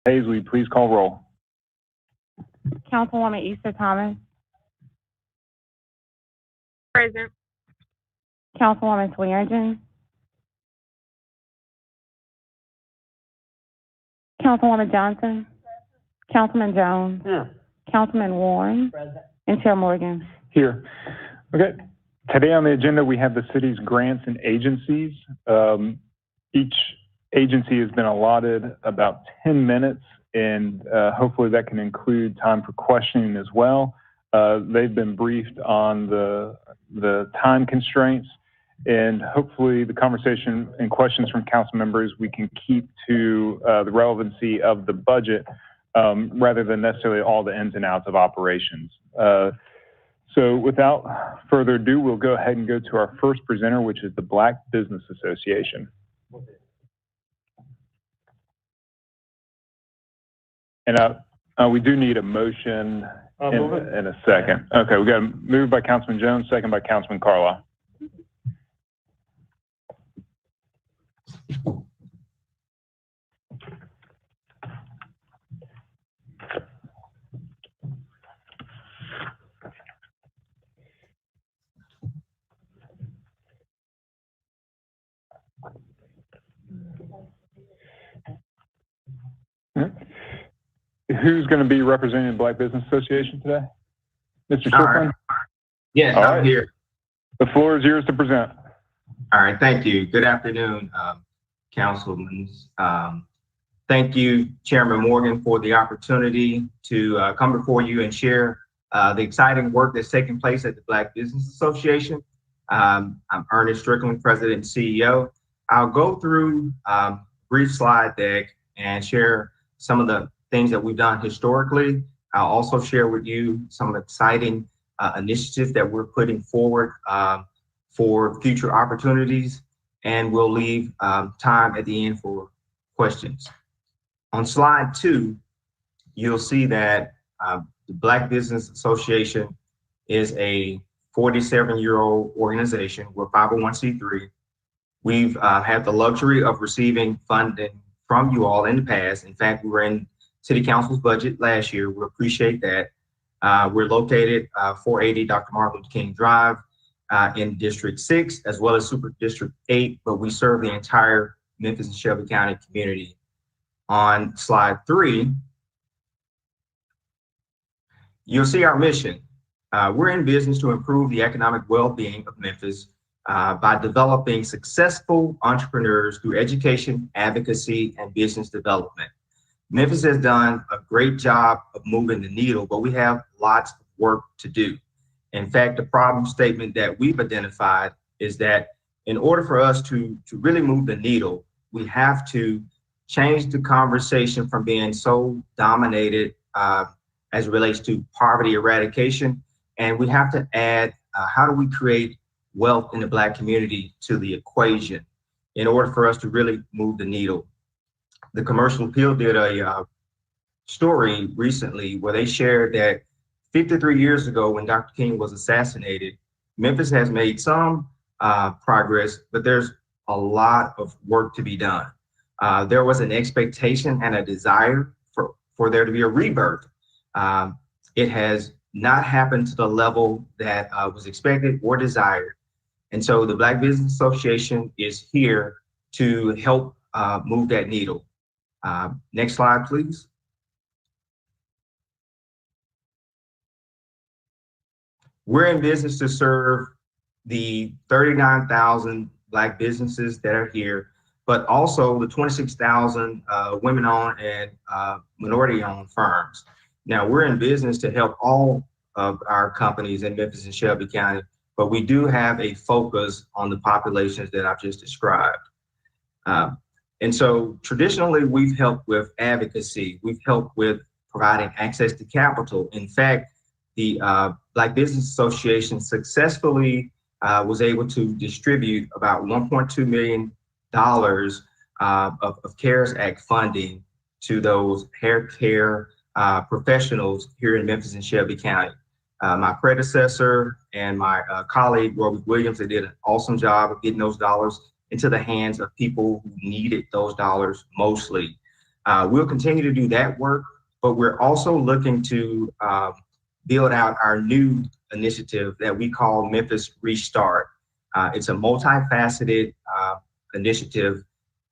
Hayes, will you please call roll? Councilwoman Easter Thomas. Present. Councilwoman Swearingen. Councilwoman Johnson. Councilman Jones. Here. Councilman Warren. Present. And Chair Morgan. Here. Okay. Today on the agenda, we have the city's grants and agencies. Each agency has been allotted about 10 minutes, and hopefully that can include time for questioning as well. They've been briefed on the time constraints, and hopefully the conversation and questions from council members we can keep to the relevancy of the budget rather than necessarily all the ins and outs of operations. So without further ado, we'll go ahead and go to our first presenter, which is the Black Business Association. And we do need a motion in a second. Okay, we got a move by Councilman Jones, second by Councilman Carlisle. Who's going to be representing the Black Business Association today? Mr. Strickland? Right. Yes, All I'm right. here. The floor is yours to present. All right, thank you. Good afternoon, councilmen. Thank you, Chairman Morgan, for the opportunity to come before you and share the exciting work that's taking place at the Black Business Association. I'm Ernest Strickland, President and CEO. I'll go through a brief slide deck and share some of the things that we've done historically. I'll also share with you some exciting initiatives that we're putting forward for future opportunities, and we'll leave time at the end for questions. On slide 2, you'll see that the Black Business Association is a 47-year-old organization. We're 501c3. We've had the luxury of receiving funding from you all in the past. In fact, we were in City Council's budget last year. We appreciate that. We're located 480 Dr. Martin Luther King Drive in District 6, as well as Super District 8, but we serve the entire Memphis and Shelby County community. On slide 3, you'll see our mission. We're in business to improve the economic well-being of Memphis by developing successful entrepreneurs through education, advocacy, and business development. Memphis has done a great job of moving the needle, but we have lots of work to do. In fact, the problem statement that we've identified is that in order for us to really move the needle, we have to change the conversation from being so dominated as it relates to poverty eradication. And we have to add, how do we create wealth in the Black community to the equation in order for us to really move the needle. The Commercial Appeal did a story recently where they shared that 53 years ago when Dr. King was assassinated, Memphis has made some progress, but there's a lot of work to be done. There was an expectation and a desire for there to be a rebirth. It has not happened to the level that was expected or desired. And so the Black Business Association is here to help move that needle. Next slide, please. We're in business to serve the 39,000 Black businesses that are here, but also the 26,000 women-owned and minority-owned firms. Now, we're in business to help all of our companies in Memphis and Shelby County, but we do have a focus on the populations that I've just described. And so traditionally, we've helped with advocacy. We've helped with providing access to capital. In fact, the Black Business Association successfully was able to distribute about $1.2 million of CARES Act funding to those hair care professionals here in Memphis and Shelby County. My predecessor and my colleague, Robert Williams, they did an awesome job of getting those dollars into the hands of people who needed those dollars mostly. We'll continue to do that work, but we're also looking to build out our new initiative that we call Memphis Restart. It's a multifaceted initiative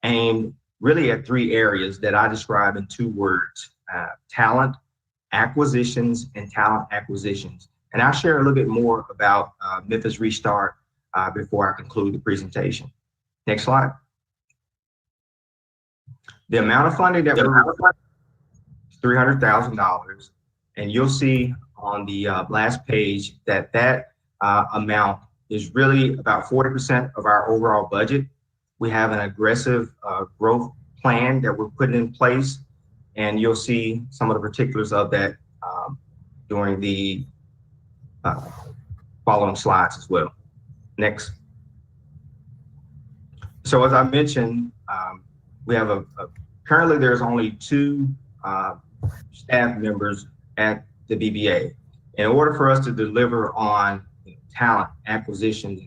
aimed really at 3 areas that I describe in 2 words: talent acquisitions and talent acquisitions. And I'll share a little bit more about Memphis Restart before I conclude the presentation. Next slide. The amount of funding that we're is $300,000, and you'll see on the last page that amount is really about 40% of our overall budget. We have an aggressive growth plan that we're putting in place, and you'll see some of the particulars of that during the following slides as well. Next. So as I mentioned, we have currently there's only 2 staff members at the BBA. In order for us to deliver on talent acquisition,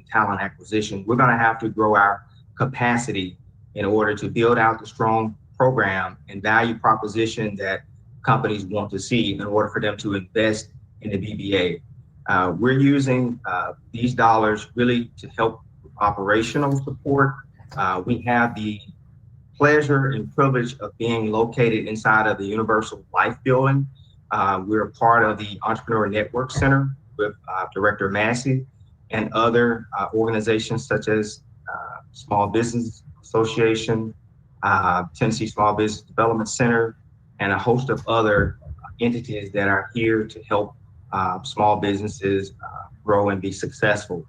we're going to have to grow our capacity in order to build out the strong program and value proposition that companies want to see in order for them to invest in the BBA. We're using these dollars really to help operational support. We have the pleasure and privilege of being located inside of the Universal Life Building. We're a part of the Entrepreneur Network Center with Director Massey and other organizations such as Small Business Association, Tennessee Small Business Development Center, and a host of other entities that are here to help small businesses grow and be successful.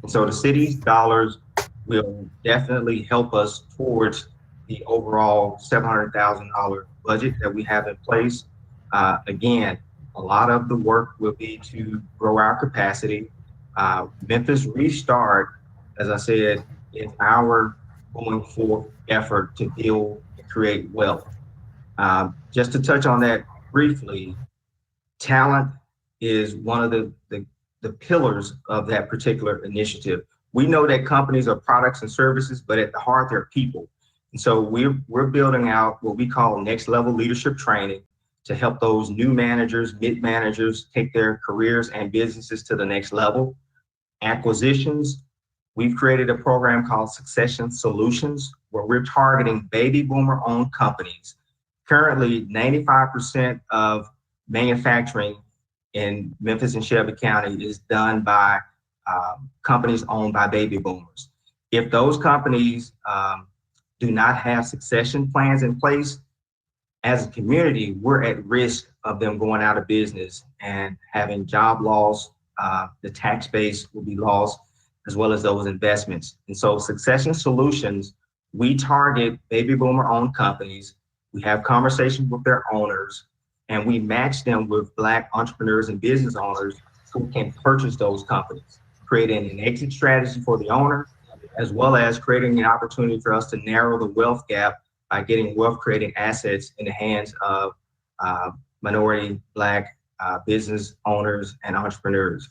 And so the city's dollars will definitely help us towards the overall $700,000 budget that we have in place. Again, a lot of the work will be to grow our capacity. Memphis Restart, as I said, is our going forth effort to build and create wealth. Just to touch on that briefly, talent is one of the pillars of that particular initiative. We know that companies are products and services, but at the heart, they're people. And so we're building out what we call next level leadership training to help those new managers, mid-managers take their careers and businesses to the next level. Acquisitions, we've created a program called Succession Solutions, where we're targeting baby boomer owned companies. Currently, 95% of manufacturing in Memphis and Shelby County is done by companies owned by baby boomers. If those companies do not have succession plans in place, as a community, we're at risk of them going out of business and having job loss. The tax base will be lost, as well as those investments. And so Succession Solutions, we target baby boomer owned companies. We have conversations with their owners, and we match them with Black entrepreneurs and business owners who can purchase those companies, creating an exit strategy for the owner, as well as creating an opportunity for us to narrow the wealth gap by getting wealth creating assets in the hands of minority Black business owners and entrepreneurs.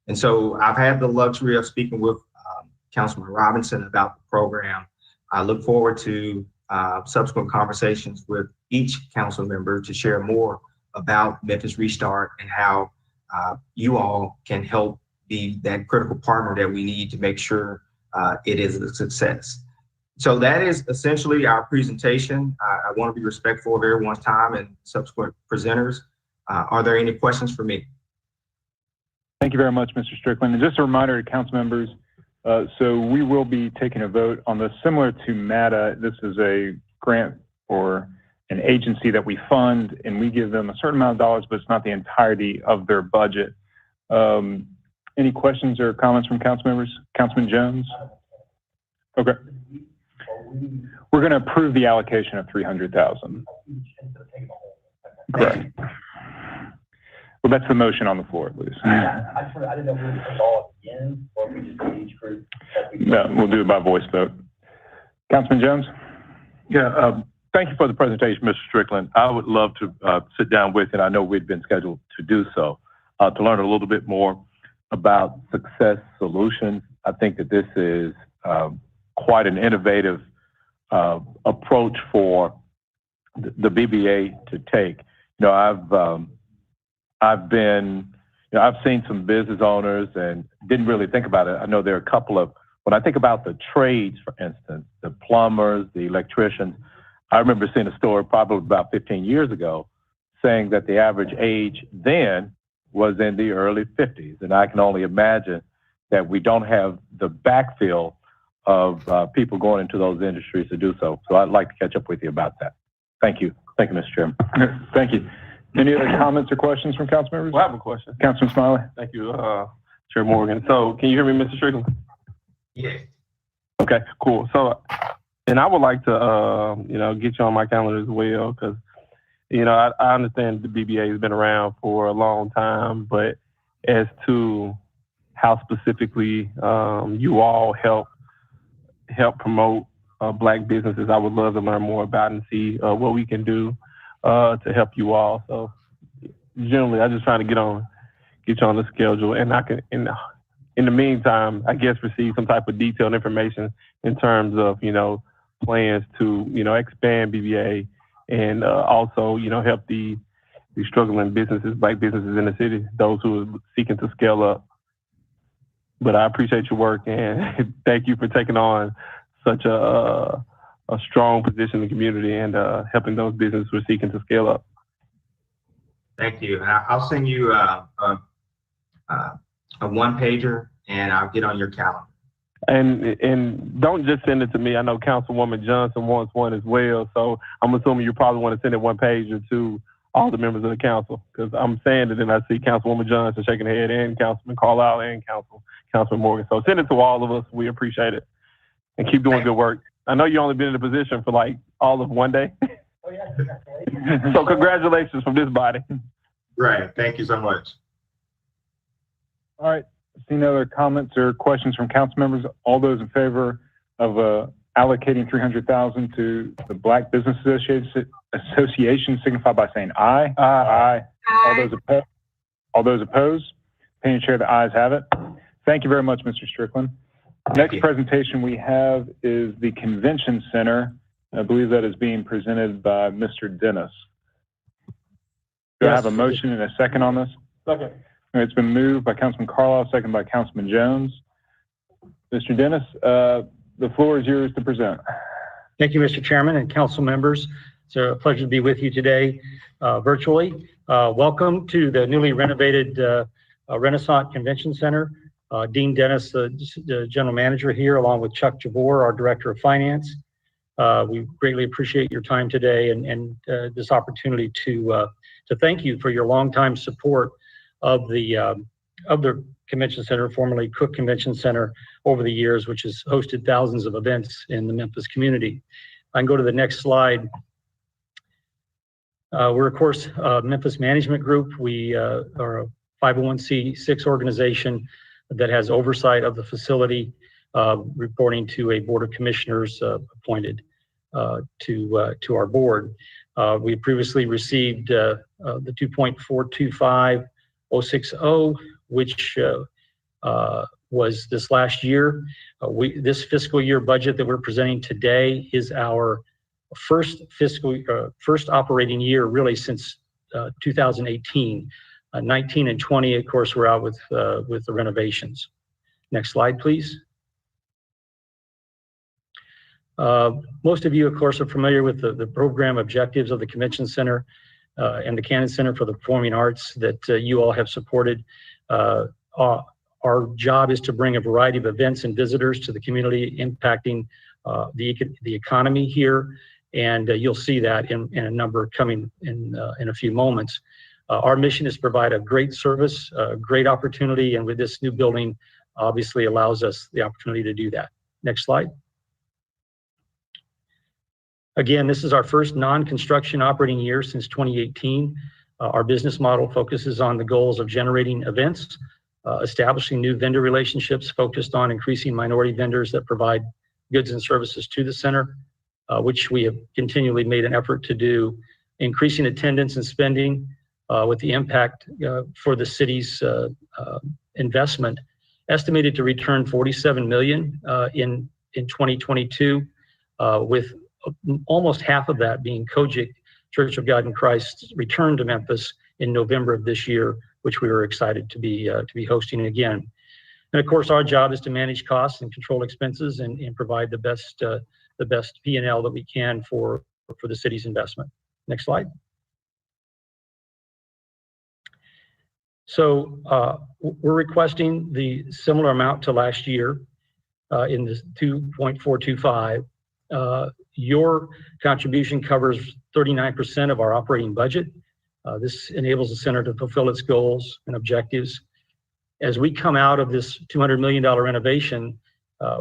And so I've had the luxury of speaking with Councilman Robinson about the program. I look forward to subsequent conversations with each council member to share more about Memphis Restart and how you all can help be that critical partner that we need to make sure it is a success. So that is essentially our presentation. I want to be respectful of everyone's time and subsequent presenters. Are there any questions for me? Thank you very much, Mr. Strickland. And just a reminder to council members, so we will be taking a vote on this similar to MATA. This is a grant or an agency that we fund, and we give them a certain amount of dollars, but it's not the entirety of their budget. Any questions or comments from council members? Councilman Jones? Okay. We're going to approve the allocation of $300,000. Correct. Well, that's the motion on the floor, at least. I didn't know if we would put all again, or if we just do each group. No, we'll do it by voice vote. Councilman Jones? Yeah, thank you for the presentation, Mr. Strickland. I would love to sit down with, and I know we've been scheduled to do so, to learn a little bit more about Success Solutions. I think that this is quite an innovative approach for the BBA to take. You know, I've been, you know, I've seen some business owners and didn't really think about it. I know there are a couple of, when I think about the trades, for instance, the plumbers, the electricians, I remember seeing a story probably about 15 years ago saying that the average age then was in the early 50s. And I can only imagine that we don't have the backfill of people going into those industries to do so. So I'd like to catch up with you about that. Thank you. Thank you, Mr. Chairman. Thank you. Any other comments or questions from council members? Well, I have a question. Councilman Smiley. Thank you, Chair Morgan. So can you hear me, Mr. Strickland? Yes. Okay, cool. So, and I would like to, you know, get you on my calendar as well, because, you know, I understand the BBA has been around for a long time, but as to how specifically you all help promote Black businesses, I would love to learn more about and see what we can do to help you all. So generally, I'm just trying to get you on the schedule, and I can, in the meantime, I guess receive some type of detailed information in terms of, you know, plans to, you know, expand BBA and also, you know, help the struggling businesses, Black businesses in the city, those who are seeking to scale up. But I appreciate your work, and thank you for taking on such a strong position in the community and helping those businesses who are seeking to scale up. Thank you. And I'll send you a one-pager, and I'll get on your calendar. And don't just send it to me. I know Councilwoman Johnson wants one as well, so I'm assuming you probably want to send it one pager to all the members of the council, because I'm saying it and I see Councilwoman Johnson shaking her head, and Councilman Carlisle, and Councilman Morgan. So send it to all of us. We appreciate it, and keep doing good work. I know you only been in the position for like all of one day. Oh, yeah. So congratulations from this body. Right. Thank you so much. All right. See no other comments or questions from council members. All those in favor of allocating $300,000 to the Black Business Association signify by saying aye. Aye. Aye. All those opposed? Opinion chair, the ayes have it. Thank you very much, Mr. Strickland. Next presentation we have is the Convention Center. I believe that is being presented by Mr. Dennis. Do I have a motion and a second on this? Second. It's been moved by Councilman Carlisle, second by Councilman Jones. Mr. Dennis, the floor is yours to present. Thank you, Mr. Chairman and council members. It's a pleasure to be with you today virtually. Welcome to the newly renovated Renaissance Convention Center. Dean Dennis, the general manager here, along with Chuck Jabor, our director of finance. We greatly appreciate your time today and this opportunity to thank you for your longtime support of the convention center, formerly Cook Convention Center, over the years, which has hosted thousands of events in the Memphis community. I can go to the next slide. We're, of course, Memphis Management Group. We are a 501c6 organization that has oversight of the facility, reporting to a board of commissioners appointed to our board. We previously received the 2.425 060, which was this last year. This fiscal year budget that we're presenting today is our first operating year really since 2018. 19 and 20, of course, we're out with the renovations. Next slide, please. Most of you, of course, are familiar with the program objectives of the Convention Center and the Cannon Center for the Performing Arts that you all have supported. Our job is to bring a variety of events and visitors to the community, impacting the economy here, and you'll see that in a number coming in a few moments. Our mission is to provide a great service, a great opportunity, and with this new building, obviously allows us the opportunity to do that. Next slide. Again, this is our first non-construction operating year since 2018. Our business model focuses on the goals of generating events, establishing new vendor relationships focused on increasing minority vendors that provide goods and services to the center, which we have continually made an effort to do, increasing attendance and spending with the impact for the city's investment, estimated to return $47 million in 2022, with almost half of that being Kojic Church of God in Christ's return to Memphis in November of this year, which we were excited to be hosting again. And of course, our job is to manage costs and control expenses and provide the best P&L that we can for the city's investment. Next slide. So we're requesting the similar amount to last year in this 2.425. Your contribution covers 39% of our operating budget. This enables the center to fulfill its goals and objectives. As we come out of this $200 million renovation,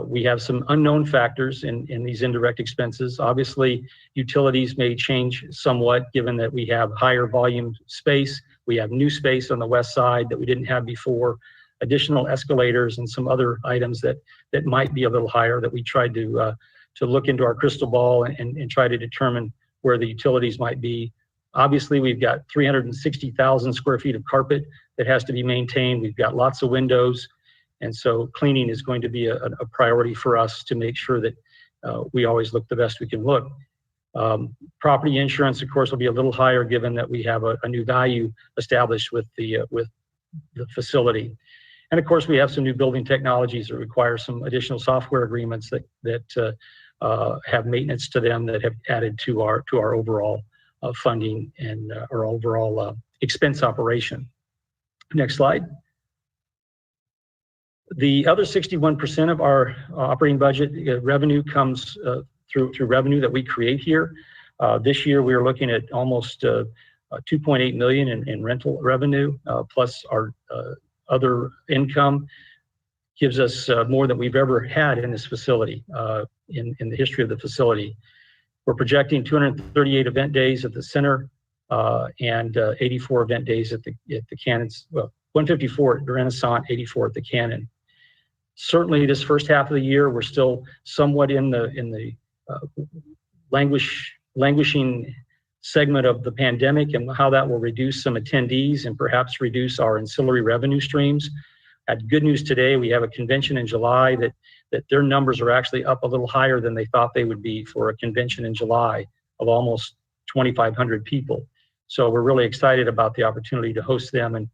we have some unknown factors in these indirect expenses. Obviously, utilities may change somewhat given that we have higher volume space. We have new space on the west side that we didn't have before, additional escalators and some other items that might be a little higher that we tried to look into our crystal ball and try to determine where the utilities might be. Obviously, we've got 360,000 square feet of carpet that has to be maintained. We've got lots of windows. And so cleaning is going to be a priority for us to make sure that we always look the best we can look. Property insurance, of course, will be a little higher given that we have a new value established with the facility. And of course, we have some new building technologies that require some additional software agreements that have maintenance to them that have added to our overall funding and our overall expense operation. Next slide. The other 61% of our operating budget revenue comes through revenue that we create here. This year, we are looking at almost $2.8 million in rental revenue, plus our other income gives us more than we've ever had in this facility, in the history of the facility. We're projecting 238 event days at the center and 84 event days at the Cannons. Well, 154 at the Renaissance, 84 at the Cannon. Certainly, this first half of the year, we're still somewhat in the languishing segment of the pandemic and how that will reduce some attendees and perhaps reduce our ancillary revenue streams. Had good news today. We have a convention in July that their numbers are actually up a little higher than they thought they would be for a convention in July of almost 2,500 people. So we're really excited about the opportunity to host them,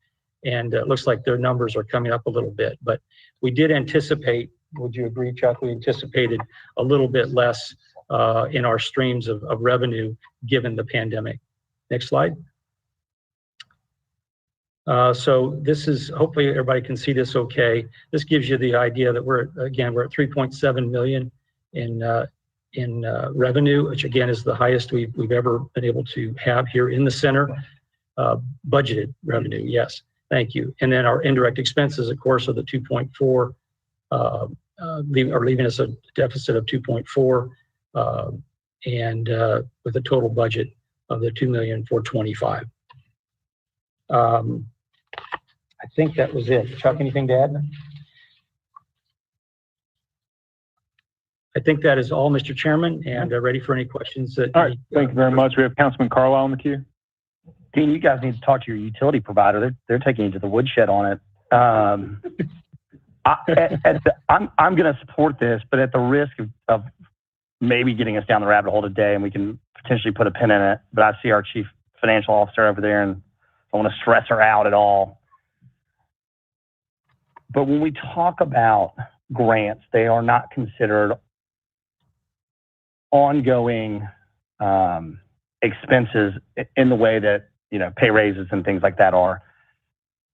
and it looks like their numbers are coming up a little bit. But we did anticipate, would you agree, Chuck? We anticipated a little bit less in our streams of revenue given the pandemic. Next slide. So this is, hopefully everybody can see this okay. This gives you the idea that we're at 3.7 million in revenue, which again is the highest we've ever been able to have here in the center. Budgeted revenue, yes, thank you. And then our indirect expenses, of course, are the 2.4, leaving us a deficit of 2.4, and with a total budget of the 2,425,000. I think that was it. Chuck, anything to add? I think that is all, Mr. Chairman, and ready for any questions. All right, thank you very much. We have Councilman Carlisle on the queue. Dean, you guys need to talk to your utility provider. They're taking you to the woodshed on it. I'm going to support this, but at the risk of maybe getting us down the rabbit hole today, and we can potentially put a pin in it, but I see our chief financial officer over there, and I want to stress her out at all. But when we talk about grants, they are not considered ongoing expenses in the way that, pay raises and things like that are.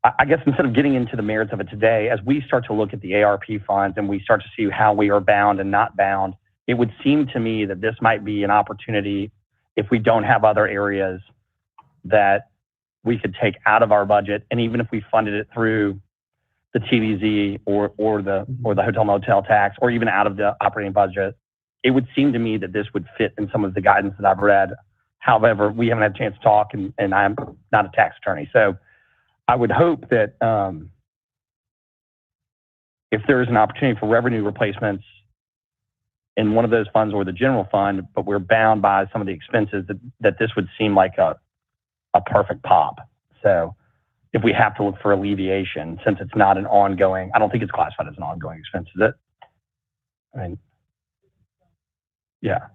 I guess instead of getting into the merits of it today, as we start to look at the ARP funds and we start to see how we are bound and not bound, it would seem to me that this might be an opportunity, if we don't have other areas that we could take out of our budget, and even if we funded it through the TVZ or the hotel motel tax, or even out of the operating budget, it would seem to me that this would fit in some of the guidance that I've read. However, we haven't had a chance to talk, and I'm not a tax attorney. So I would hope that if there is an opportunity for revenue replacements in one of those funds or the general fund, but we're bound by some of the expenses, that this would seem like a perfect pop. So if we have to look for alleviation, since it's not an ongoing, I don't think it's classified as an ongoing expense, is it? I mean, yeah.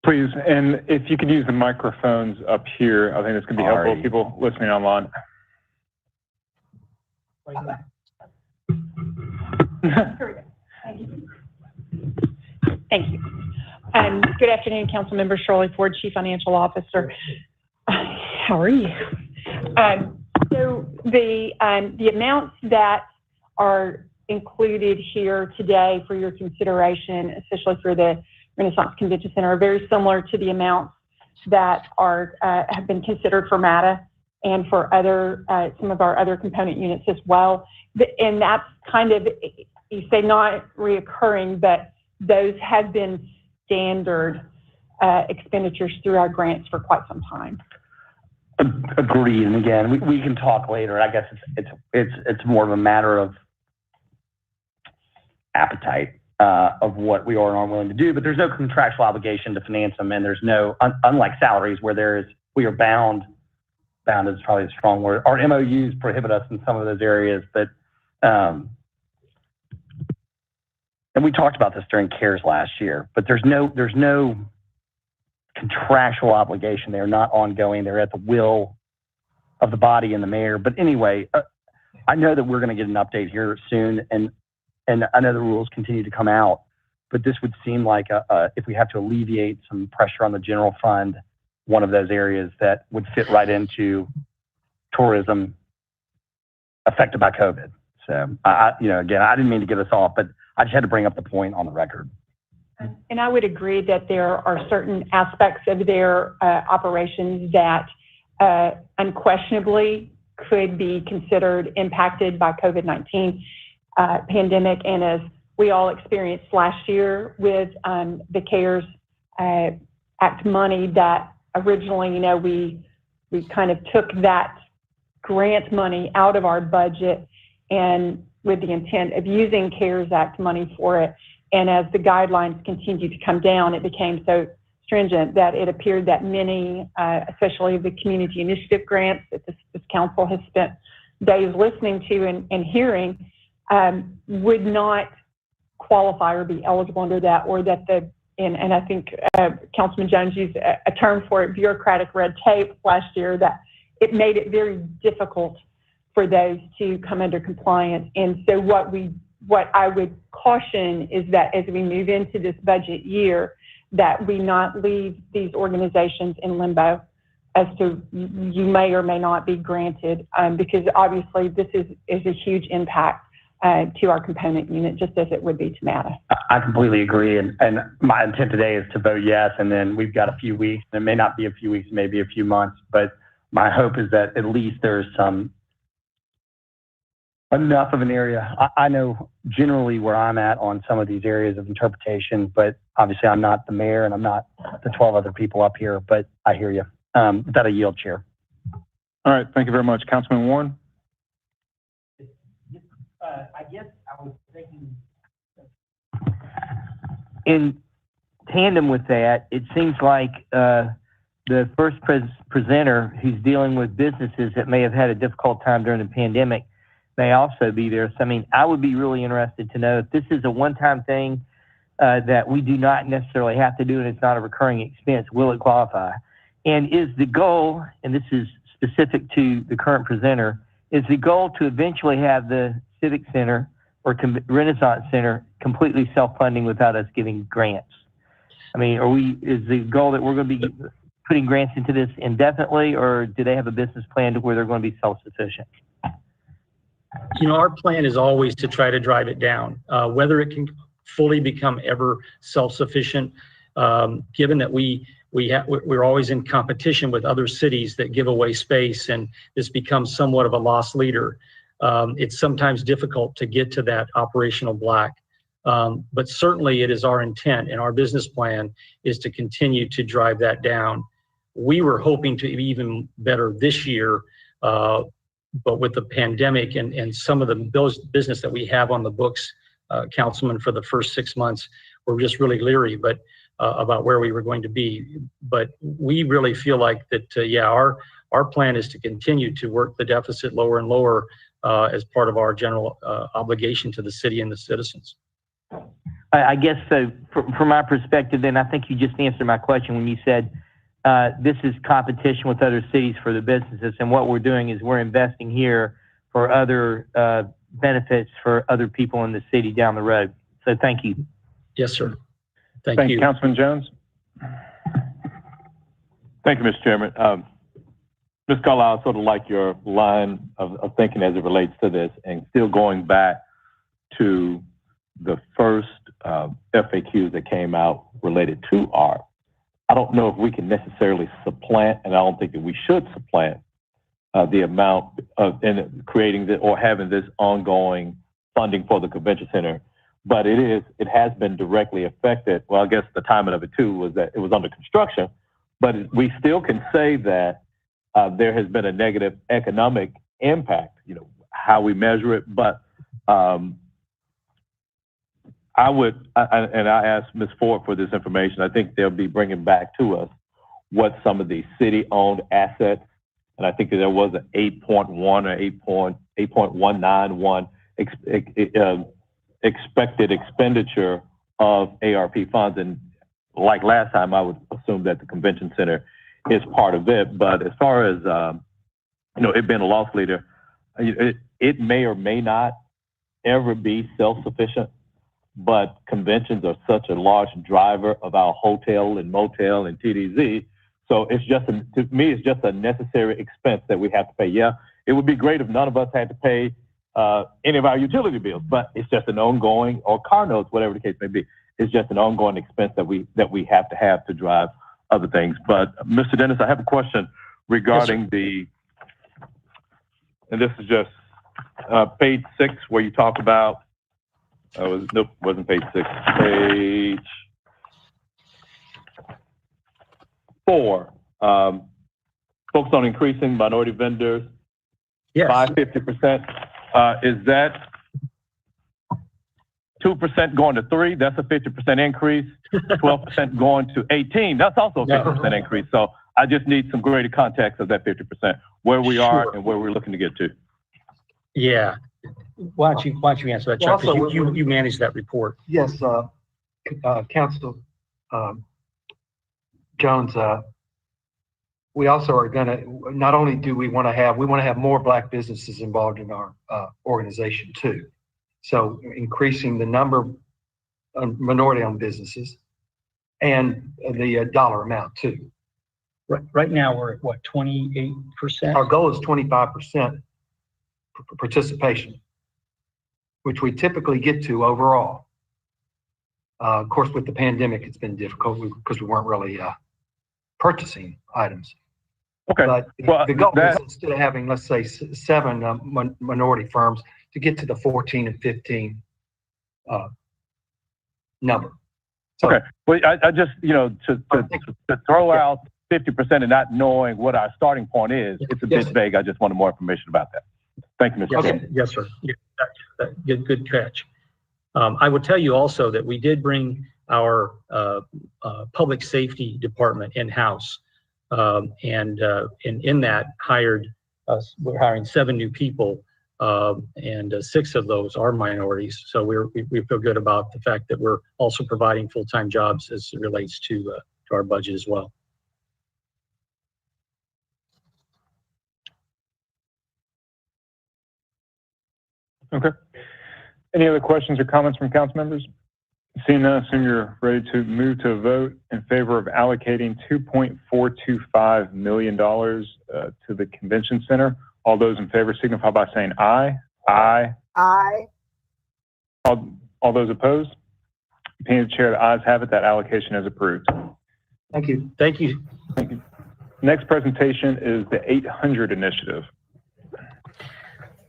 Please, and if you could use the microphones up here, I think it's going to be helpful for people listening online. Thank you. Good afternoon, Council Member Shirley Ford, Chief Financial Officer. How are you? So the amounts that are included here today for your consideration, especially for the Renaissance Convention Center, are very similar to the amounts that are have been considered for MATA and for other some of our other component units as well. And that's kind of, you say not reoccurring, but those have been standard expenditures through our grants for quite some time. Agreed. And again, we can talk later. I guess it's more of a matter of appetite of what we are and aren't willing to do. But there's no contractual obligation to finance them, and there's no, unlike salaries where we are bound. Bound is probably a strong word. Our MOUs prohibit us in some of those areas, but and we talked about this during CARES last year. But there's no contractual obligation. They're not ongoing. They're at the will of the body and the mayor. But anyway, I know that we're going to get an update here soon, and I know the rules continue to come out. But this would seem like if we have to alleviate some pressure on the general fund, one of those areas that would fit right into tourism affected by COVID. So, again, I didn't mean to get us off, but I just had to bring up the point on the record. And I would agree that there are certain aspects of their operations that unquestionably could be considered impacted by COVID-19 pandemic. And as we all experienced last year with the CARES Act money that originally, we kind of took that grant money out of our budget and with the intent of using CARES Act money for it. And as the guidelines continued to come down, it became so stringent that it appeared that many, especially the community initiative grants that this council has spent days listening to and hearing, would not qualify or be eligible under that, or that and I think Councilman Jones used a term for it, bureaucratic red tape last year, that it made it very difficult for those to come under compliance. And so what I would caution is that as we move into this budget year, that we not leave these organizations in limbo as to you may or may not be granted, because obviously this is a huge impact to our component unit, just as it would be to MATA. I completely agree. And my intent today is to vote yes. And then we've got a few weeks. It may not be a few weeks, maybe a few months, but my hope is that at least there's enough of an area. I know generally where I'm at on some of these areas of interpretation, but obviously I'm not the mayor and I'm not the 12 other people up here, but I hear you. With that, I yield, Chair. All right. Thank you very much. Councilman Warren? I guess I was thinking in tandem with that, it seems like the first presenter who's dealing with businesses that may have had a difficult time during the pandemic may also be there. So, I mean, I would be really interested to know if this is a one-time thing that we do not necessarily have to do and it's not a recurring expense, will it qualify? And is the goal, and this is specific to the current presenter, is the goal to eventually have the Civic Center or Renaissance Center completely self-funding without us giving grants? I mean, is the goal that we're going to be putting grants into this indefinitely, or do they have a business plan to where they're going to be self-sufficient? Our plan is always to try to drive it down. Whether it can fully become ever self-sufficient, given that we're always in competition with other cities that give away space, and this becomes somewhat of a loss leader. It's sometimes difficult to get to that operational black. But certainly it is our intent, and our business plan is to continue to drive that down. We were hoping to be even better this year, but with the pandemic and some of those business that we have on the books, Councilman, for the first 6 months, we're just really leery about where we were going to be. But we really feel like that, our plan is to continue to work the deficit lower and lower as part of our general obligation to the city and the citizens. I guess so. From my perspective, then I think you just answered my question when you said this is competition with other cities for the businesses, and what we're doing is we're investing here for other benefits for other people in the city down the road. So thank you. Yes, sir. Thank you. Councilman Jones. Thank you, Mr. Chairman. Ms. Carlisle, I sort of like your line of thinking as it relates to this, and still going back to the first FAQs that came out related to art. I don't know if we can necessarily supplant, and I don't think that we should supplant the amount of in creating the, or having this ongoing funding for the convention center, but it has been directly affected. Well, I guess the timing of it too was that it was under construction, but we still can say that there has been a negative economic impact, you know, how we measure it. But I asked Ms. Ford for this information. I think they'll be bringing back to us what some of the city-owned assets, and I think that there was an 8.1 or 8.191 expected expenditure of ARP funds. And like last time, I would assume that the convention center is part of it. But as far as, you know, it being a loss leader, it may or may not ever be self-sufficient, but conventions are such a large driver of our hotel and motel and TDZ. So it's just, to me, it's just a necessary expense that we have to pay. Yeah, it would be great if none of us had to pay any of our utility bills, but it's just an ongoing, or car notes, whatever the case may be. It's just an ongoing expense that we have to drive other things. But Mr. Dennis, I have a question regarding and this is just page 6, where you talk about, nope, wasn't page 6, page 4. Focus on increasing minority vendors by 50%. Is that 2% going to 3? That's a 50% increase. 12% going to 18. That's also a 50% increase. So I just need some greater context of that 50%, where we are and where we're looking to get to. Yeah. Why don't you answer that, Chuck? Well, you manage that report. Yes, Council Jones. We also are going to, not only do we want to have more Black businesses involved in our organization too. So increasing the number of minority-owned businesses and the dollar amount too. Right now we're at what, 28%? Our goal is 25% participation, which we typically get to overall. Of course, with the pandemic, it's been difficult because we weren't really purchasing items. Okay. But the goal is, instead of having, let's say, 7 minority firms, to get to the 14 and 15 number. So, okay. Well, I just, you know, to throw out 50% and not knowing what our starting point is, it's a bit vague. I just wanted more information about that. Thank you, Mr. Chairman. Yes, sir. Yeah, good catch. I would tell you also that we did bring our public safety department in-house, and in that we're hiring 7 new people, and 6 of those are minorities. So we feel good about the fact that we're also providing full-time jobs as it relates to our budget as well. Okay. Any other questions or comments from council members? Seeing none, assume you're ready to move to a vote in favor of allocating $2.425 million to the convention center. All those in favor signify by saying aye. Aye. Aye. All those opposed? Opinion of the chair, the ayes have it. That allocation is approved. thank you. Thank you. Thank you. Next presentation is the 800 initiative.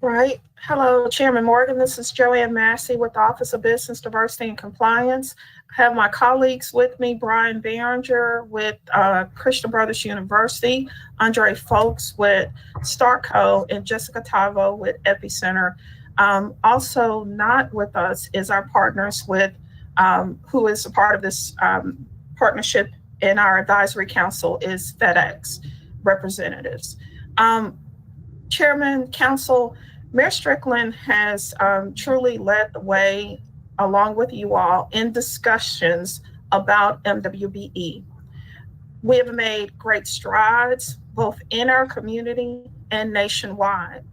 Right. Hello, Chairman Morgan. This is Joanne Massey with the Office of Business Diversity and Compliance. I have my colleagues with me, Brian Behringer with Christian Brothers University, Andre Folks with Starco, and Jessica Tavo with Epicenter. Also not with us is our partners with, who is a part of this partnership in our advisory council, is FedEx representatives. Chairman, Council, Mayor Strickland has truly led the way along with you all in discussions about MWBE. We have made great strides both in our community and nationwide.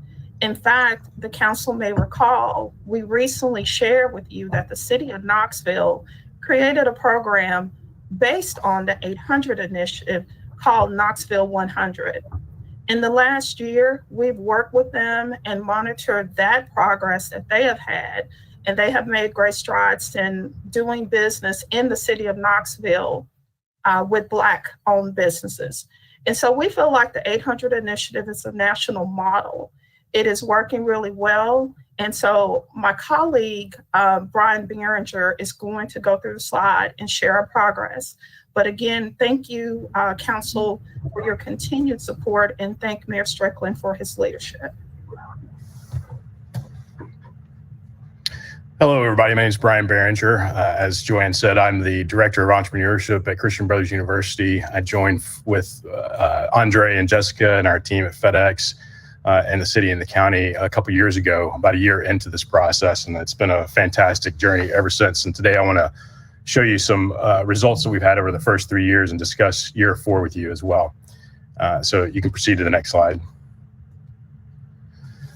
In fact, the council may recall, we recently shared with you that the city of Knoxville created a program based on the 800 initiative called Knoxville 100. In the last year, we've worked with them and monitored that progress that they have had, and they have made great strides in doing business in the city of Knoxville with Black-owned businesses. And so we feel like the 800 initiative is a national model. It is working really well. And so my colleague, Brian Behringer, is going to go through the slide and share our progress. But again, thank you, Council, for your continued support, and thank Mayor Strickland for his leadership. Hello, everybody. My name is Brian Behringer. As Joanne said, I'm the Director of Entrepreneurship at Christian Brothers University. I joined with Andre and Jessica and our team at FedEx and the city and the county a couple years ago, about a year into this process, and it's been a fantastic journey ever since. And today I want to show you some results that we've had over the first 3 years and discuss year 4 with you as well. So you can proceed to the next slide.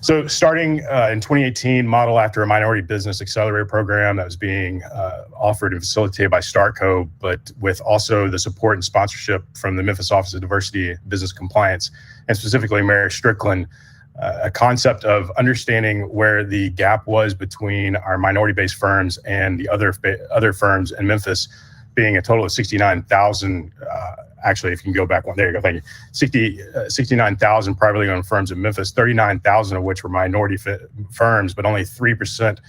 So starting in 2018, model after a minority business accelerator program that was being offered and facilitated by StartCo, but with also the support and sponsorship from the Memphis Office of Diversity and Business Compliance, and specifically Mayor Strickland, a concept of understanding where the gap was between our minority-based firms and the other firms in Memphis, being a total of 69,000. Actually, if you can go back one, there you go, thank you. 69,000 privately owned firms in Memphis, 39,000 of which were minority firms, but only 3%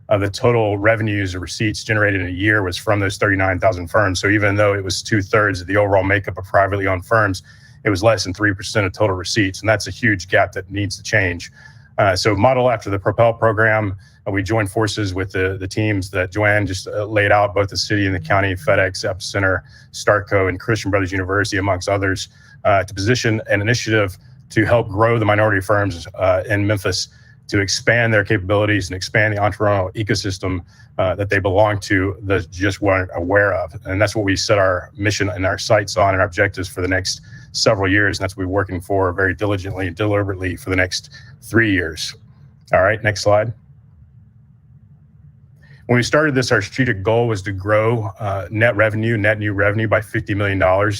of the total revenues or receipts generated in a year was from those 39,000 firms. So even though it was 2/3 of the overall makeup of privately owned firms, it was less than 3% of total receipts. And that's a huge gap that needs to change. So model after the Propel program, we joined forces with the teams that Joanne just laid out, both the city and the county, FedEx, Epicenter, StartCo, and Christian Brothers University, amongst others, to position an initiative to help grow the minority firms in Memphis, to expand their capabilities and expand the entrepreneurial ecosystem that they belong to, that just weren't aware of. And that's what we set our mission and our sights on and our objectives for the next several years. And that's what we're working for very diligently and deliberately for the next 3 years. All right, next slide. When we started this, our strategic goal was to grow net new revenue by $50 million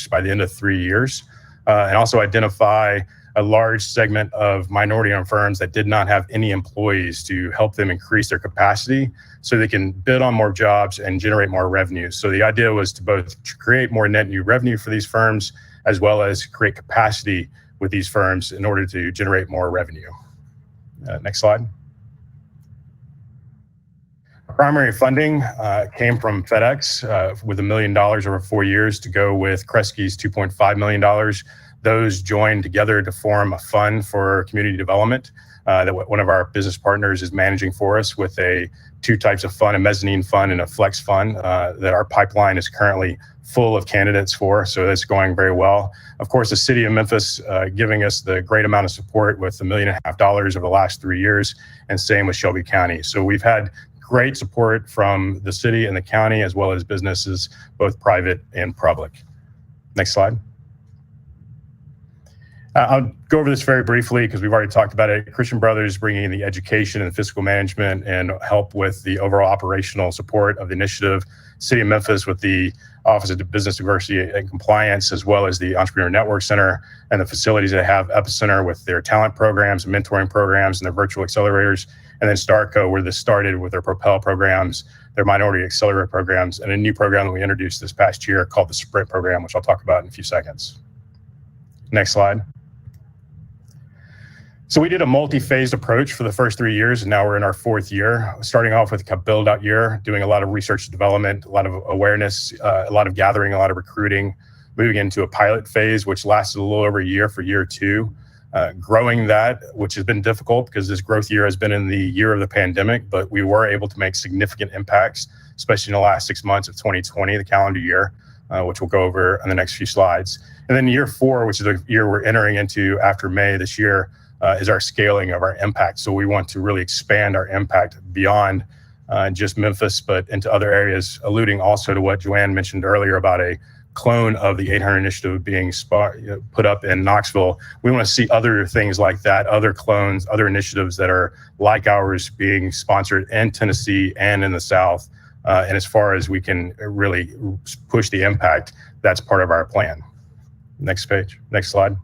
by the end of 3 years, and also identify a large segment of minority-owned firms that did not have any employees to help them increase their capacity so they can bid on more jobs and generate more revenue. So the idea was to both create more net new revenue for these firms, as well as create capacity with these firms in order to generate more revenue. Next slide. Primary funding came from FedEx with $1 million over 4 years to go with Kresge's $2.5 million. Those joined together to form a fund for community development that one of our business partners is managing for us, with two types of fund, a mezzanine fund and a flex fund that our pipeline is currently full of candidates for. So that's going very well. Of course, the city of Memphis giving us the great amount of support with $1.5 million over the last 3 years, and same with Shelby County. So we've had great support from the city and the county, as well as businesses, both private and public. Next slide. I'll go over this very briefly because we've already talked about it. Christian Brothers bringing in the education and fiscal management and help with the overall operational support of the initiative. City of Memphis with the Office of Business Diversity and Compliance, as well as the Entrepreneur Network Center and the facilities that have Epicenter with their talent programs, mentoring programs, and their virtual accelerators. And then StartCo, where this started with their Propel programs, their minority accelerator programs, and a new program that we introduced this past year called the Sprint program, which I'll talk about in a few seconds. Next slide. So we did a multi-phased approach for the first 3 years, and now we're in our 4th year, starting off with a build-out year, doing a lot of research and development, a lot of awareness, a lot of gathering, a lot of recruiting, moving into a pilot phase, which lasted a little over a year for year 2. Growing that, which has been difficult because this growth year has been in the year of the pandemic, but we were able to make significant impacts, especially in the last 6 months of 2020, the calendar year, which we'll go over in the next few slides. And then year 4, which is the year we're entering into after May this year, is our scaling of our impact. So we want to really expand our impact beyond just Memphis, but into other areas, alluding also to what Joanne mentioned earlier about a clone of the 800 initiative being put up in Knoxville. We want to see other things like that, other clones, other initiatives that are like ours being sponsored in Tennessee and in the South. And as far as we can really push the impact, that's part of our plan. Next page, next slide.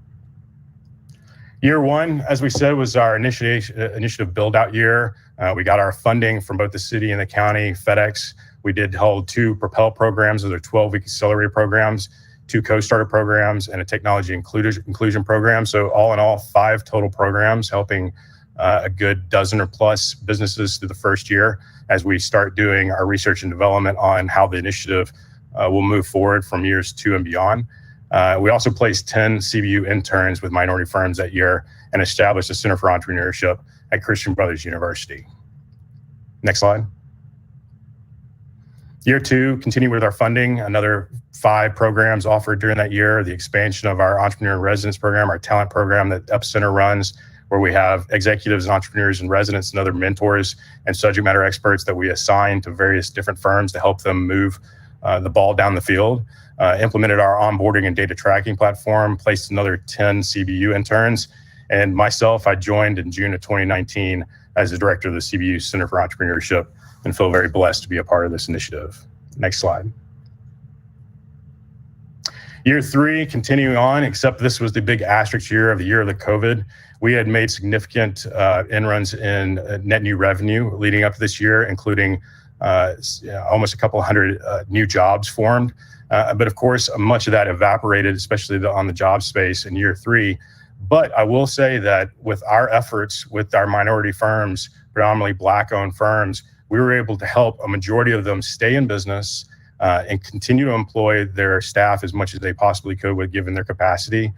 Year one, as we said, was our initiative build-out year. We got our funding from both the city and the county, FedEx. We did hold 2 Propel programs, those are 12-week accelerator programs, 2 co-starter programs, and a technology inclusion program. So all in all, 5 total programs helping a good dozen or plus businesses through the first year as we start doing our research and development on how the initiative will move forward from years 2 and beyond. We also placed 10 CBU interns with minority firms that year and established a Center for Entrepreneurship at Christian Brothers University. Next slide. Year 2, continue with our funding, another 5 programs offered during that year, the expansion of our Entrepreneur in Residence program, our talent program that Epicenter runs, where we have executives and entrepreneurs in residence and other mentors and subject matter experts that we assign to various different firms to help them move the ball down the field. Implemented our onboarding and data tracking platform, placed another 10 CBU interns, and myself, I joined in June of 2019 as the director of the CBU Center for Entrepreneurship and feel very blessed to be a part of this initiative. Next slide. Year 3, continuing on, except this was the big asterisk year of the COVID. We had made significant inruns in net new revenue leading up to this year, including almost a couple hundred new jobs formed. But of course, much of that evaporated, especially on the job space in year 3. But I will say that with our efforts with our minority firms, predominantly Black-owned firms, we were able to help a majority of them stay in business and continue to employ their staff as much as they possibly could given their capacity.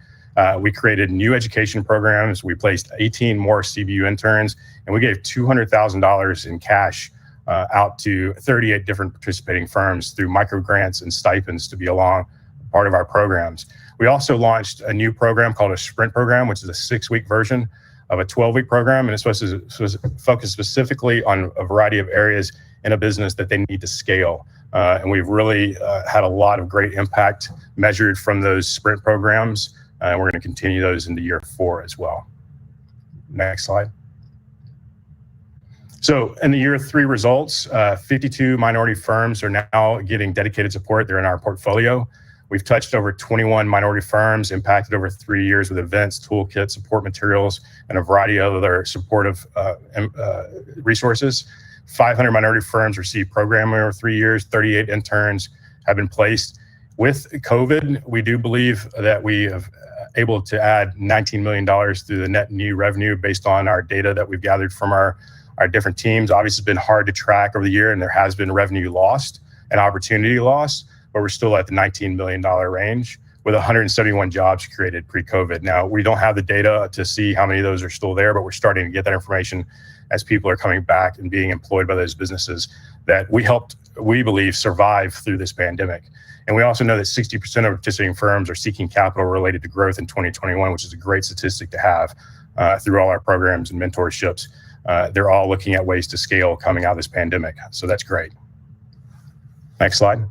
We created new education programs. We placed 18 more CBU interns, and we gave $200,000 in cash out to 38 different participating firms through micro grants and stipends to be along part of our programs. We also launched a new program called a Sprint program, which is a 6-week version of a 12-week program, and it's supposed to focus specifically on a variety of areas in a business that they need to scale. And we've really had a lot of great impact measured from those Sprint programs, and we're going to continue those into year 4 as well. Next slide. So in the year 3 results, 52 minority firms are now getting dedicated support. They're in our portfolio. We've touched over 21 minority firms, impacted over 3 years with events, toolkits, support materials, and a variety of other supportive resources. 500 minority firms received programming over 3 years, 38 interns have been placed. With COVID, we do believe that we have able to add $19 million through the net new revenue based on our data that we've gathered from our different teams. Obviously, it's been hard to track over the year, and there has been revenue lost and opportunity lost, but we're still at the $19 million range with 171 jobs created pre-COVID. Now, we don't have the data to see how many of those are still there, but we're starting to get that information as people are coming back and being employed by those businesses that we helped, we believe, survive through this pandemic. And we also know that 60% of participating firms are seeking capital related to growth in 2021, which is a great statistic to have through all our programs and mentorships. They're all looking at ways to scale coming out of this pandemic. So that's great. Next slide.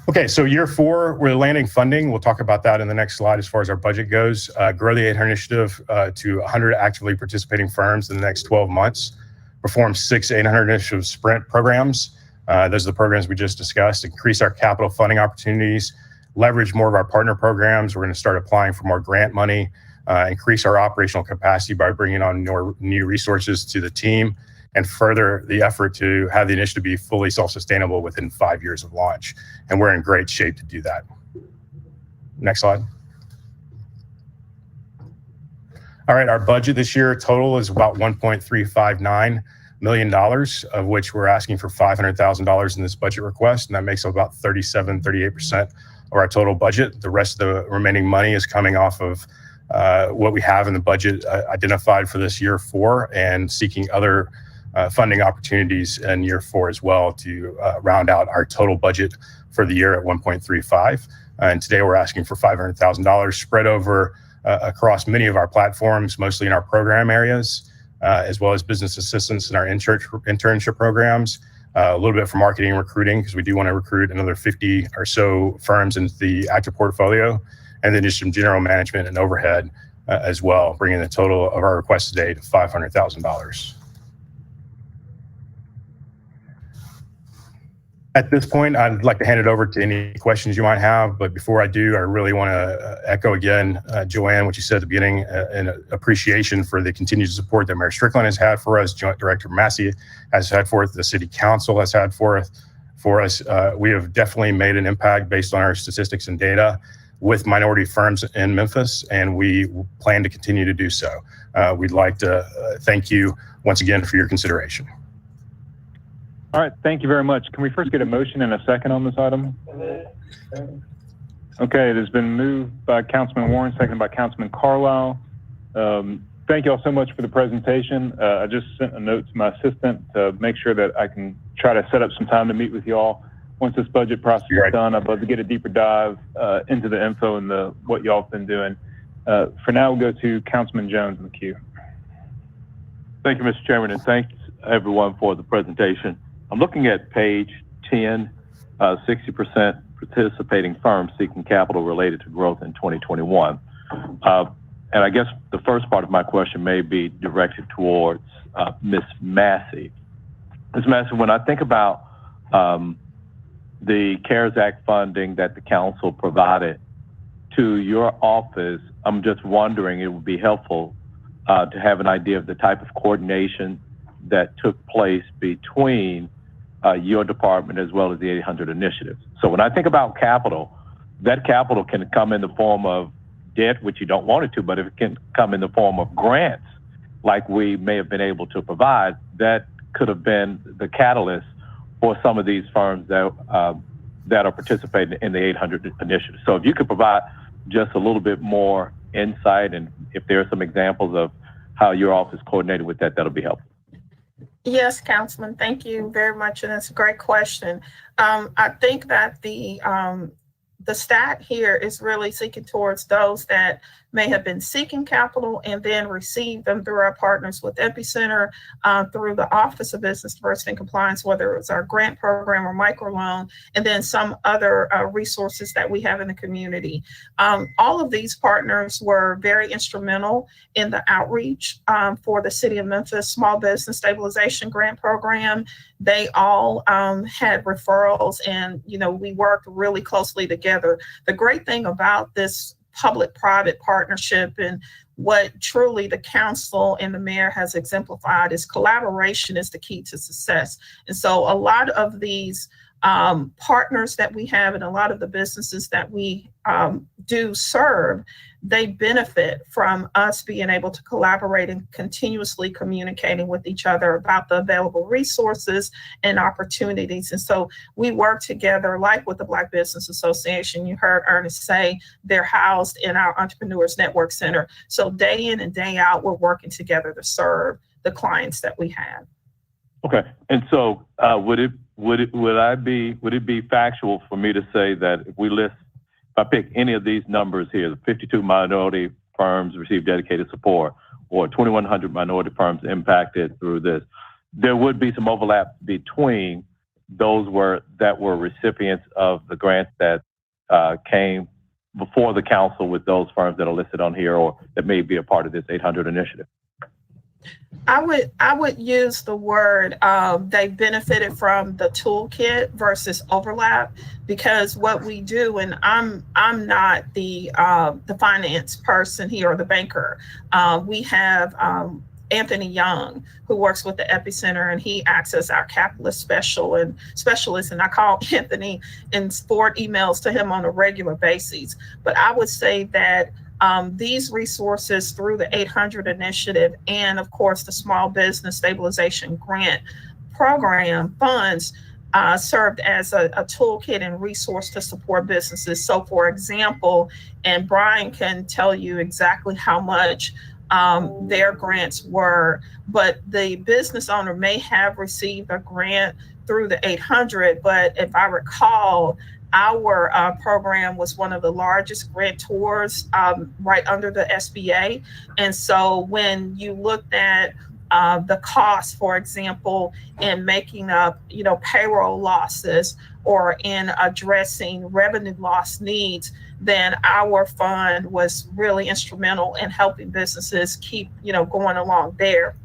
Okay, so year 4, we're landing funding. We'll talk about that in the next slide as far as our budget goes. Grow the 800 initiative to 100 actively participating firms in the next 12 months. Perform 6 800 initiative sprint programs. Those are the programs we just discussed. Increase our capital funding opportunities. Leverage more of our partner programs. We're going to start applying for more grant money. Increase our operational capacity by bringing on more new resources to the team, and further the effort to have the initiative be fully self-sustainable within 5 years of launch. And we're in great shape to do that. Next slide. All right, our budget this year total is about $1.359 million, of which we're asking for $500,000 in this budget request, and that makes up about 38% of our total budget. The rest of the remaining money is coming off of what we have in the budget identified for this year 4 and seeking other funding opportunities in year 4 as well to round out our total budget for the year at 1.35. And today we're asking for $500,000 spread over across many of our platforms, mostly in our program areas. as well as business assistance in our internship programs, a little bit for marketing and recruiting, because we do want to recruit another 50 or so firms into the active portfolio, and then just some general management and overhead as well, bringing the total of our request today to $500,000. At this point, I'd like to hand it over to any questions you might have. But before I do, I really want to echo again, Joanne, what you said at the beginning, and appreciation for the continued support that Mayor Strickland has had for us, Joint Director Massey has had for us, the City Council has had for us. We have definitely made an impact based on our statistics and data with minority firms in Memphis, and we plan to continue to do so. We'd like to thank you once again for your consideration. All right, thank you very much. Can we first get a motion and a second on this item? Okay, it has been moved by Councilman Warren, seconded by Councilman Carlisle. Thank you all so much for the presentation. I just sent a note to my assistant to make sure that I can try to set up some time to meet with you all. Once this budget process is done, I'd love to get a deeper dive into the info and what y'all have been doing. For now, we'll go to Councilman Jones in the queue. Thank you, Mr. Chairman, and thanks everyone for the presentation. I'm looking at page 10, 60% participating firms seeking capital related to growth in 2021. And I guess the first part of my question may be directed towards Ms. Massey. Ms. Massey, when I think about the CARES Act funding that the council provided to your office, I'm just wondering, it would be helpful to have an idea of the type of coordination that took place between your department as well as the 800 initiatives. So when I think about capital, that capital can come in the form of debt, which you don't want it to, but if it can come in the form of grants, like we may have been able to provide, that could have been the catalyst for some of these firms that are participating in the 800 initiatives. So if you could provide just a little bit more insight, and if there are some examples of how your office coordinated with that, that'll be helpful. Yes, Councilman, thank you very much, and it's a great question. I think that the stat here is really seeking towards those that may have been seeking capital and then received them through our partners with Epicenter, through the Office of Business Diversity and Compliance, whether it's our grant program or microloan, and then some other resources that we have in the community. All of these partners were very instrumental in the outreach for the City of Memphis Small Business Stabilization Grant Program. They all had referrals, and we worked really closely together. The great thing about this public-private partnership, and what truly the council and the mayor has exemplified, is collaboration is the key to success. And so a lot of these partners that we have and a lot of the businesses that we do serve, they benefit from us being able to collaborate and continuously communicating with each other about the available resources and opportunities. And so we work together, like with the Black Business Association. You heard Ernest say they're housed in our Entrepreneurs Network Center. So day in and day out, we're working together to serve the clients that we have. Okay, and so would it be factual for me to say that if I pick any of these numbers here, the 52 minority firms received dedicated support, or 2,100 minority firms impacted through this, there would be some overlap between those that were recipients of the grants that came before the council with those firms that are listed on here, or that may be a part of this 800 initiative. I would use the word they benefited from the toolkit versus overlap, because what we do, and I'm not the finance person here or the banker. We have Anthony Young, who works with the Epicenter, and he acts as our capitalist specialist. And I call Anthony and forward emails to him on a regular basis. But I would say that these resources through the 800 initiative and, of course, the Small Business Stabilization Grant Program funds served as a toolkit and resource to support businesses. So, for example, and Brian can tell you exactly how much their grants were, but the business owner may have received a grant through the 800, but if I recall, our program was one of the largest grantors right under the SBA. And so when you looked at the cost, for example, in making up, payroll losses or in addressing revenue loss needs, then our fund was really instrumental in helping businesses keep, going along there.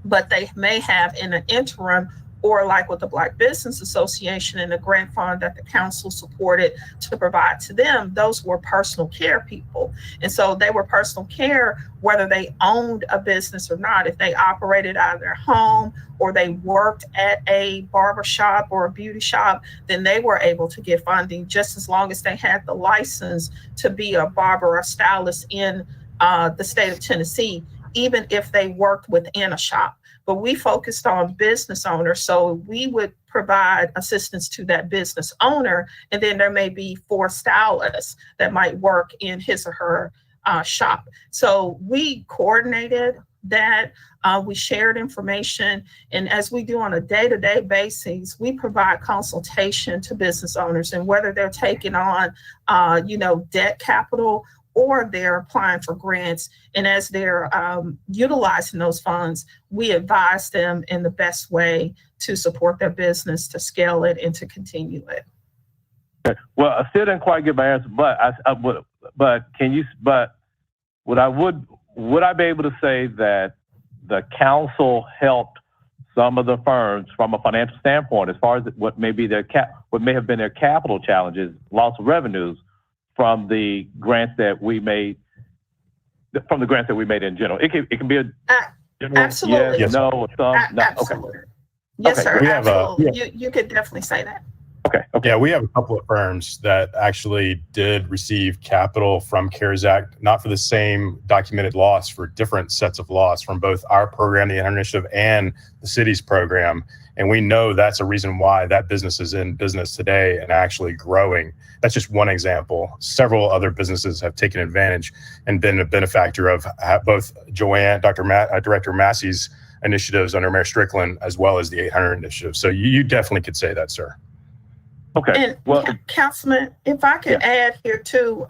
But they may have in an interim, or like with the Black Business Association and the grant fund that the council supported to provide to them, those were personal care people. And so they were personal care, whether they owned a business or not. If they operated out of their home or they worked at a barber shop or a beauty shop, then they were able to get funding just as long as they had the license to be a barber or stylist in the state of Tennessee, even if they worked within a shop. But we focused on business owners, so we would provide assistance to that business owner, and then there may be 4 stylists that might work in his or her shop. So we coordinated that, we shared information, and as we do on a day-to-day basis, we provide consultation to business owners, and whether they're taking on, debt capital or they're applying for grants. And as they're utilizing those funds, we advise them in the best way to support their business, to scale it, and to continue it. Okay. Well, I still didn't quite get my answer, but would I be able to say that the council helped some of the firms from a financial standpoint, as far as what may have been their capital challenges, loss of revenues, from the grants that we made, in general? It can be a general Absolutely. yes, no, or some. No. Absolutely. Okay. Yes, Okay, sir. we have Absolutely. You could definitely say that. Okay. Yeah, we have a couple of firms that actually did receive capital from CARES Act, not for the same documented loss, for different sets of loss from both our program, the Initiative, and the city's program. And we know that's a reason why that business is in business today and actually growing. That's just one example. Several other businesses have taken advantage and been a benefactor of both Director Massey's initiatives under Mayor Strickland, as well as the 800 initiative. So you definitely could say that, sir. Okay. And well, Councilman, if I could add here too,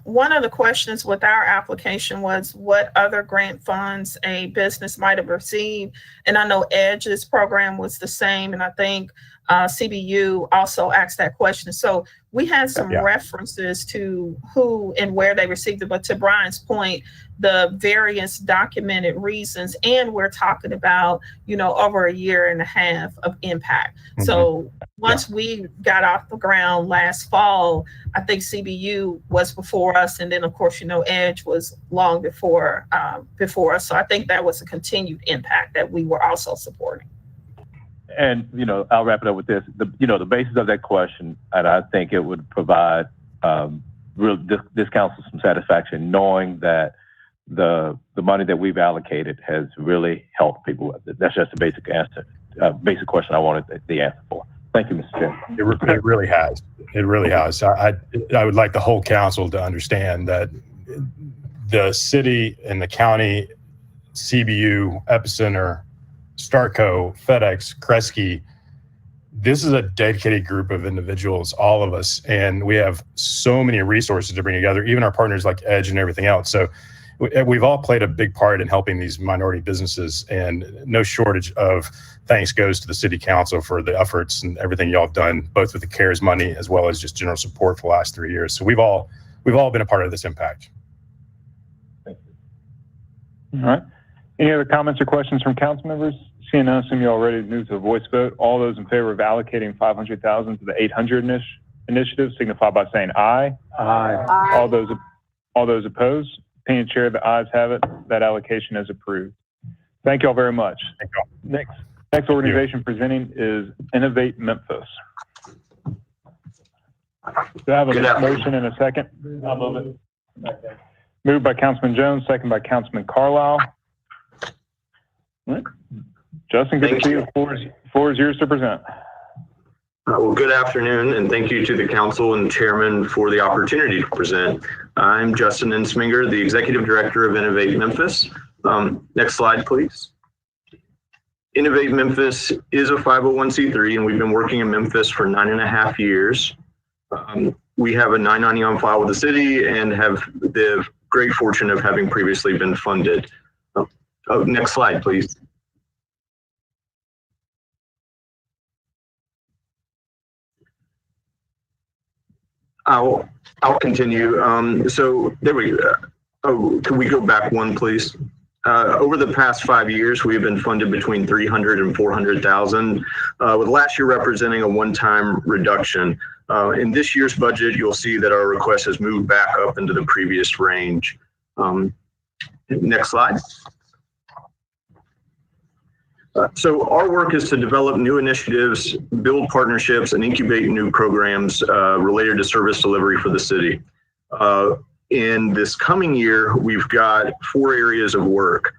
one of the questions with our application was what other grant funds a business might have received. And I know EDGE's program was the same. And I think CBU also asked that question. So we had some references to who and where they received it. But to Brian's point, the various documented reasons, and we're talking about, over a year and a half of impact. Mm-hmm. So once we got off the ground last fall, I think CBU was before us. And then of course, EDGE was long before us. So I think that was a continued impact that we were also supporting. And, I'll wrap it up with this. The basis of that question, and I think it would provide this council some satisfaction, knowing that the money that we've allocated has really helped people. That's just a basic answer, basic question I wanted the answer for. Thank you, Mr. Chairman. It really has. It really has. I would like the whole council to understand that the city and the county, CBU, Epicenter, Starco, FedEx, Kresge, this is a dedicated group of individuals, all of us, and we have so many resources to bring together, even our partners like EDGE and everything else. So we've all played a big part in helping these minority businesses, and no shortage of thanks goes to the city council for the efforts and everything y'all have done, both with the CARES money as well as just general support for the last 3 years. So we've all been a part of this impact. Thank you. All right. Any other comments or questions from council members? Seeing none, assume you already moved to a voice vote. All those in favor of allocating $500,000 to the 800 initiative signify by saying aye. Aye. All those opposed? Opinion chair, the ayes have it. That allocation is approved. Thank you all very much. Thank you all. Next organization presenting is Innovate Memphis. Do I have a motion and a second? I'll move it. Moved by Councilman Jones, second by Councilman Carlisle. All right. Justin, good to see you. The floor is yours to present. Well, good afternoon, and thank you to the council and chairman for the opportunity to present. I'm Justin Ensminger, the executive director of Innovate Memphis. Next slide, please. Innovate Memphis is a 501c3, and we've been working in Memphis for 9.5 years. We have a 990 on file with the city and have the great fortune of having previously been funded. Next slide, please. I'll continue. So there we go. Oh, can we go back one, please? Over the past 5 years, we have been funded between $300,000 and $400,000, with last year representing a one-time reduction. In this year's budget, you'll see that our request has moved back up into the previous range. Next slide. So our work is to develop new initiatives, build partnerships, and incubate new programs related to service delivery for the city. In this coming year, we've got 4 areas of work.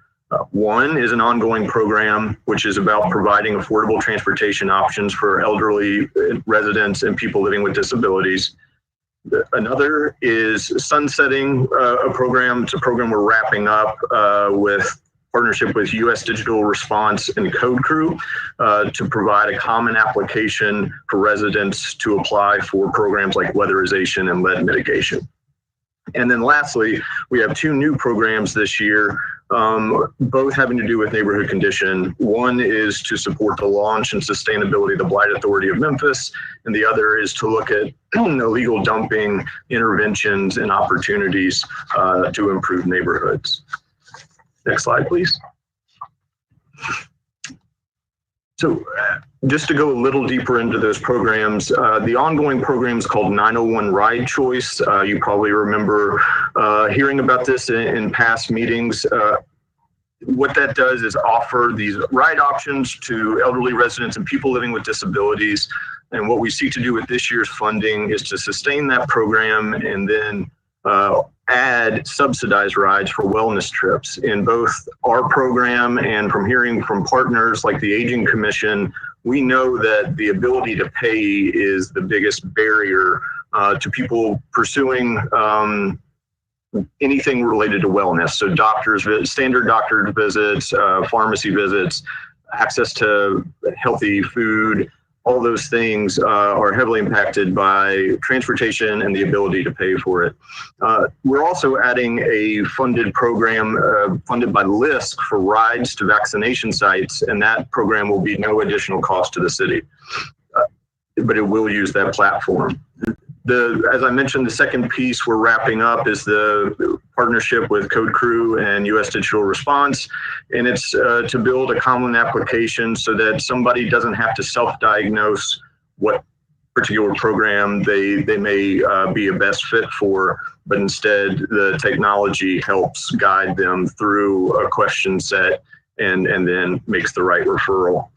One is an ongoing program, which is about providing affordable transportation options for elderly residents and people living with disabilities. Another is sunsetting a program. It's a program we're wrapping up with partnership with U.S. Digital Response and Code Crew to provide a common application for residents to apply for programs like weatherization and lead mitigation. And then lastly, we have 2 new programs this year, both having to do with neighborhood condition. One is to support the launch and sustainability of the Blight Authority of Memphis, and the other is to look at illegal dumping interventions and opportunities to improve neighborhoods. Next slide, please. So just to go a little deeper into those programs, the ongoing program is called 901 Ride Choice. You probably remember hearing about this in past meetings. What that does is offer these ride options to elderly residents and people living with disabilities. And what we seek to do with this year's funding is to sustain that program and then add subsidized rides for wellness trips. In both our program and from hearing from partners like the Aging Commission, we know that the ability to pay is the biggest barrier to people pursuing anything related to wellness. So standard doctor visits, pharmacy visits, access to healthy food, all those things are heavily impacted by transportation and the ability to pay for it. We're also adding a funded program funded by LISC for rides to vaccination sites, and that program will be no additional cost to the city, but it will use that platform. As I mentioned, the second piece we're wrapping up is the partnership with Code Crew and U.S. Digital Response, and it's to build a common application so that somebody doesn't have to self-diagnose what particular program they may be a best fit for, but instead the technology helps guide them through a question set and then makes the right referral.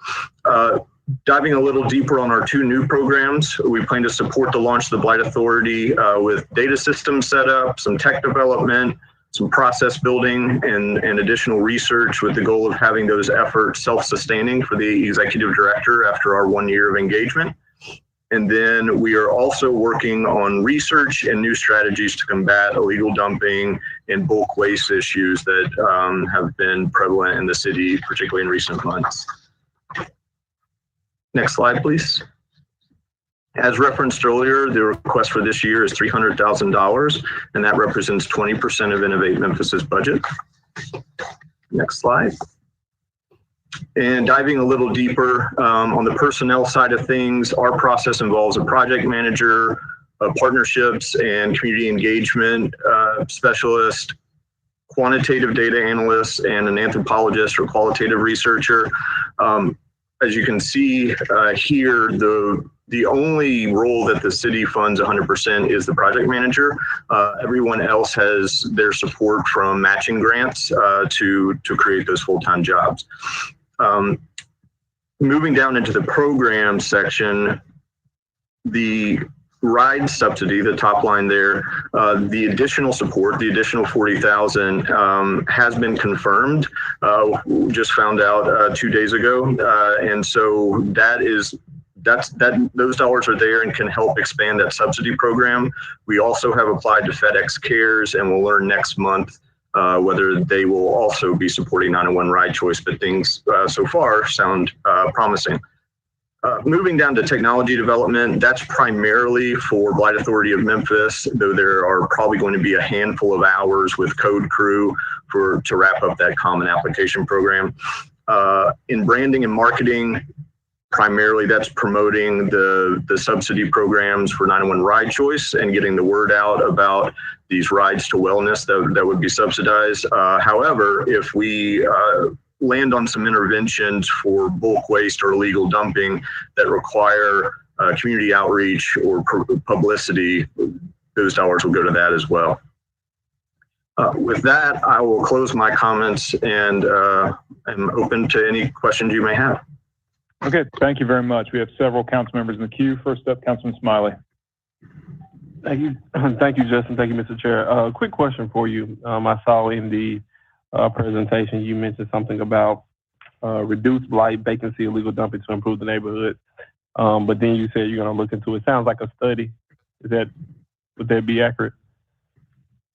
Diving a little deeper on our 2 new programs, we plan to support the launch of the Blight Authority with data system setup, some tech development, some process building, and additional research with the goal of having those efforts self-sustaining for the executive director after our 1 year of engagement. And then we are also working on research and new strategies to combat illegal dumping and bulk waste issues that have been prevalent in the city, particularly in recent months. Next slide, please. As referenced earlier, the request for this year is $300,000, and that represents 20% of Innovate Memphis's budget. Next slide. And diving a little deeper on the personnel side of things, our process involves a project manager, partnerships and community engagement specialist, quantitative data analyst, and an anthropologist or qualitative researcher. As you can see here, the only role that the city funds 100% is the project manager. Everyone else has their support from matching grants to create those full-time jobs. Moving down into the program section, the ride subsidy, the top line there, the additional support, the additional $40,000 has been confirmed. Just found out 2 days ago, and so those dollars are there and can help expand that subsidy program. We also have applied to FedEx Cares, and we'll learn next month whether they will also be supporting 901 Ride Choice, but things so far sound promising. Moving down to technology development, that's primarily for Blight Authority of Memphis, though there are probably going to be a handful of hours with Code Crew to wrap up that common application program. In branding and marketing, Primarily, that's promoting the subsidy programs for 911 ride choice and getting the word out about these rides to wellness that would be subsidized. However, if we land on some interventions for bulk waste or illegal dumping that require community outreach or publicity, those dollars will go to that as well. With that, I will close my comments and am open to any questions you may have. Okay, thank you very much. We have several council members in the queue. First up, Councilman Smiley. Thank you. Thank you, Justin. Thank you, Mr. Chair. Quick question for you. I saw in the presentation you mentioned something about reduce blight, vacancy, illegal dumping to improve the neighborhood. But then you said you're going to look into it. Sounds like a study. Would that be accurate?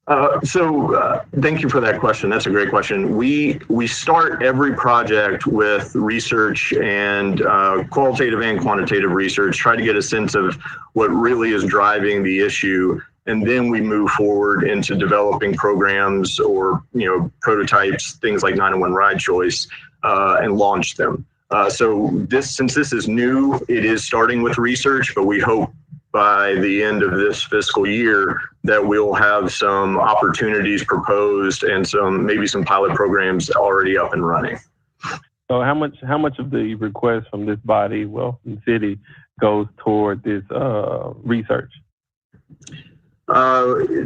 Thank you for that question. That's a great question. We start every project with research and qualitative and quantitative research, try to get a sense of what really is driving the issue. And then we move forward into developing programs or, prototypes, things like 911 ride choice, and launch them. Since this is new, it is starting with research, but we hope by the end of this fiscal year that we'll have some opportunities proposed and maybe some pilot programs already up and running. So how much of the request from this body, well, the city, goes toward this research?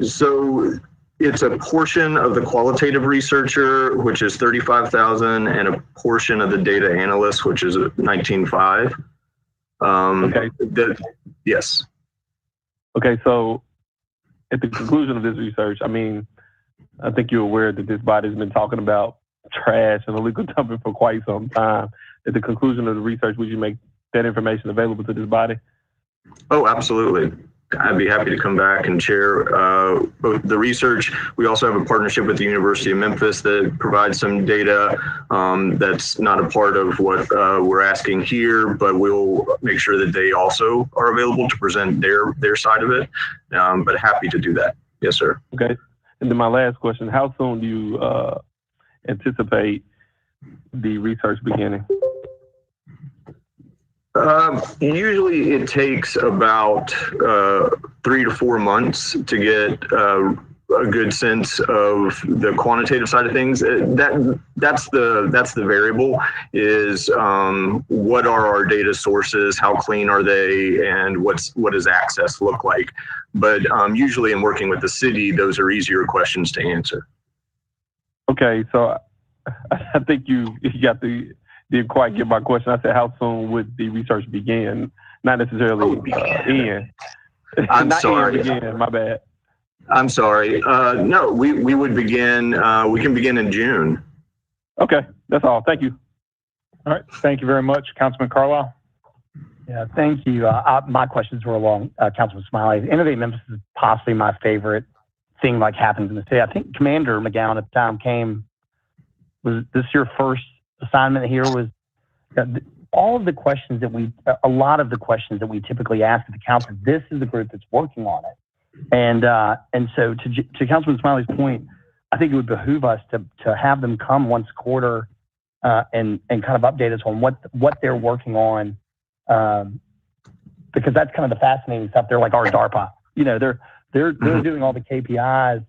So it's a portion of the qualitative researcher, which is $35,000, and a portion of the data analyst, which is $19,500. Okay. Yes. Okay, so at the conclusion of this research, I think you're aware that this body's been talking about trash and illegal dumping for quite some time. At the conclusion of the research, would you make that information available to this body? Oh, absolutely. I'd be happy to come back and share both the research. We also have a partnership with the University of Memphis that provides some data that's not a part of what we're asking here, but we'll make sure that they also are available to present their side of it. But happy to do that. Yes, sir. Okay. And then my last question, how soon do you anticipate the research beginning? Usually it takes about 3 to 4 months to get a good sense of the quantitative side of things. That's the variable is what are our data sources, how clean are they, and what does access look like. But usually in working with the city, those are easier questions to answer. Okay, so I think you didn't quite get my question. I said, how soon would the research begin? Not necessarily end. I'm sorry. Begin, my bad. I'm sorry. No, we would begin, we can begin in June. Okay, that's all. Thank you. All right, thank you very much. Councilman Carlisle. Yeah, thank you. My questions were along Councilman Smiley. Innovate Memphis is possibly my favorite thing like happens in the city. I think Commander McGowan at the time was this your first assignment here? Was all of the questions a lot of the questions that we typically ask at the council, this is the group that's working on it. And so to Councilman Smiley's point, I think it would behoove us to have them come once a quarter and kind of update us on what they're working on, because that's kind of the fascinating stuff. They're like our DARPA, they're doing all the KPIs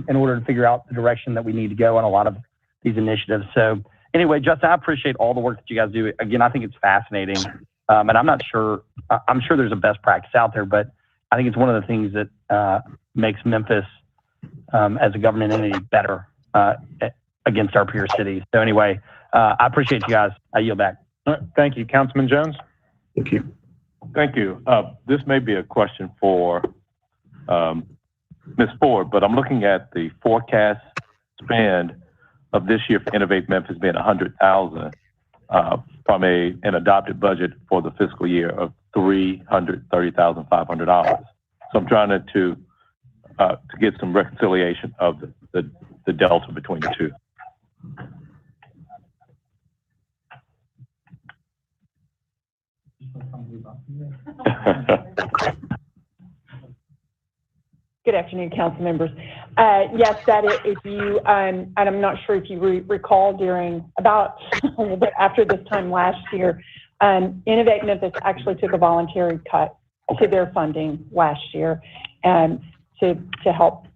in order to figure out the direction that we need to go on a lot of these initiatives. So anyway, Justin, I appreciate all the work that you guys do. Again, I think it's fascinating. And I'm not sure, I'm sure there's a best practice out there, but I think it's one of the things that makes Memphis as a government entity better against our peer cities. So anyway, I appreciate you guys. I yield back. All right, thank you. Councilman Jones. Thank you. Thank you. This may be a question for Ms. Ford, but I'm looking at the forecast spend of this year for Innovate Memphis being $100,000 from an adopted budget for the fiscal year of $330,500. So I'm trying to get some reconciliation of the delta between the two. Good afternoon, council members. Yes, that if you, and I'm not sure if you recall during about a little bit after this time last year, Innovate Memphis actually took a voluntary cut to their funding last year and to help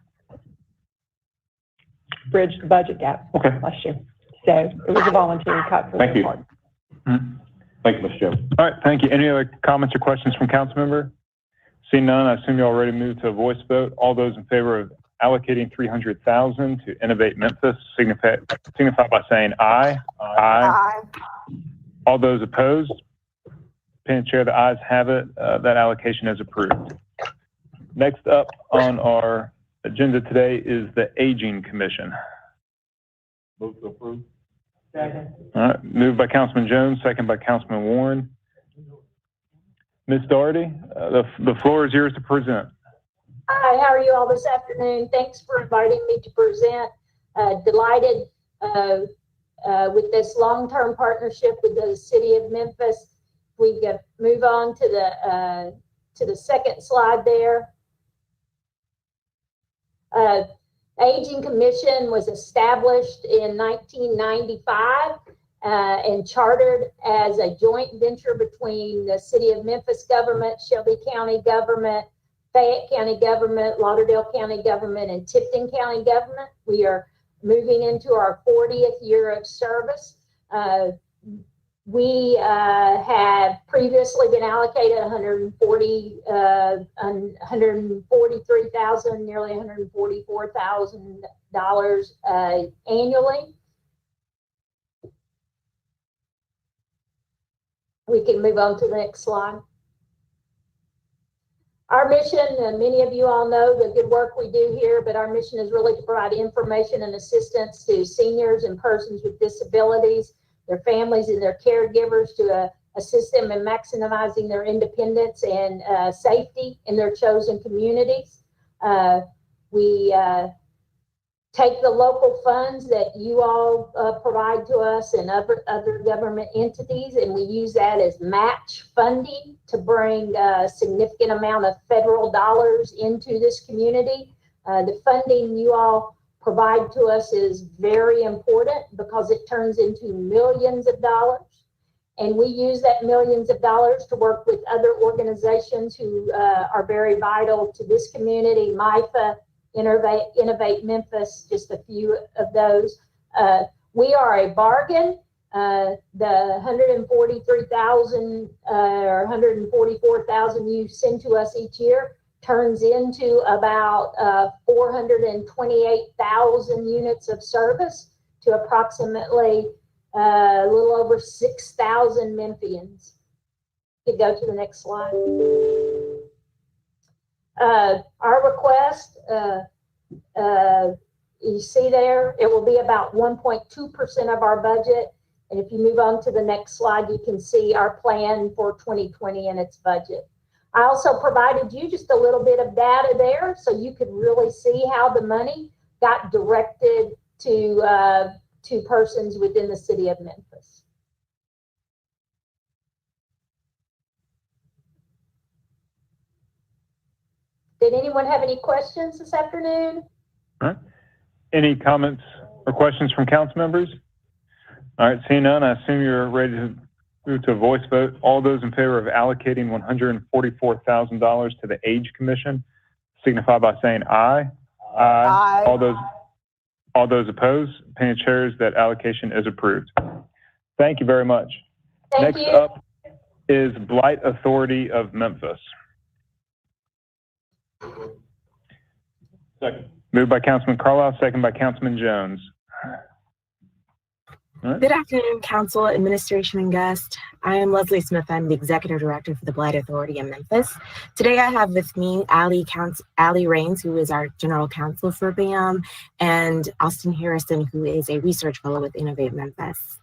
bridge the budget gap last year. So it was a voluntary cut for their part. Thank you, Mr. Chairman. All right, thank you. Any other comments or questions from council member? Seeing none, I assume you already moved to a voice vote. All those in favor of allocating $300,000 to Innovate Memphis signify by saying aye. Aye. All those opposed? Opinion Chair, the ayes have it. That allocation is approved. Next up on our agenda today is the Aging Commission. Move to approve. Second. All right, moved by Councilman Jones, second by Councilman Warren. Ms. Doherty, the floor is yours to present. Hi, how are you all this afternoon? Thanks for inviting me to present. Delighted with this long-term partnership with the City of Memphis. We can move on to the second slide there. Aging Commission was established in 1995 and chartered as a joint venture between the City of Memphis government, Shelby County government, Fayette County government, Lauderdale County government, and Tipton County government. We are moving into our 40th year of service. We have previously been allocated $143,000, nearly $144,000 annually. We can move on to the next slide. Our mission, and many of you all know the good work we do here, but our mission is really to provide information and assistance to seniors and persons with disabilities, their families and their caregivers, to assist them in maximizing their independence and safety in their chosen communities. We take the local funds that you all provide to us and other government entities, and we use that as match funding to bring a significant amount of federal dollars into this community. The funding you all provide to us is very important because it turns into millions of dollars. And we use that millions of dollars to work with other organizations who are very vital to this community, MIFA, Innovate Memphis, just a few of those. We are a bargain. The $143,000 or $144,000 you send to us each year turns into about 428,000 units of service to approximately a little over 6,000 Memphians. You could go to the next slide. Our request, you see there, it will be about 1.2% of our budget. And if you move on to the next slide, you can see our plan for 2020 and its budget. I also provided you just a little bit of data there so you could really see how the money got directed to persons within the City of Memphis. Did anyone have any questions this afternoon? All right. Any comments or questions from council members? All right, seeing none, I assume you're ready to move to a voice vote. All those in favor of allocating $144,000 to the Age Commission signify by saying aye. Aye. All those opposed? Opinion chairs, that allocation is approved. Thank you very much. Next up is Blight Authority of Memphis. Second. Moved by Councilman Carlisle, second by Councilman Jones. Right. Good afternoon, Council, Administration, and guests. I am Leslie Smith. I'm the Executive Director for the Blight Authority in Memphis. Today I have with me Allie Raines, who is our General Counsel for BAM, and Austin Harrison, who is a Research Fellow with Innovate Memphis.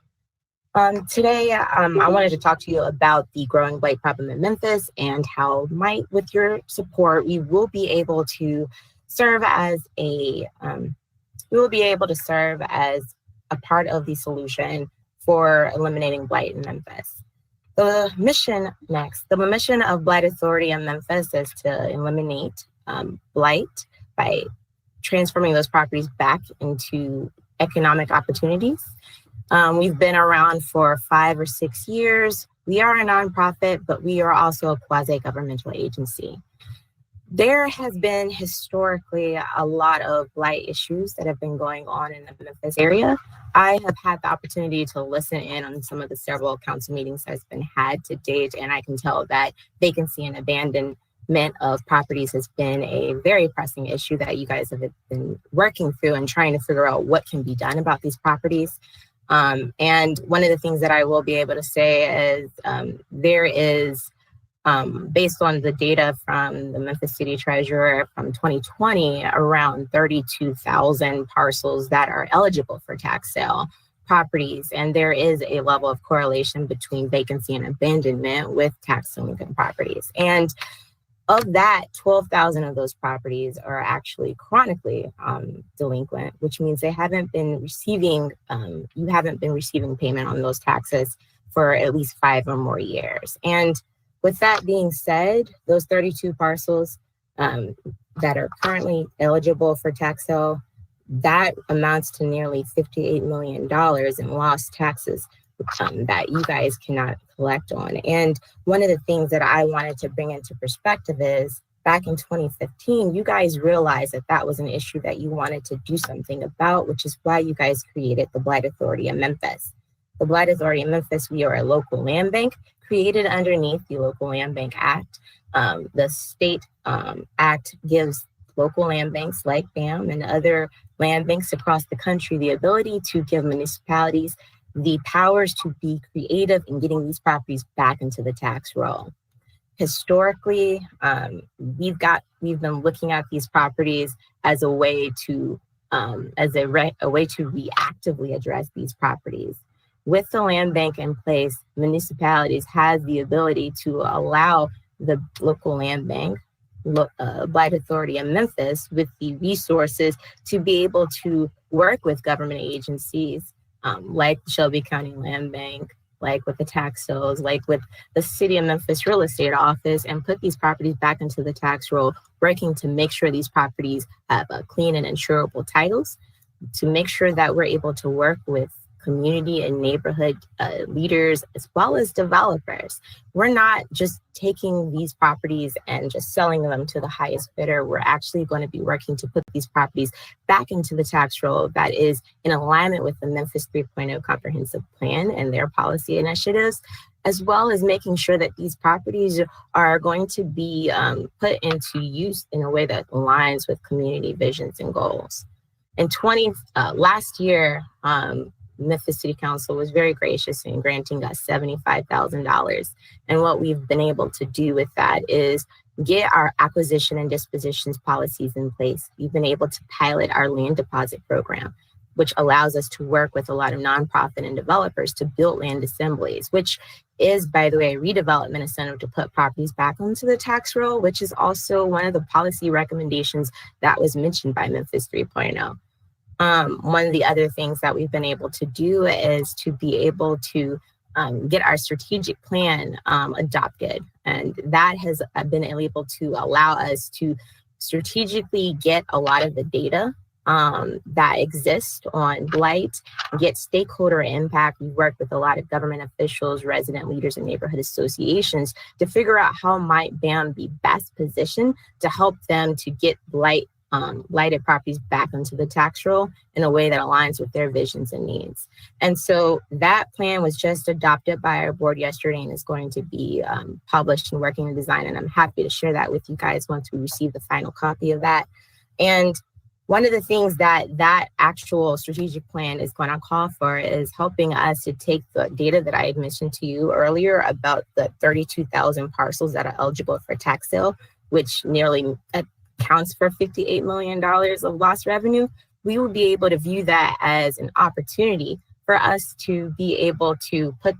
Today, I wanted to talk to you about the growing blight problem in Memphis and how with your support, we will be able to serve as a part of the solution for eliminating blight in Memphis. The mission of Blight Authority in Memphis is to eliminate blight by transforming those properties back into economic opportunities. We've been around for 5 or 6 years. We are a nonprofit, but we are also a quasi-governmental agency. There has been historically a lot of blight issues that have been going on in the Memphis area. I have had the opportunity to listen in on some of the several council meetings that's been had to date, and I can tell that vacancy and abandonment of properties has been a very pressing issue that you guys have been working through and trying to figure out what can be done about these properties. And one of the things that I will be able to say is there is, based on the data from the Memphis City Treasurer from 2020, around 32,000 parcels that are eligible for tax sale properties. And there is a level of correlation between vacancy and abandonment with tax delinquent properties. And of that, 12,000 of those properties are actually chronically delinquent, which means they haven't been receiving, you haven't been receiving payment on those taxes for at least 5 or more years. And with that being said, those 32 parcels that are currently eligible for tax sale, that amounts to nearly $58 million in lost taxes that you guys cannot collect on. And one of the things that I wanted to bring into perspective is back in 2015, you guys realized that that was an issue that you wanted to do something about, which is why you guys created the Blight Authority of Memphis. The Blight Authority of Memphis, we are a local land bank created underneath the Local Land Bank Act. The state act gives local land banks like BAM and other land banks across the country the ability to give municipalities the powers to be creative in getting these properties back into the tax roll. Historically, we've been looking at these properties as a way to reactively address these properties. With the land bank in place, municipalities has the ability to allow the local land bank, Blight Authority of Memphis, with the resources to be able to work with government agencies like the Shelby County Land Bank, like with the tax sales, like with the City of Memphis Real Estate Office, and put these properties back into the tax roll, working to make sure these properties have clean and insurable titles, to make sure that we're able to work with community and neighborhood leaders, as well as developers. We're not just taking these properties and just selling them to the highest bidder. We're actually going to be working to put these properties back into the tax roll that is in alignment with the Memphis 3.0 comprehensive plan and their policy initiatives, as well as making sure that these properties are going to be put into use in a way that aligns with community visions and goals. In last year, Memphis City Council was very gracious in granting us $75,000. And what we've been able to do with that is get our acquisition and dispositions policies in place. We've been able to pilot our land deposit program, which allows us to work with a lot of nonprofit and developers to build land assemblies, which is, by the way, a redevelopment incentive to put properties back onto the tax roll, which is also one of the policy recommendations that was mentioned by Memphis 3.0. One of the other things that we've been able to do is to be able to get our strategic plan adopted. And that has been able to allow us to strategically get a lot of the data that exists on blight, get stakeholder impact. We work with a lot of government officials, resident leaders, and neighborhood associations to figure out how might BAM be best positioned to help them to get blighted properties back into the tax roll in a way that aligns with their visions and needs. And so that plan was just adopted by our board yesterday and is going to be published and working in design. And I'm happy to share that with you guys once we receive the final copy of that. And one of the things that actual strategic plan is going to call for is helping us to take the data that I had mentioned to you earlier about the 32,000 parcels that are eligible for tax sale, which nearly accounts for $58 million of lost revenue. We will be able to view that as an opportunity for us to be able to put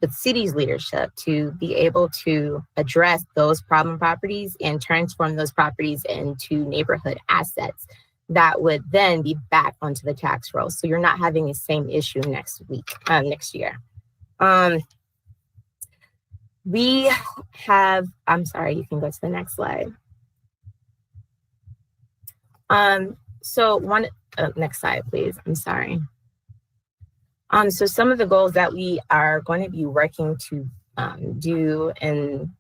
with city's leadership to be able to address those problem properties and transform those properties into neighborhood assets that would then be back onto the tax roll. So you're not having the same issue next year. We have, I'm sorry, you can go to the next slide. Next slide, please. I'm sorry. So some of the goals that we are going to be working to do in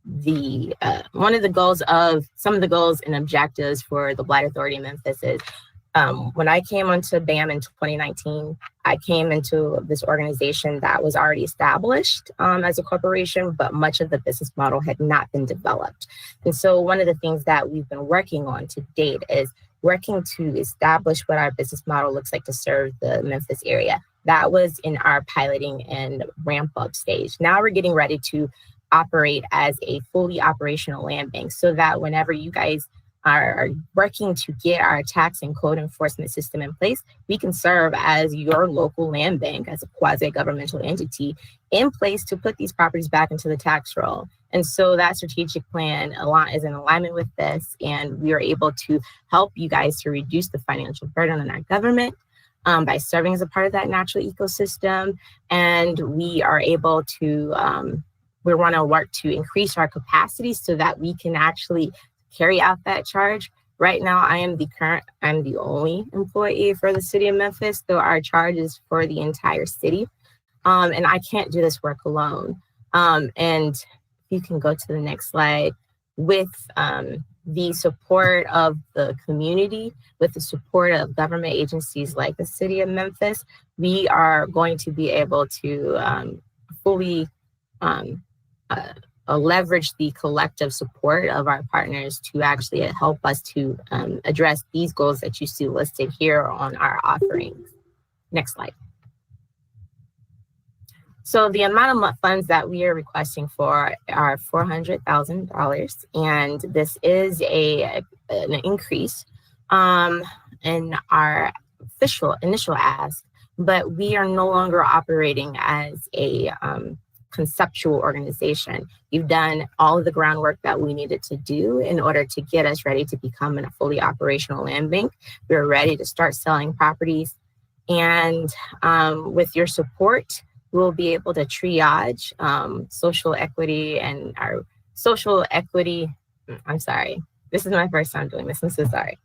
the one of the goals of some of the goals and objectives for the Blight Authority in Memphis is when I came onto BAM in 2019, I came into this organization that was already established as a corporation, but much of the business model had not been developed. And so one of the things that we've been working on to date is working to establish what our business model looks like to serve the Memphis area. That was in our piloting and ramp up stage. Now we're getting ready to operate as a fully operational land bank so that whenever you guys are working to get our tax and code enforcement system in place, we can serve as your local land bank, as a quasi-governmental entity in place to put these properties back into the tax roll. And so that strategic plan is in alignment with this, and we are able to help you guys to reduce the financial burden on our government by serving as a part of that natural ecosystem. And we are able to, we want to work to increase our capacity so that we can actually carry out that charge. Right now, I'm the only employee for the city of Memphis, though our charge is for the entire city. And I can't do this work alone. And you can go to the next slide. With the support of the community, with the support of government agencies like the city of Memphis, we are going to be able to fully leverage the collective support of our partners to actually help us to address these goals that you see listed here on our offerings. Next slide. So the amount of funds that we are requesting for are $400,000, and this is an increase in our initial ask, but we are no longer operating as a conceptual organization. We've done all of the groundwork that we needed to do in order to get us ready to become a fully operational land bank. We're ready to start selling properties, and with your support, we'll be able to triage social equity and our social equity. I'm sorry, this is my first time doing this. I'm so sorry.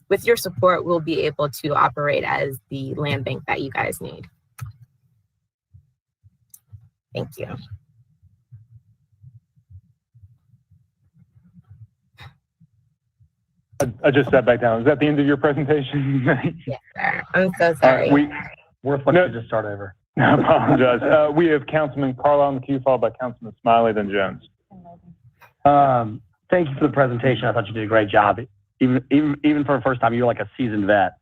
With your support, we'll be able to operate as the land bank that you guys need. Thank you. I just sat back down. Is that the end of your presentation? Yes, sir. I'm so sorry. We're supposed to just start over. I apologize. We have Councilman Carlisle on the queue, followed by Councilman Smiley, then Jones. Thank you for the presentation. I thought you did a great job. Even for the first time, you're like a seasoned vet.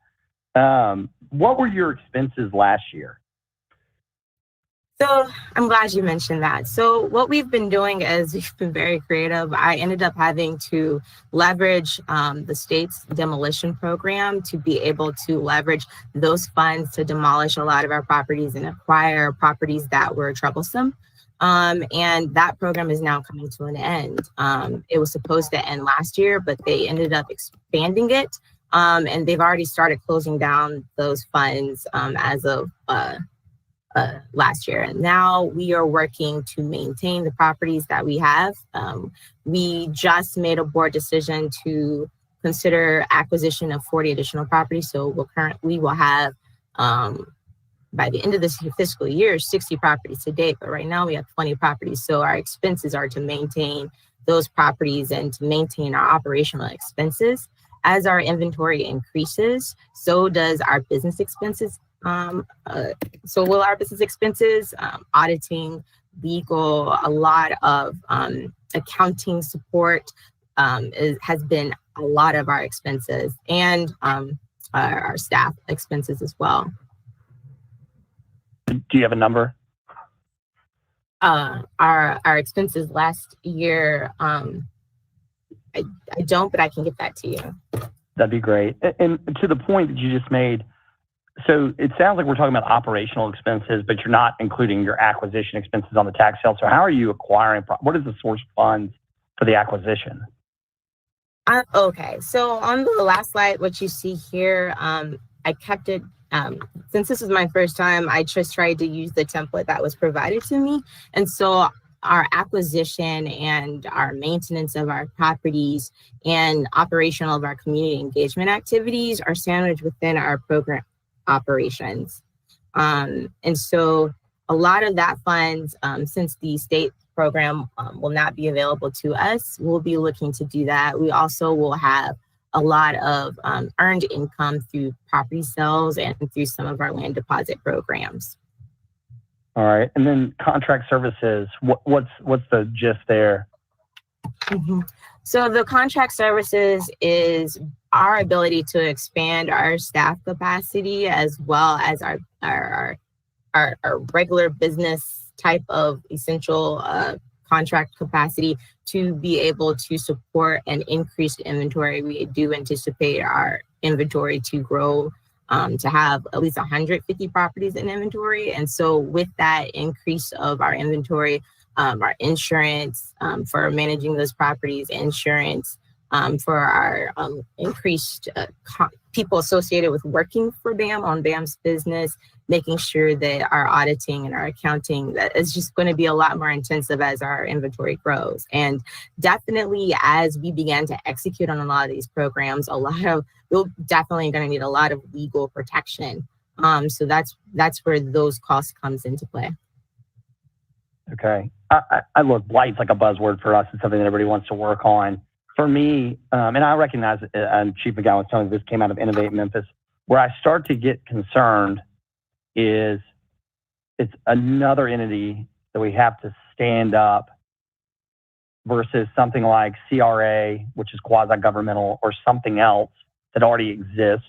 What were your expenses last year? So I'm glad you mentioned that. So what we've been doing is we've been very creative. I ended up having to leverage the state's Demolition Program to be able to leverage those funds to demolish a lot of our properties and acquire properties that were troublesome. And that program is now coming to an end. It was supposed to end last year, but they ended up expanding it. And they've already started closing down those funds as of last year. And now we are working to maintain the properties that we have. We just made a board decision to consider acquisition of 40 additional properties. So we will have, by the end of this fiscal year, 60 properties to date, but right now we have 20 properties. So our expenses are to maintain those properties and to maintain our operational expenses. As our inventory increases, so does our business expenses. So will our business expenses, auditing, legal, a lot of accounting support has been a lot of our expenses, and our staff expenses as well. Do you have a number? Our expenses last year, I don't, but I can get that to you. That'd be great. And to the point that you just made, so it sounds like we're talking about operational expenses, but you're not including your acquisition expenses on the tax sale. So how are you acquiring? What is the source of funds for the acquisition? Okay, so on the last slide, what you see here, I kept it, since this was my first time, I just tried to use the template that was provided to me. And so our acquisition and our maintenance of our properties and operational of our community engagement activities are sandwiched within our program, operations. And so a lot of that funds, since the state program will not be available to us, we'll be looking to do that. We also will have a lot of earned income through property sales and through some of our land deposit programs. All right, and then contract services, what's the gist there? Mm-hmm. So the contract services is our ability to expand our staff capacity as well as our regular business type of essential contract capacity to be able to support an increased inventory. We do anticipate our inventory to grow to have at least 150 properties in inventory. And so with that increase of our inventory, our insurance for managing those properties, insurance for our increased people associated with working for BAM on BAM's business, making sure that our auditing and our accounting, that is just going to be a lot more intensive as our inventory grows. And definitely as we began to execute on a lot of these programs, we're definitely going to need a lot of legal protection. So that's where those costs comes into play. Okay. I look, Blight's like a buzzword for us. It's something that everybody wants to work on. For me, and I recognize, and Chief McGowan was telling me this came out of Innovate Memphis, where I start to get concerned is it's another entity that we have to stand up versus something like CRA, which is quasi-governmental, or something else that already exists,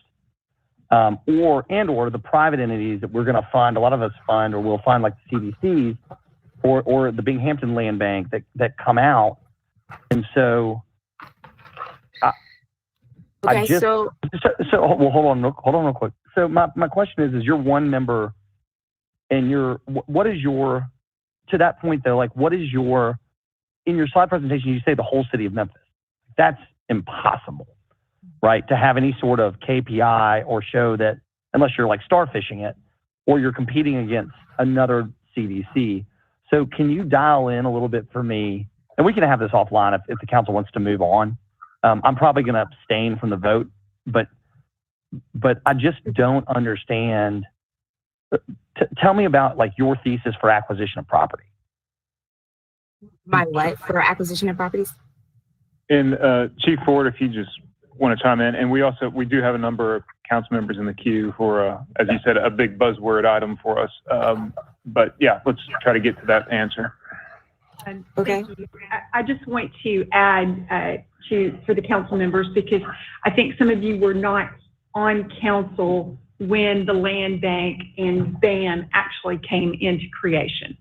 or the private entities that we're going to fund. A lot of us fund, or we'll fund like the CDCs or the Binghamton Land Bank that come out. And so, well, hold on real quick. So my question is you're one member, and what is your, to that point though, like what is your, in your slide presentation, you say the whole city of Memphis. That's impossible, right? To have any sort of KPI or show that, unless you're like starfishing it, or you're competing against another CDC. So can you dial in a little bit for me? And we can have this offline if the council wants to move on. I'm probably going to abstain from the vote, but I just don't understand. Tell me about like your thesis for acquisition of property. My what for acquisition of properties? And Chief Ford, if you just want to chime in, and we do have a number of council members in the queue for, as you said, a big buzzword item for us. But yeah, let's try to get to that answer. Okay. I just want to add for the council members, because I think some of you were not on council when the land bank and BAM actually came into creation.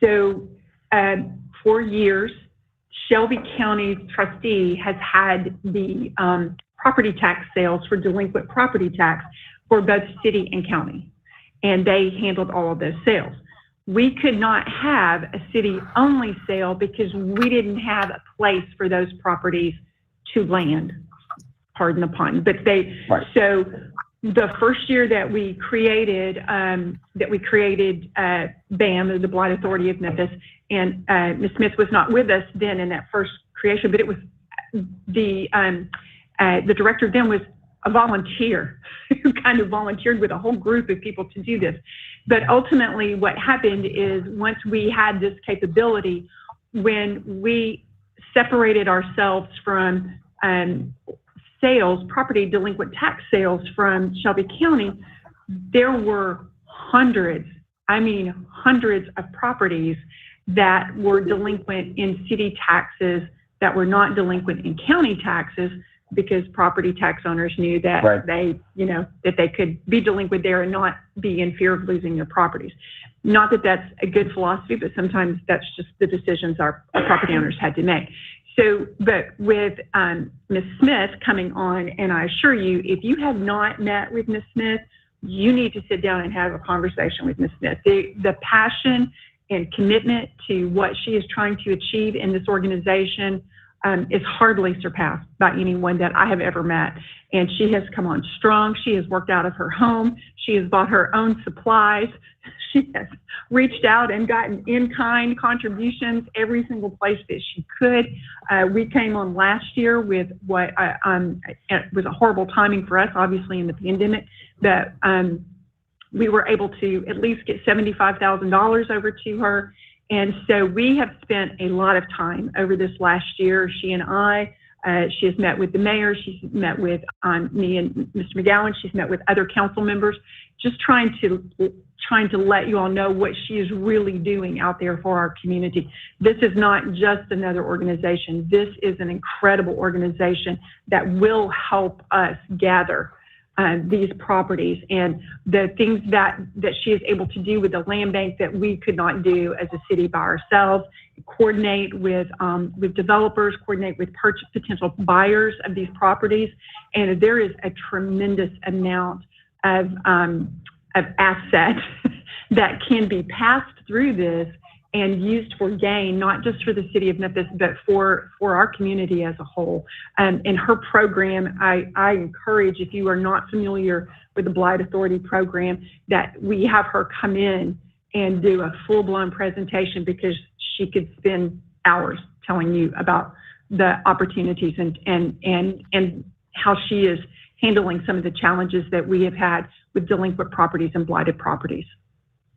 So for years, Shelby County's trustee has had the property tax sales for delinquent property tax for both city and county, and they handled all of those sales. We could not have a city-only sale because we didn't have a place for those properties to land, pardon the pun. But so the first year that we created BAM, the Blight Authority of Memphis, and Ms. Smith was not with us then in that first creation, but it was the director then was a volunteer who kind of volunteered with a whole group of people to do this. But ultimately what happened is once we had this capability, when we separated ourselves from property delinquent tax sales from Shelby County, there were hundreds of properties that were delinquent in city taxes that were not delinquent in county taxes, because property tax owners knew that that they could be delinquent there and not be in fear of losing their properties. Not that that's a good philosophy, but sometimes that's just the decisions our property owners had to make. So, but with Ms. Smith coming on, and I assure you, if you have not met with Ms. Smith, you need to sit down and have a conversation with Ms. Smith. The passion and commitment to what she is trying to achieve in this organization is hardly surpassed by anyone that I have ever met. And she has come on strong. She has worked out of her home. She has bought her own supplies. She has reached out and gotten in-kind contributions every single place that she could. We came on last year with what it was a horrible timing for us, obviously in the pandemic, but we were able to at least get $75,000 over to her. And so we have spent a lot of time over this last year, she and I. She has met with the mayor. She's met with me and Mr. McGowan. She's met with other council members, just trying to let you all know what she is really doing out there for our community. This is not just another organization. This is an incredible organization that will help us gather these properties and the things that she is able to do with the land bank that we could not do as a city by ourselves. Coordinate with developers, coordinate with potential buyers of these properties, and there is a tremendous amount of assets that can be passed through this and used for gain, not just for the city of Memphis, but for our community as a whole. In her program, I encourage, if you are not familiar with the Blight Authority program, that we have her come in and do a full-blown presentation, because she could spend hours telling you about the opportunities and how she is handling some of the challenges that we have had with delinquent properties and blighted properties.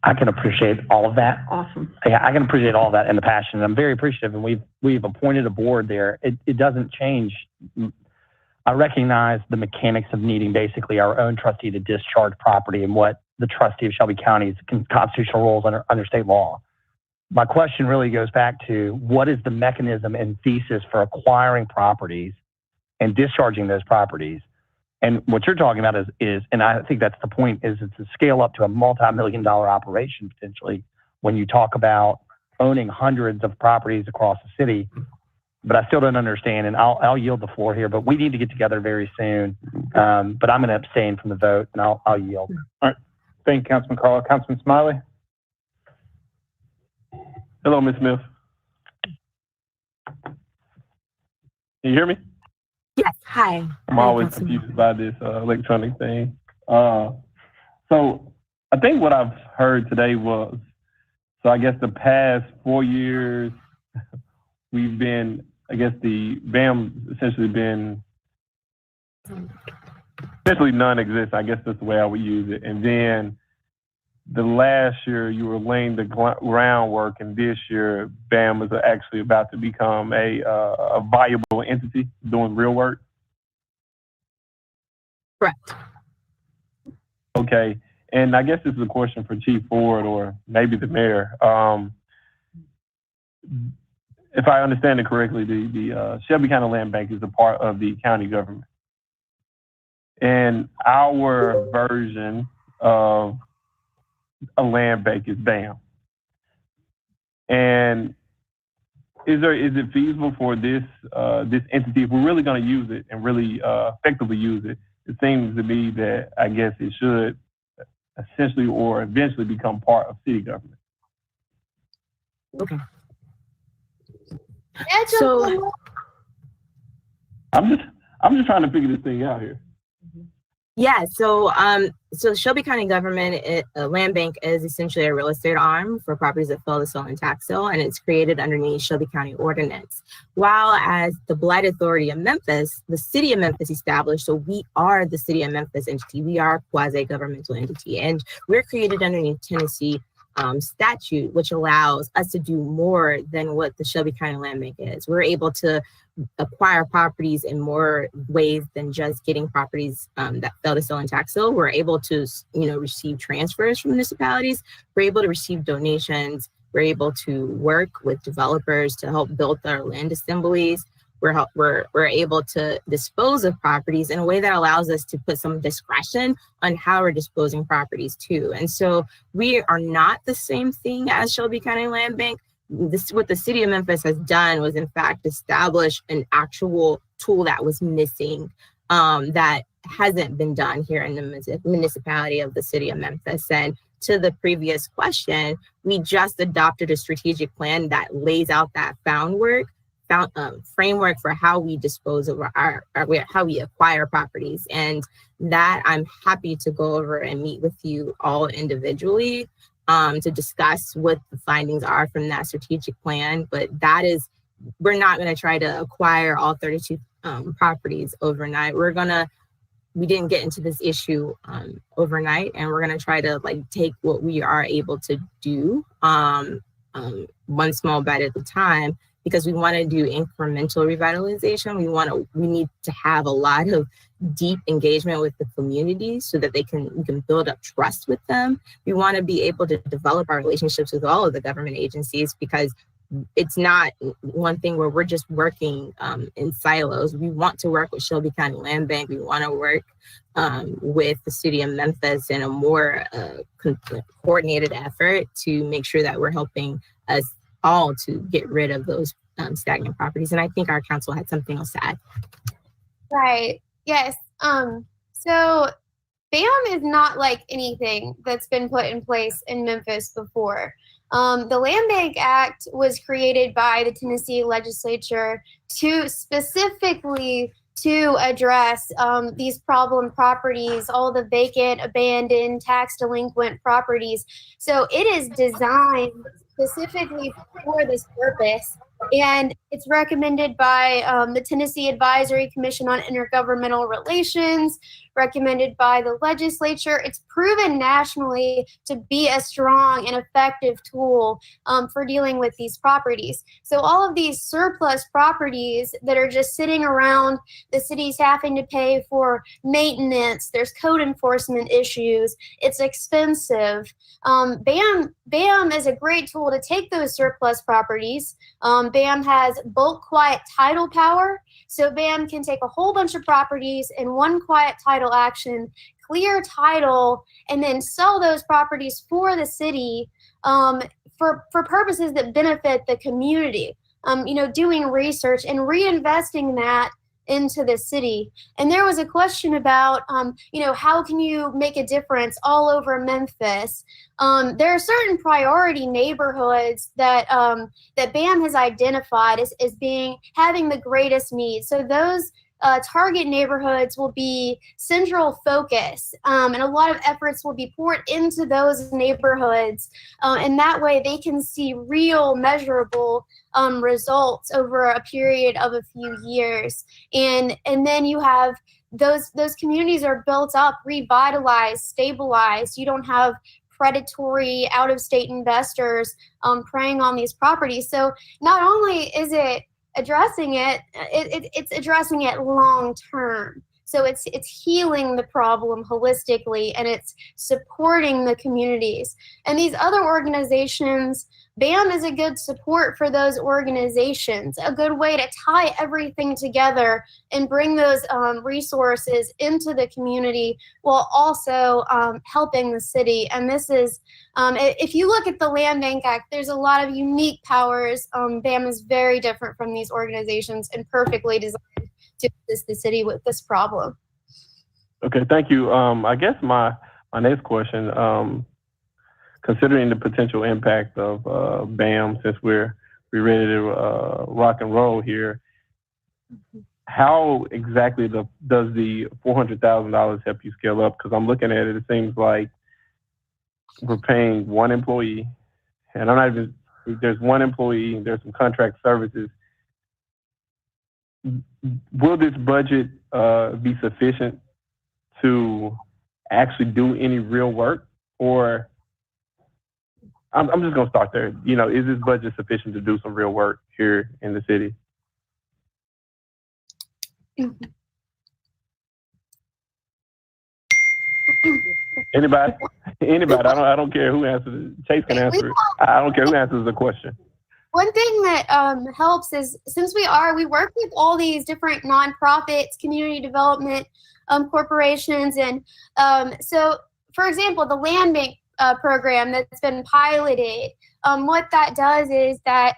I can appreciate all of that. Awesome. Yeah, I can appreciate all of that and the passion. I'm very appreciative, and we've appointed a board there. It doesn't change. I recognize the mechanics of needing basically our own trustee to discharge property and what the trustee of Shelby County's constitutional roles under state law. My question really goes back to, what is the mechanism and thesis for acquiring properties and discharging those properties? And what you're talking about is, and I think that's the point, is it's a scale up to a multi-million-dollar operation potentially when you talk about owning hundreds of properties across the city. But I still don't understand, and I'll yield the floor here, but we need to get together very soon. But I'm going to abstain from the vote, and I'll yield. All right. Thank you, Councilman Carl. Councilman Smiley? Hello, Ms. Smith. Can you hear me? Yes, hi. I'm always confused by this electronic thing. So I think what I've heard today was, so I guess the past 4 years, we've been, I guess the BAM essentially been essentially non-existent. I guess that's the way I would use it. And then the last year you were laying the groundwork, and this year BAM is actually about to become a viable entity doing real work. Correct. Okay, and I guess this is a question for Chief Ford or maybe the mayor. If I understand it correctly, the Shelby County Land Bank is a part of the county government, and our version of a land bank is BAM. And is it feasible for this entity, if we're really going to use it and really effectively use it? It seems to me that I guess it should essentially or eventually become part of city government. Okay. So I'm just trying to figure this thing out here. Yeah, so Shelby County government, land bank is essentially a real estate arm for properties that fail to sell and tax sale, and it's created underneath Shelby County ordinance. While as the Blight Authority of Memphis, the city of Memphis established, so we are the city of Memphis entity. We are a quasi-governmental entity, and we're created underneath Tennessee statute, which allows us to do more than what the Shelby County Land Bank is. We're able to acquire properties in more ways than just getting properties that fail to sell and tax sale. We're able to, receive transfers from municipalities. We're able to receive donations. We're able to work with developers to help build their land assemblies. We're able to dispose of properties in a way that allows us to put some discretion on how we're disposing properties too. And so we are not the same thing as Shelby County Land Bank. What the city of Memphis has done was in fact establish an actual tool that was missing, that hasn't been done here in the municipality of the city of Memphis. And to the previous question, we just adopted a strategic plan that lays out that framework for how we dispose of how we acquire properties. And that I'm happy to go over and meet with you all individually to discuss what the findings are from that strategic plan. But we're not going to try to acquire all 32 properties overnight. We're going to we didn't get into this issue overnight, and we're going to try to like take what we are able to do one small bite at a time, because we want to do incremental revitalization. We need to have a lot of deep engagement with the community so that we can build up trust with them. We want to be able to develop our relationships with all of the government agencies, because it's not one thing where we're just working in silos. We want to work with Shelby County Land Bank. We want to work with the city of Memphis in a more coordinated effort to make sure that we're helping us all to get rid of those stagnant properties. And I think our council had something else to add. Right. Yes. So BAM is not like anything that's been put in place in Memphis before. The Land Bank Act was created by the Tennessee legislature to specifically to address these problem properties, all the vacant, abandoned, tax delinquent properties. So it is designed specifically for this purpose. And it's recommended by the Tennessee Advisory Commission on Intergovernmental Relations, recommended by the legislature. It's proven nationally to be a strong and effective tool for dealing with these properties. So all of these surplus properties that are just sitting around, the city's having to pay for maintenance, there's code enforcement issues, it's expensive. BAM is a great tool to take those surplus properties. BAM has bulk quiet title power. So BAM can take a whole bunch of properties in one quiet title action, clear title, and then sell those properties for the city for purposes that benefit the community. Doing research and reinvesting that into the city. And there was a question about, how can you make a difference all over Memphis? There are certain priority neighborhoods that that BAM has identified as having the greatest needs. So those target neighborhoods will be central focus, and a lot of efforts will be poured into those neighborhoods, and that way they can see real measurable results over a period of a few years. And then you have those communities are built up, revitalized, stabilized. You don't have predatory out-of-state investors preying on these properties. So not only is it addressing it's addressing it long term. So it's healing the problem holistically, and it's supporting the communities. And these other organizations, BAM is a good support for those organizations, a good way to tie everything together and bring those resources into the community while also helping the city. And this is, if you look at the Land Bank Act, there's a lot of unique powers. BAM is very different from these organizations and perfectly designed to assist the city with this problem. Okay, thank you. I guess my next question, considering the potential impact of BAM, since we're ready to rock and roll here, how exactly does the $400,000 help you scale up? Because I'm looking at it, it seems like we're paying one employee, and I'm not even, there's one employee, there's some contract services. Will this budget be sufficient to actually do any real work? Or I'm just going to start there. Is this budget sufficient to do some real work here in the city? Anybody? I don't care who answers it. Chase can answer it. I don't care who answers the question. One thing that helps is, since we work with all these different nonprofits, community development corporations, and so, for example, the Land Bank program that's been piloted, what that does is that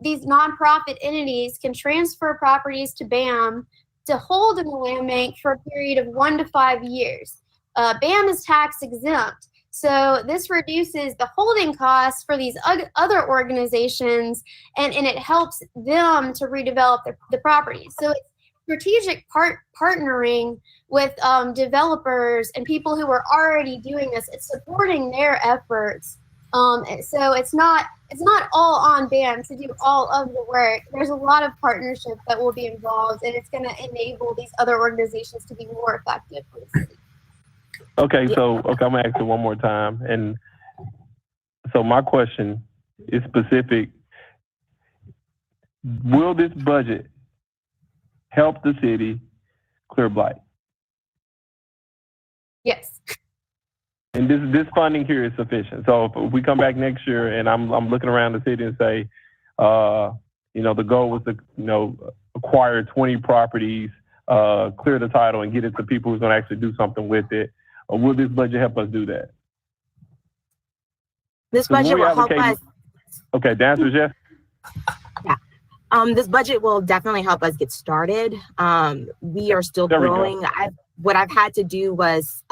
these nonprofit entities can transfer properties to BAM to hold in the land bank for a period of 1 to 5 years. BAM is tax exempt. So this reduces the holding costs for these other organizations, and it helps them to redevelop the properties. So it's strategic partnering with developers and people who are already doing this. It's supporting their efforts So it's not all on BAM to do all of the work. There's a lot of partnership that will be involved, and it's going to enable these other organizations to be more effective for the city. Okay, so I'm gonna ask it one more time. And so my question is specific. Will this budget help the city clear blight? Yes. And this funding here is sufficient. So if we come back next year and I'm looking around the city and say, the goal was to, acquire 20 properties, clear the title and get it to people who's gonna actually do something with it. Or will this budget help us do that? This budget will help us. Okay, the answer is yes? Yeah. This budget will definitely help us get started. We are still growing. What I've had to do was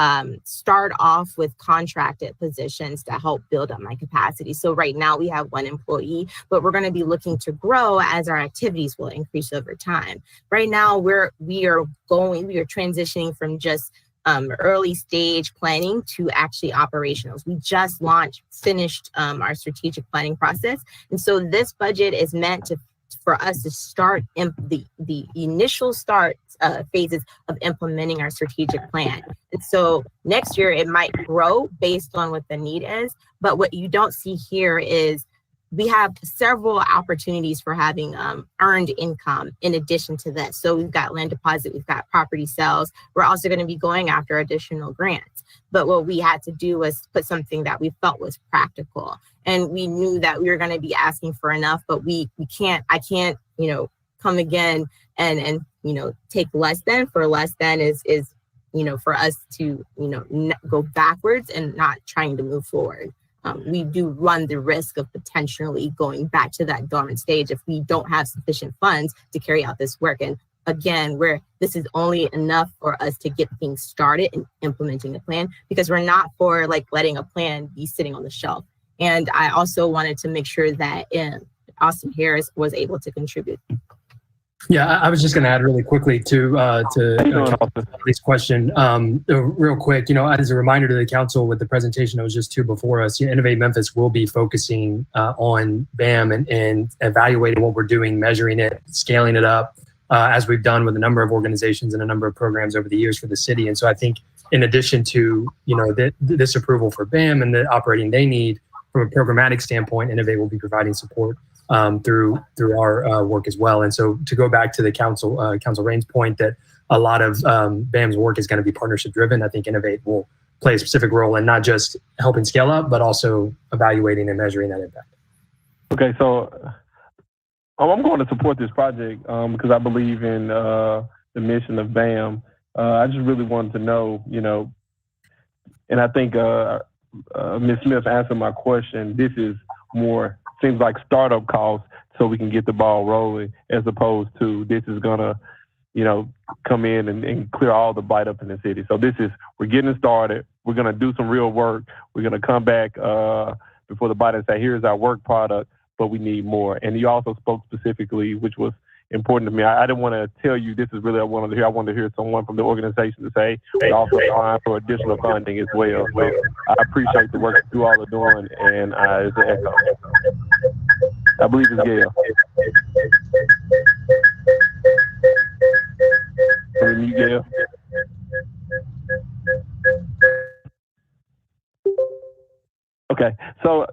start off with contracted positions to help build up my capacity. So right now we have 1 employee, but we're going to be looking to grow as our activities will increase over time. Right now we are transitioning from just early stage planning to actually operationals. We just finished our strategic planning process. And so this budget is meant for us to start the initial phases of implementing our strategic plan. And so next year it might grow based on what the need is, but what you don't see here is we have several opportunities for having earned income in addition to this. So we've got land deposit, we've got property sales. We're also going to be going after additional grants. But what we had to do was put something that we felt was practical. And we knew that we were going to be asking for enough, but I can't, come again and take less than. For less than is for us to, go backwards and not trying to move forward. We do run the risk of potentially going back to that dormant stage if we don't have sufficient funds to carry out this work. And again, this is only enough for us to get things started in implementing the plan, because we're not for letting a plan be sitting on the shelf. And I also wanted to make sure that Austin Harris was able to contribute. Yeah, I was just going to add really quickly to this question, real quick. As a reminder to the council, with the presentation that was just before us, Innovate Memphis will be focusing on BAM and evaluating what we're doing, measuring it, scaling it up, as we've done with a number of organizations and a number of programs over the years for the city. And so I think, in addition to this approval for BAM and the operating they need from a programmatic standpoint, Innovate will be providing support through our work as well. And so to go back to the Council Rain's point that a lot of BAM's work is going to be partnership driven, I think Innovate will play a specific role in not just helping scale up, but also evaluating and measuring that impact. Okay, so I'm going to support this project because I believe in the mission of BAM. I just really wanted to know, and I think Ms. Smith answered my question. This is more, seems like startup costs so we can get the ball rolling, as opposed to this is gonna, come in and clear all the blight up in the city. So we're getting started. We're gonna do some real work. We're gonna come back before the blight and say, here's our work product, but we need more. And you also spoke specifically, which was important to me. I didn't want to tell you this is really what I wanted to hear. I wanted to hear someone from the organization to say we're also applying for additional funding as well. So I appreciate the work you all are doing, and it's an echo. I believe it's Gail. Can we meet Gail? Okay, so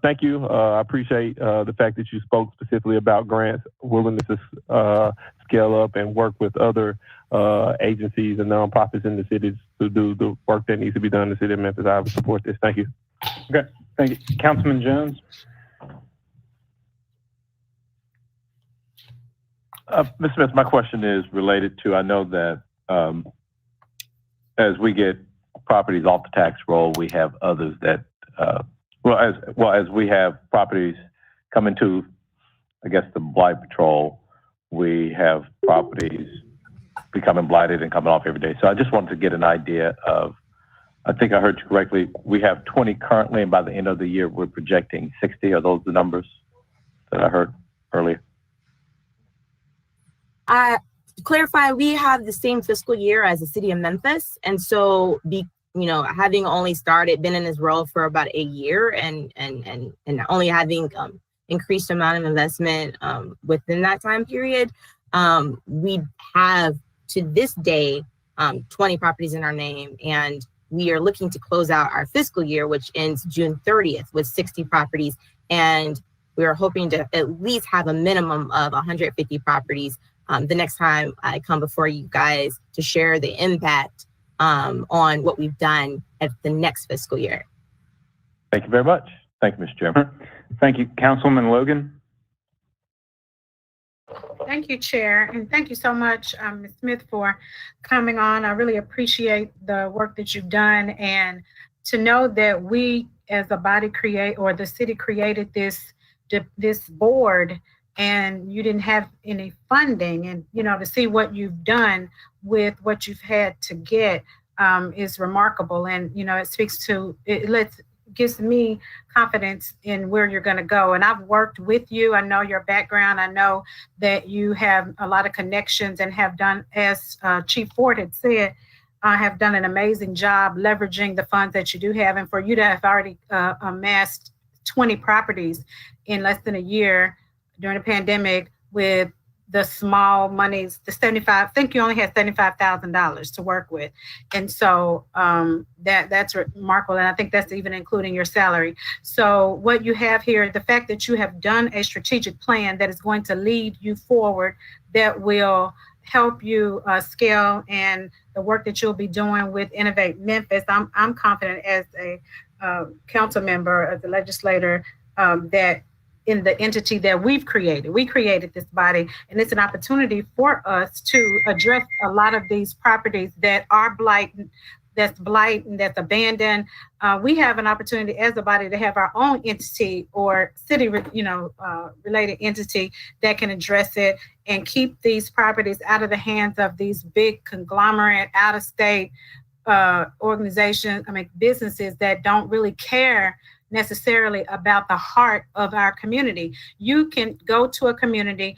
thank you. I appreciate the fact that you spoke specifically about grants, willingness to scale up and work with other agencies and nonprofits in the cities to do the work that needs to be done in the city of Memphis. I would support this. Thank you. Okay, thank you. Councilman Jones. Ms. Smith, my question is related to, I know that as we get properties off the tax roll, we have others that as we have properties come into, I guess, the blight patrol, we have properties becoming blighted and coming off every day. So I just wanted to get an idea of, I think I heard you correctly, we have 20 currently, and by the end of the year, we're projecting 60. Are those the numbers that I heard earlier? To clarify, we have the same fiscal year as the city of Memphis. And so having only been in this role for about a year and only having increased amount of investment within that time period, we have to this day 20 properties in our name, and we are looking to close out our fiscal year, which ends June 30th, with 60 properties, and we are hoping to at least have a minimum of 150 properties the next time I come before you guys to share the impact on what we've done at the next fiscal year. Thank you very much. Thank you, Mr. Chairman. Thank you. Councilman Logan? Thank you, Chair, and thank you so much, Ms. Smith, for coming on. I really appreciate the work that you've done, and to know that we as a body the city created this board and you didn't have any funding, and to see what you've done with what you've had to get is remarkable. And it speaks to gives me confidence in where you're going to go. And I've worked with you. I know your background. I know that you have a lot of connections and have done, as Chief Ford had said, have done an amazing job leveraging the funds that you do have. And for you to have already amassed 20 properties in less than a year during the pandemic with the small monies, I think you only had $75,000 to work with. And so that's remarkable. And I think that's even including your salary. So what you have here, the fact that you have done a strategic plan that is going to lead you forward, that will help you scale, and the work that you'll be doing with Innovate Memphis, I'm confident as a council member, as a legislator, that in the entity that we created this body, and it's an opportunity for us to address a lot of these properties that are blight and that's abandoned. We have an opportunity as a body to have our own entity or city, related entity that can address it and keep these properties out of the hands of these big conglomerate, out-of-state businesses that don't really care necessarily about the heart of our community. You can go to a community,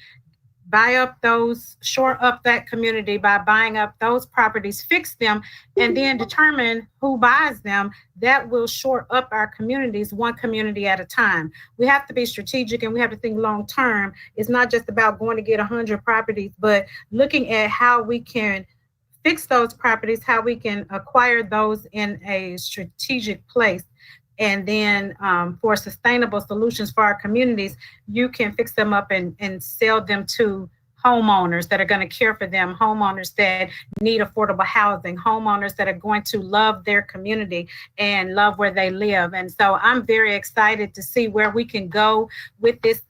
shore up that community by buying up those properties, fix them, and then determine who buys them. That will shore up our communities, one community at a time. We have to be strategic and we have to think long term. It's not just about going to get 100 properties, but looking at how we can fix those properties, how we can acquire those in a strategic place. And then for sustainable solutions for our communities, you can fix them up and sell them to homeowners that are going to care for them, homeowners that need affordable housing, homeowners that are going to love their community and love where they live. And so I'm very excited to see where we can go with this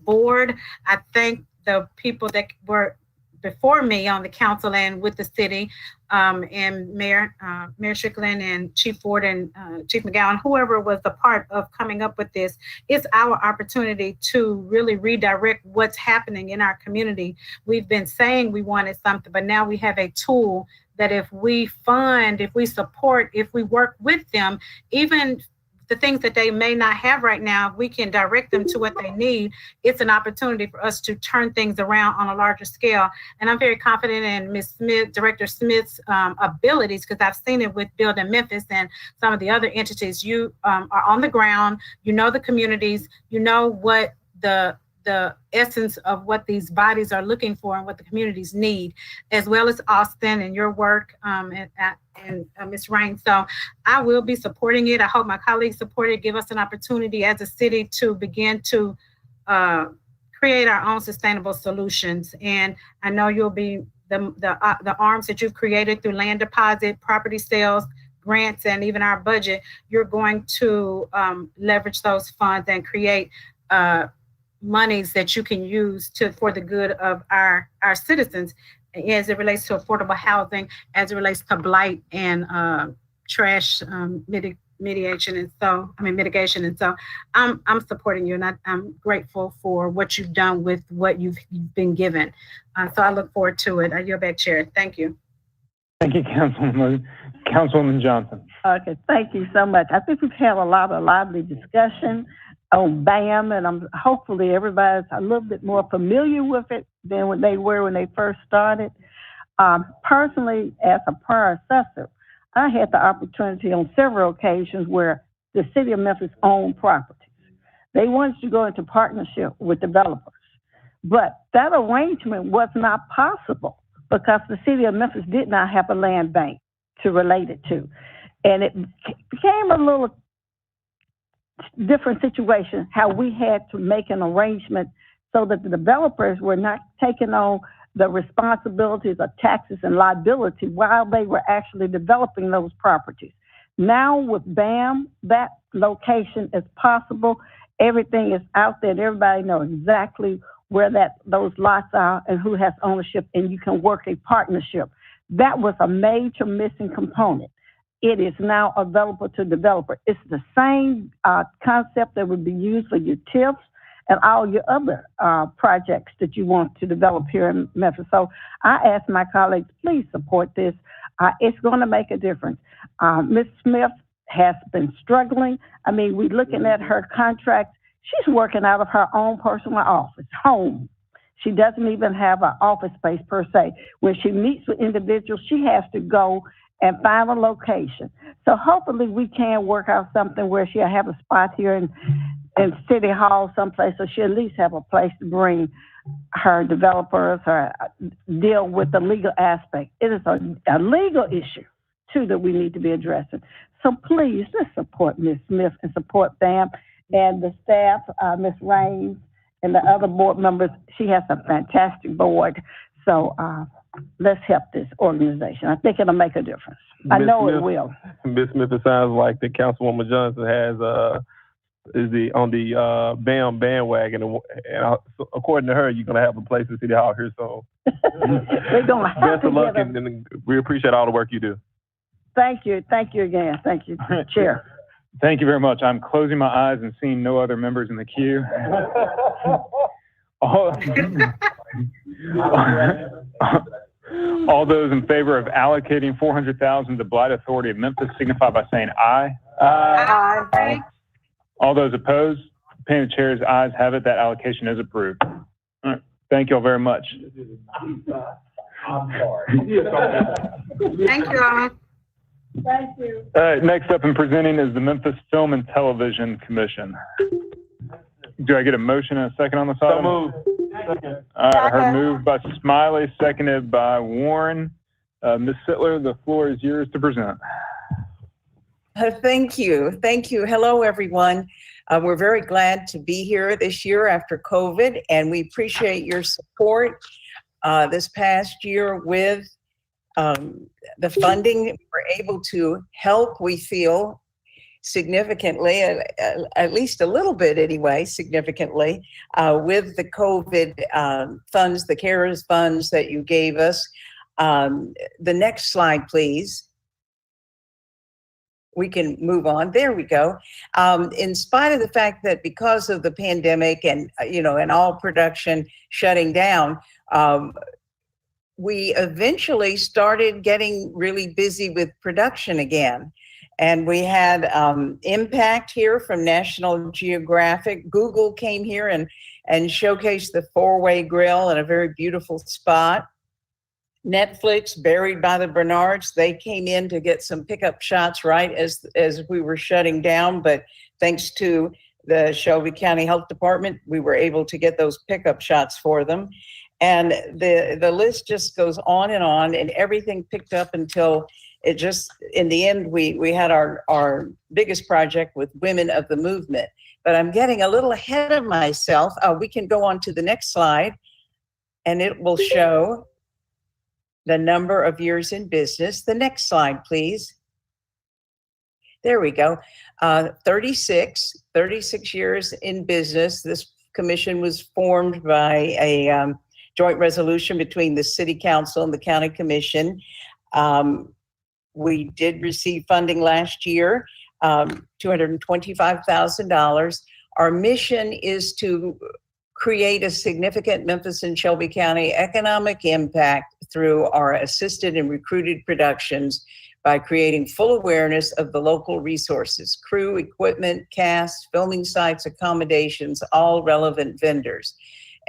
board. I thank the people that were before me on the council and with the city, and Mayor Strickland and Chief Ford and Chief McGowan, whoever was a part of coming up with this. It's our opportunity to really redirect what's happening in our community. We've been saying we wanted something, but now we have a tool that if we fund, if we support, if we work with them, even the things that they may not have right now, we can direct them to what they need. It's an opportunity for us to turn things around on a larger scale. And I'm very confident in Ms. Smith, Director Smith's abilities, because I've seen it with Build in Memphis and some of the other entities. You are on the ground, you know the communities, you know what the essence of what these bodies are looking for and what the communities need, as well as Austin and your work and Ms. Rain. So I will be supporting it. I hope my colleagues support it, give us an opportunity as a city to begin to create our own sustainable solutions. And I know you'll be the arms that you've created through land deposit, property sales, grants, and even our budget. You're going to leverage those funds and create monies that you can use for the good of our citizens, as it relates to affordable housing, as it relates to blight and trash mitigation. And so I'm supporting you, and I'm grateful for what you've done with what you've been given. So I look forward to it. I yield back, Chair. Thank you. Thank you, Councilwoman Johnson. Okay, thank you so much. I think we've had a lot of lively discussion on BAM, and hopefully everybody's a little bit more familiar with it than when they were when they first started. Personally, as a prior assessor, I had the opportunity on several occasions where the city of Memphis owned properties. They wanted to go into partnership with developers, but that arrangement was not possible because the city of Memphis did not have a land bank to relate it to. And it became a little different situation how we had to make an arrangement so that the developers were not taking on the responsibilities of taxes and liability while they were actually developing those properties. Now with BAM, that location is possible. Everything is out there and everybody knows exactly where those lots are and who has ownership, and you can work a partnership. That was a major missing component. It is now available to developer. It's the same concept that would be used for your TIFs and all your other projects that you want to develop here in Memphis. So I ask my colleagues, please support this. It's going to make a difference. Ms. Smith has been struggling. I mean, we're looking at her contract. She's working out of her own personal office, home. She doesn't even have an office space per se. When she meets with individuals, she has to go and find a location. So hopefully we can work out something where she'll have a spot here in City Hall someplace, so she'll at least have a place to bring her developers or deal with the legal aspect. It is a legal issue, too, that we need to be addressing. So please, let's support Ms. Smith and support BAM and the staff, Ms. Raines and the other board members. She has a fantastic board. So let's help this organization. I think it'll make a difference. I know it will. Ms. Smith, it sounds like that Councilwoman Johnson is on the BAM bandwagon, and according to her, you're gonna have a place in City Hall here soon. We're gonna have Best of luck, and we appreciate all the work you do. Thank you again. Thank you, Chair. Thank you very much. I'm closing my eyes and seeing no other members in the queue. All those in favor of allocating $400,000 to Blight Authority of Memphis signify by saying aye. Aye. All those opposed, opinion of the chair's ayes have it. That allocation is approved. All right. Thank you all very much. Thank you all. Thank you. Next up and presenting is the Memphis Film and Television Commission. Do I get a motion and a second on this item? So moved. Second. All right, her moved by Smiley, seconded by Warren. Ms. Sittler, the floor is yours to present. Thank you. Thank you. Hello, everyone. We're very glad to be here this year after COVID, and we appreciate your support this past year with the funding. We were able to help, we feel, significantly, at least a little bit anyway, significantly, with the COVID funds, the CARES funds that you gave us. The next slide, please. We can move on. There we go. In spite of the fact that because of the pandemic and, and all production shutting down, we eventually started getting really busy with production again. And we had impact here from National Geographic. Google came here and showcased the four-way grill in a very beautiful spot. Netflix, Buried by the Bernards, they came in to get some pickup shots right as we were shutting down. But thanks to the Shelby County Health Department, we were able to get those pickup shots for them. And the list just goes on, and everything picked up until it just, in the end, we had our biggest project with Women of the Movement. But I'm getting a little ahead of myself. We can go on to the next slide, and it will show the number of years in business. The next slide, please. There we go. 36 years in business. This commission was formed by a joint resolution between the City Council and the County Commission. We did receive funding last year, $225,000. Our mission is to create a significant Memphis and Shelby County economic impact through our assisted and recruited productions by creating full awareness of the local resources, crew, equipment, cast, filming sites, accommodations, all relevant vendors.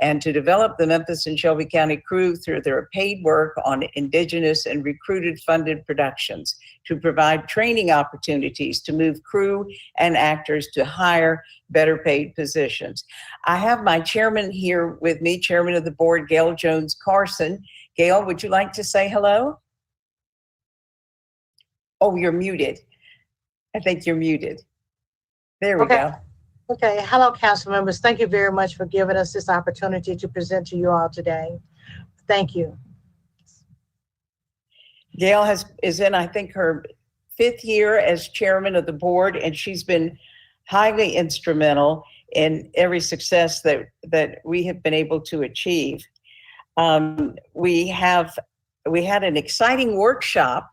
and to develop the Memphis and Shelby County crew through their paid work on indigenous and recruited funded productions, to provide training opportunities to move crew and actors to higher, better paid positions. I have my chairman here with me, chairman of the board, Gail Jones Carson. Gail, would you like to say hello? Oh, you're muted. I think you're muted. There we go. Okay. Hello, council members. Thank you very much for giving us this opportunity to present to you all today. Thank you. Gail is in, I think, her 5th year as chairman of the board, and she's been highly instrumental in every success that we have been able to achieve. We had an exciting workshop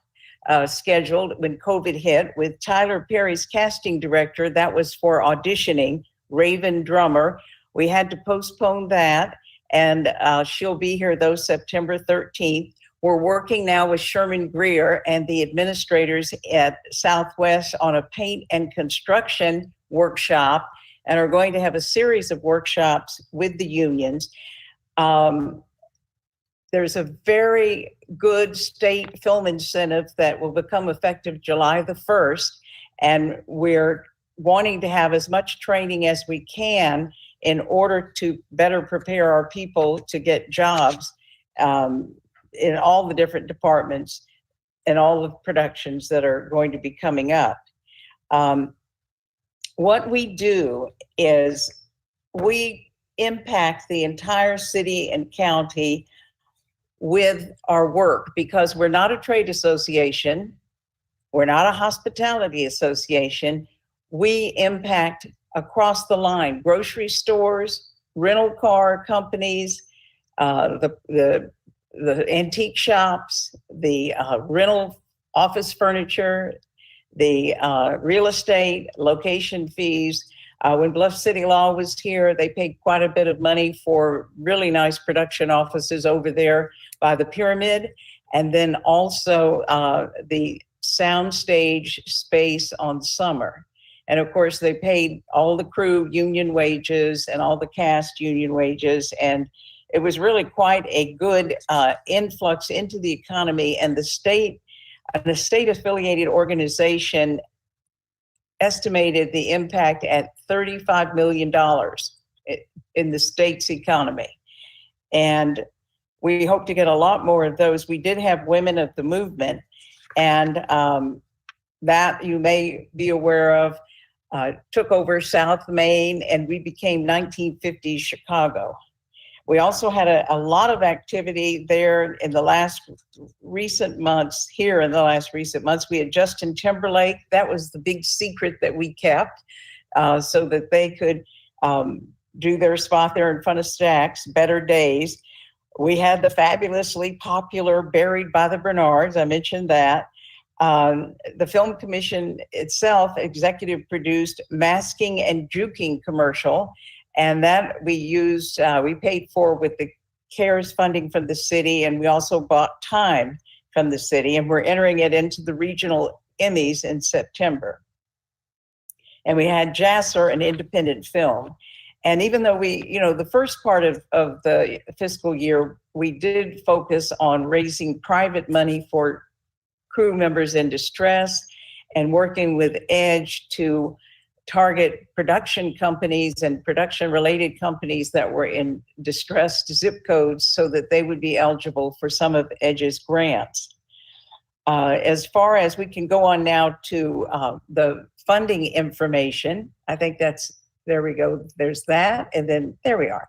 scheduled when COVID hit with Tyler Perry's casting director. That was for auditioning Raven Drummer. We had to postpone that, and she'll be here though September 13th. We're working now with Sherman Greer and the administrators at Southwest on a paint and construction workshop, and are going to have a series of workshops with the unions. There's a very good state film incentive that will become effective July the 1st, and we're wanting to have as much training as we can in order to better prepare our people to get jobs in all the different departments and all the productions that are going to be coming up. What we do is we impact the entire city and county with our work, because we're not a trade association, we're not a hospitality association. We impact across the line: grocery stores, rental car companies, the antique shops, the rental office furniture, the real estate, location fees. When Bluff City Law was here, they paid quite a bit of money for really nice production offices over there by the Pyramid, and then also the soundstage space on Summer. And of course, they paid all the crew union wages and all the cast union wages, and it was really quite a good influx into the economy. And the state affiliated organization estimated the impact at $35 million in the state's economy. And we hope to get a lot more of those. We did have Women of the Movement, and that you may be aware of, took over South Main, and we became 1950s Chicago. We also had a lot of activity there in the last recent months. Here in the last recent months, we had Justin Timberlake. That was the big secret that we kept, so that they could do their spot there in front of Stack's, Better Days. We had the fabulously popular Buried by the Bernards. I mentioned that. The Film Commission itself executive produced Masking and Juking commercial, and that we used, we paid for with the CARES funding from the city, and we also bought time from the city, and we're entering it into the regional Emmys in September. And we had Jasser, an independent film. And even though we, the first part of the fiscal year, we did focus on raising private money for crew members in distress and working with EDGE to target production companies and production related companies that were in distressed zip codes so that they would be eligible for some of EDGE's grants. As far as we can go on now to the funding information, I think there we go. There's that. And then there we are.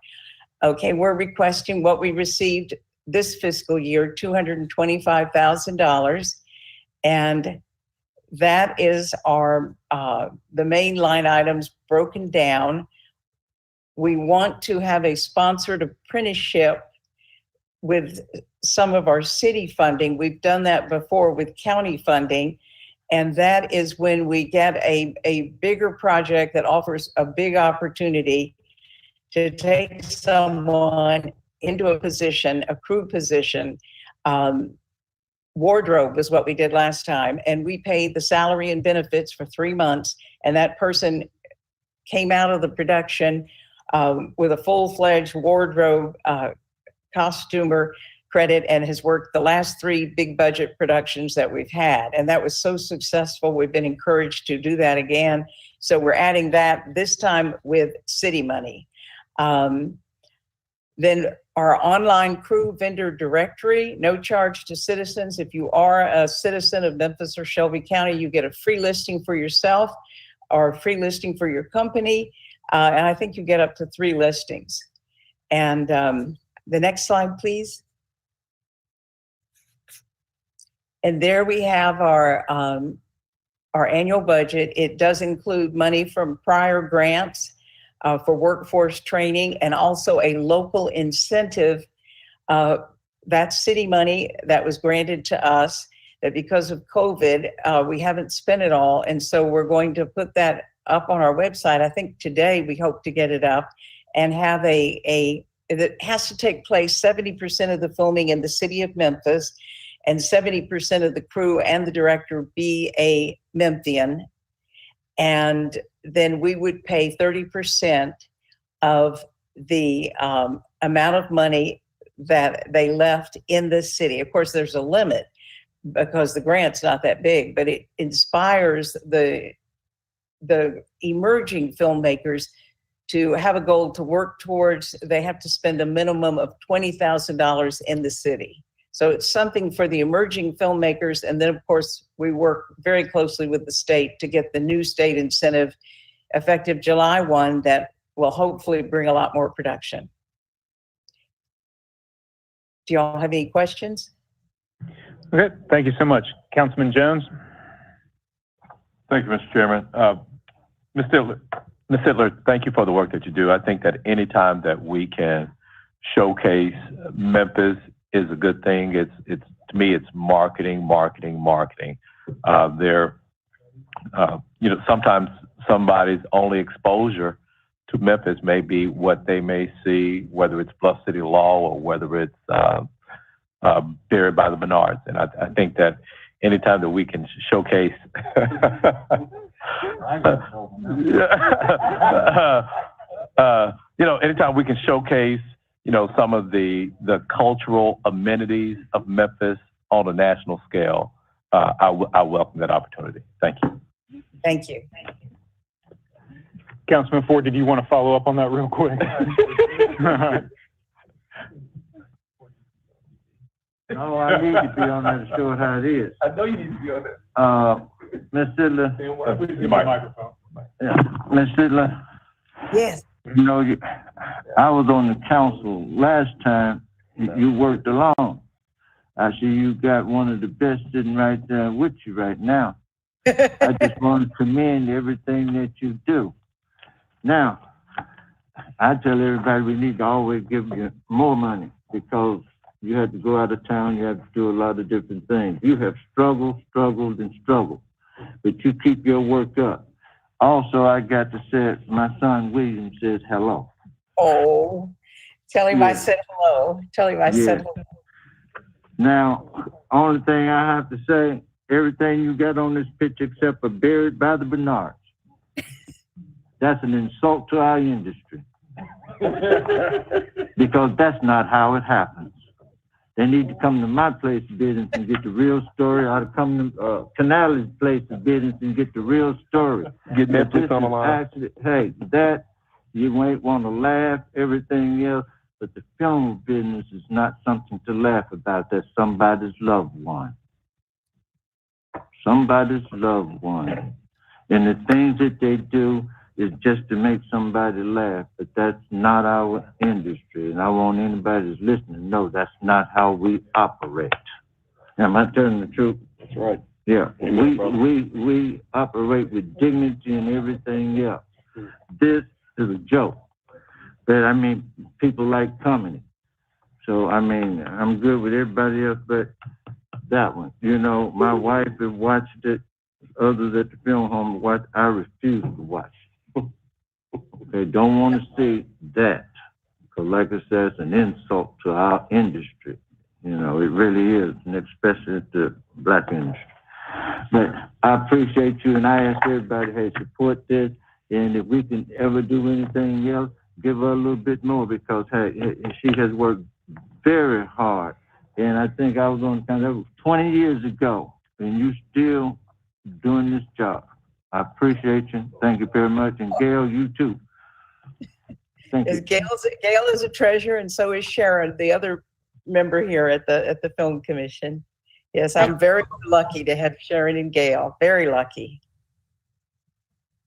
Okay, we're requesting what we received this fiscal year, $225,000. And that is our the main line items broken down. We want to have a sponsored apprenticeship with some of our city funding. We've done that before with county funding, and that is when we get a bigger project that offers a big opportunity to take someone into a position, a crew position. Wardrobe was what we did last time, and we paid the salary and benefits for 3 months, and that person came out of the production with a full-fledged wardrobe costumer credit and has worked the last 3 big budget productions that we've had. And that was so successful. We've been encouraged to do that again. So we're adding that this time with city money. Then our online crew vendor directory, no charge to citizens. If you are a citizen of Memphis or Shelby County, you get a free listing for yourself or a free listing for your company. And I think you get up to 3 listings. And the next slide, please. And there we have our annual budget. It does include money from prior grants for workforce training and also a local incentive. That's city money that was granted to us that because of COVID, we haven't spent it all. And so we're going to put that up on our website. I think today we hope to get it up and have it has to take place 70% of the filming in the city of Memphis and 70% of the crew and the director be a Memphian. And then we would pay 30% of the amount of money that they left in the city. Of course, there's a limit because the grant's not that big, but it inspires the emerging filmmakers to have a goal to work towards. They have to spend a minimum of $20,000 in the city. So it's something for the emerging filmmakers. And then, of course, we work very closely with the state to get the new state incentive effective July 1 that will hopefully bring a lot more production. Do y'all have any questions? Okay, thank you so much. Councilman Jones? Thank you, Mr. Chairman. Ms. Sittler, thank you for the work that you do. I think that any time that we can showcase Memphis is a good thing. It's to me, it's marketing. Sometimes somebody's only exposure to Memphis may be what they may see, whether it's Bluff City Law or whether it's Buried by the Bernards. And I think that anytime that we can showcase anytime we can showcase some of the cultural amenities of Memphis on a national scale, I welcome that opportunity. Thank you. Thank you. Councilman Ford, did you want to follow up on that real quick? No, I need to be on there to show it how it is. I know you need to be on there. Ms. Sidler. Your microphone. Yeah, Ms. Sidler. Yes. I was on the council last time. You worked along. I see you got one of the best sitting right there with you right now. I just want to commend everything that you do. Now, I tell everybody we need to always give you more money because you had to go out of town. You had to do a lot of different things. You have struggled, but you keep your work up. Also, I got to say, my son William says hello. Oh, tell him I said hello. Tell him I said hello. Now, only thing I have to say, everything you got on this picture except for Buried by the Bernards. That's an insult to our industry. Because that's not how it happens. They need to come to my place of business and get the real story. I ought to come to Canale's place of business and get the real story. Get Memphis on the line. Actually, hey, that, you might want to laugh, everything else, but the film business is not something to laugh about. That's somebody's loved one. Somebody's loved one. And the things that they do is just to make somebody laugh, but that's not our industry. And I want anybody that's listening to know that's not how we operate. Am I telling the truth? That's right. Yeah, we operate with dignity and everything else. This is a joke, but I mean, people like comedy. So, I mean, I'm good with everybody else, but that one. My wife has watched it, others at the film home, I refuse to watch. They don't want to see that. Because like I said, it's an insult to our industry. It really is, and especially the black industry. But I appreciate you, and I ask everybody, hey, support this. And if we can ever do anything else, give her a little bit more because hey, she has worked very hard. And I think I was on kind of 20 years ago, and you still doing this job. I appreciate you. Thank you very much. And Gail, you too. Thank you. Gail is a treasure, and so is Sharon, the other member here at the Film Commission. Yes, I'm very lucky to have Sharon and Gail. Very lucky.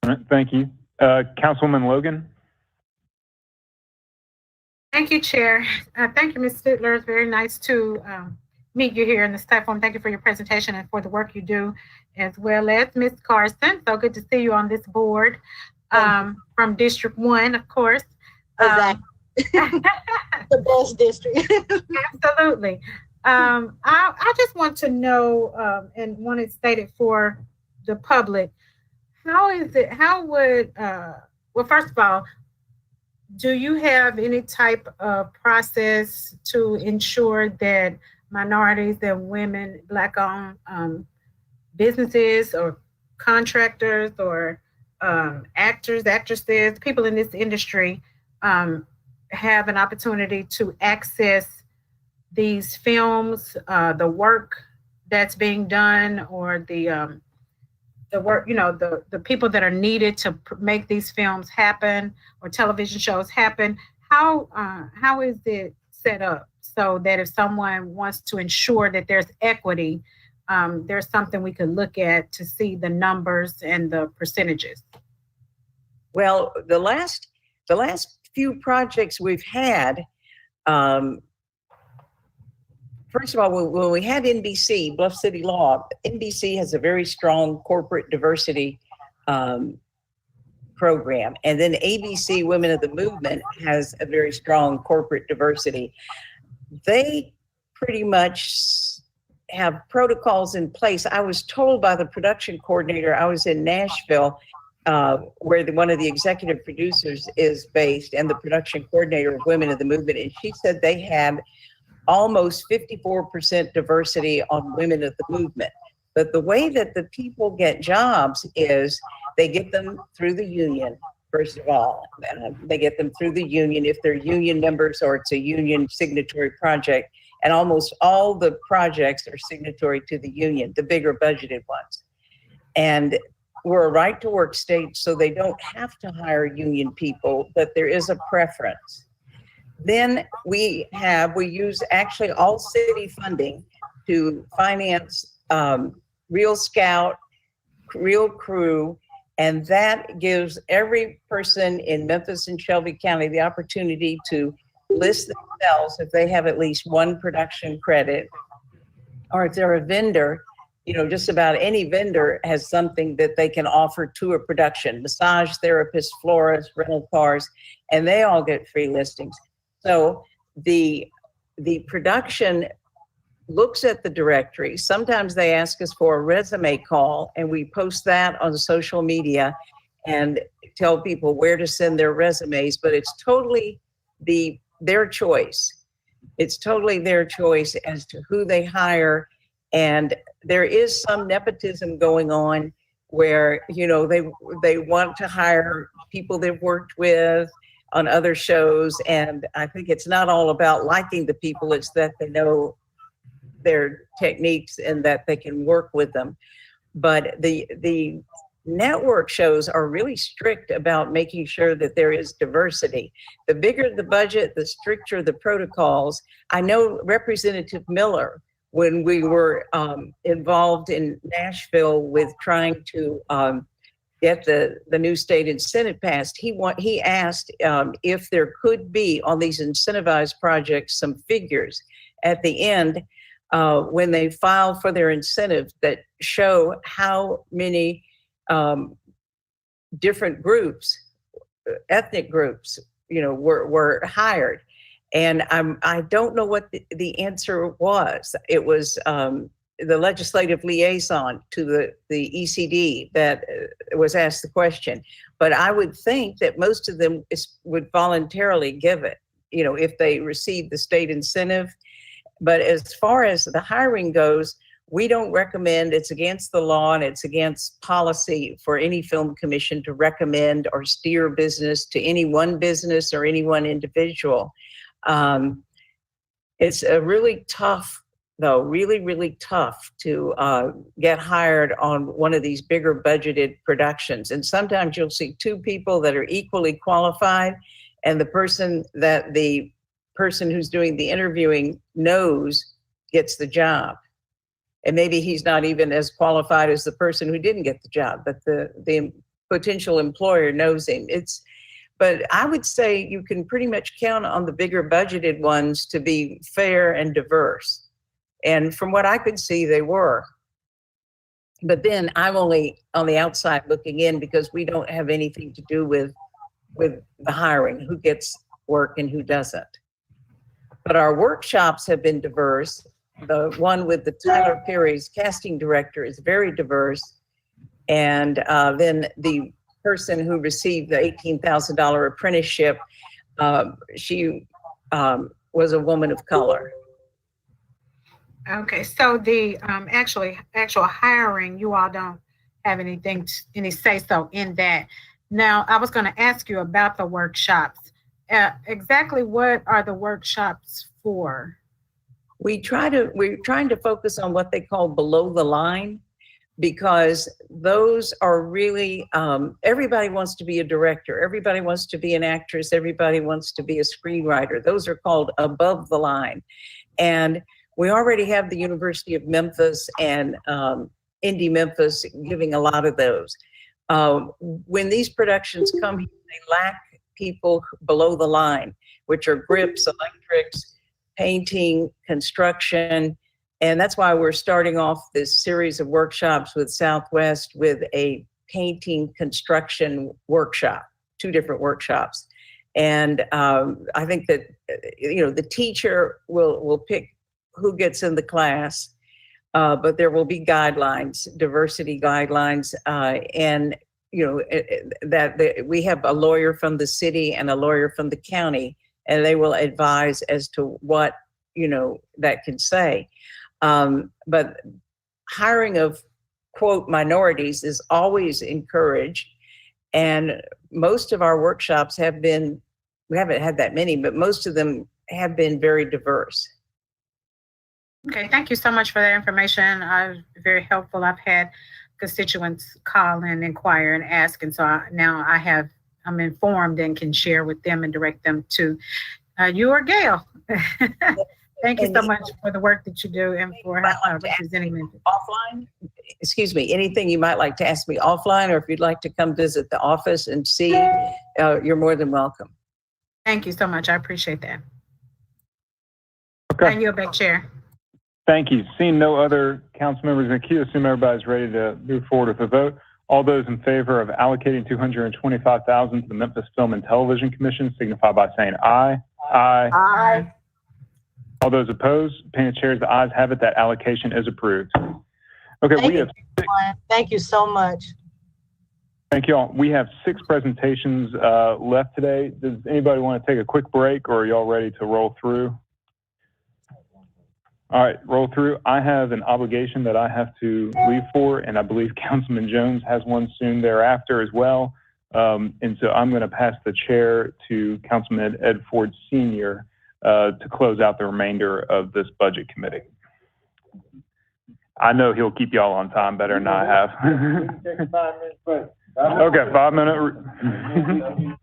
All right, thank you. Councilwoman Logan. Thank you, Chair. Thank you, Ms. Fiddler. It's very nice to meet you here in this platform. Thank you for your presentation and for the work you do, as well as Ms. Carson. So good to see you on this board from District 1, of course. Exactly. The best district. Absolutely. I just want to know and want it stated for the public, how would, well, first of all, do you have any type of process to ensure that minorities and women, Black-owned businesses or contractors or actors, actresses, people in this industry have an opportunity to access these films, the work that's being done, or the work, the people that are needed to make these films happen or television shows happen? How is it set up so that if someone wants to ensure that there's equity, there's something we could look at to see the numbers and the percentages? Well, the last few projects we've had, first of all, when we had NBC, Bluff City Law, NBC has a very strong corporate diversity program. And then ABC, Women of the Movement, has a very strong corporate diversity. They pretty much have protocols in place. I was told by the production coordinator, I was in Nashville, where one of the executive producers is based, and the production coordinator of Women of the Movement, and she said they had almost 54% diversity on Women of the Movement. But the way that the people get jobs is they get them through the union, first of all. They get them through the union if they're union members or it's a union signatory project. And almost all the projects are signatory to the union, the bigger budgeted ones. And we're a right to work state, so they don't have to hire union people, but there is a preference. Then we use actually all city funding to finance Real Scout, Real Crew, and that gives every person in Memphis and Shelby County the opportunity to list themselves if they have at least one production credit, or if they're a vendor, just about any vendor has something that they can offer to a production, massage therapists, florists, rental cars, and they all get free listings. So the production looks at the directory. Sometimes they ask us for a resume call, and we post that on social media and tell people where to send their resumes, but it's totally their choice. It's totally their choice as to who they hire. And there is some nepotism going on where, they want to hire people they've worked with on other shows. And I think it's not all about liking the people, it's that they know their techniques and that they can work with them. But the network shows are really strict about making sure that there is diversity. The bigger the budget, the stricter the protocols. I know Representative Miller, when we were involved in Nashville with trying to get the new state incentive passed, he asked if there could be on these incentivized projects some figures at the end when they file for their incentives that show how many different groups, ethnic groups, were hired. And I don't know what the answer was. It was the legislative liaison to the ECD that was asked the question. But I would think that most of them would voluntarily give it, if they receive the state incentive. But as far as the hiring goes, we don't recommend, it's against the law and it's against policy for any film commission to recommend or steer business to any one business or any one individual. It's a really tough, though, really tough to get hired on one of these bigger budgeted productions. And sometimes you'll see two people that are equally qualified, and the person who's doing the interviewing knows gets the job. And maybe he's not even as qualified as the person who didn't get the job, but the potential employer knows him. But I would say you can pretty much count on the bigger budgeted ones to be fair and diverse. And from what I could see, they were. But then I'm only on the outside looking in because we don't have anything to do with the hiring, who gets work and who doesn't. But our workshops have been diverse. The one with the Tyler Perry's casting director is very diverse. And then the person who received the $18,000 apprenticeship, she was a woman of color. Okay, so the actual hiring, you all don't have any say-so in that. Now, I was going to ask you about the workshops. Exactly what are the workshops for? We're trying to focus on what they call below the line, because those are really, everybody wants to be a director, everybody wants to be an actress, everybody wants to be a screenwriter. Those are called above the line. And we already have the University of Memphis and Indy Memphis giving a lot of those. When these productions come here, they lack people below the line, which are grips, electrics, painting, construction. And that's why we're starting off this series of workshops with Southwest with a painting construction workshop, 2 different workshops. And I think that, the teacher will pick who gets in the class, but there will be guidelines, diversity guidelines, and we have a lawyer from the city and a lawyer from the county, and they will advise as to what that can say. But hiring of quote minorities is always encouraged, and most of our workshops have been, we haven't had that many, but most of them have been very diverse. Okay, thank you so much for that information. Very helpful. I've had constituents call and inquire and ask, and so I'm informed and can share with them and direct them to you or Gail. Thank you so much for the work that you do and for representing me. Offline, excuse me, anything you might like to ask me offline, or if you'd like to come visit the office and see, you're more than welcome. Thank you so much. I appreciate that. Okay. I yield back, Chair. Thank you. Seeing no other council members in the queue, assume everybody's ready to move forward with the vote. All those in favor of allocating $225,000 to the Memphis Film and Television Commission signify by saying aye. Aye. Aye. All those opposed, opinion of chairs, the ayes have it. That allocation is approved. Okay, Thank you so much. Thank you all. We have 6 presentations left today. Does anybody want to take a quick break, or are y'all ready to roll through? All right, roll through. I have an obligation that I have to leave for, and I believe Councilman Jones has one soon thereafter as well. And so I'm going to pass the chair to Councilman Ed Ford Sr. To close out the remainder of this budget committee. I know he'll keep y'all on time better than I have. Okay, 5-minute.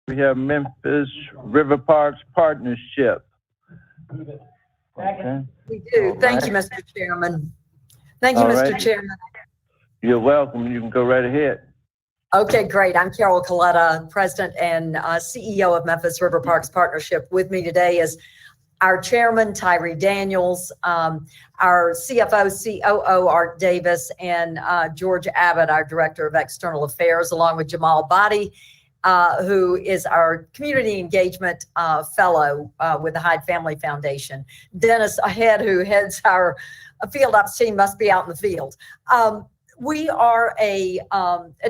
We have Memphis River Parks Partnership. Okay. We do. Thank you, Mr. Chairman. Thank you, All Mr. right. Chairman. You're welcome. You can go right ahead. Okay, great. I'm Carol Coletta, President and CEO of Memphis River Parks Partnership. With me today is our chairman, Tyree Daniels, our CFO, COO, Art Davis, and George Abbott, our Director of External Affairs, along with Jamal Badi, who is our Community Engagement Fellow with the Hyde Family Foundation. Dennis Ahead, who heads our field ops team, must be out in the field. We are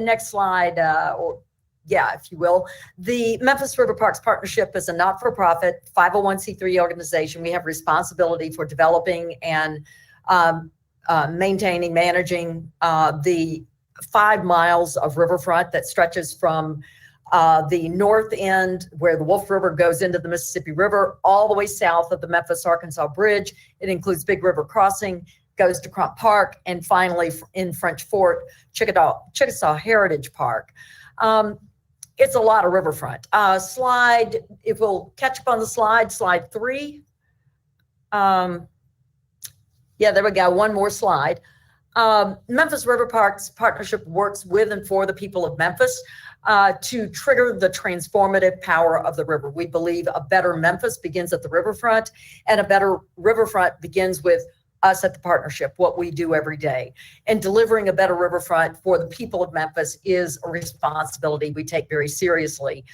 next slide, if you will. The Memphis River Parks Partnership is a not-for-profit 501c3 organization. We have responsibility for developing and maintaining, managing the 5 miles of riverfront that stretches from the north end where the Wolf River goes into the Mississippi River, all the way south of the Memphis, Arkansas Bridge. It includes Big River Crossing, goes to Crump Park, and finally in French Fort, Chickasaw Heritage Park. It's a lot of riverfront. Slide, if we'll catch up on the slide 3. Yeah, there we go, one more slide. Memphis River Parks Partnership works with and for the people of Memphis to trigger the transformative power of the river. We believe a better Memphis begins at the riverfront, and a better riverfront begins with us at the partnership, what we do every day. And delivering a better riverfront for the people of Memphis is a responsibility we take very seriously.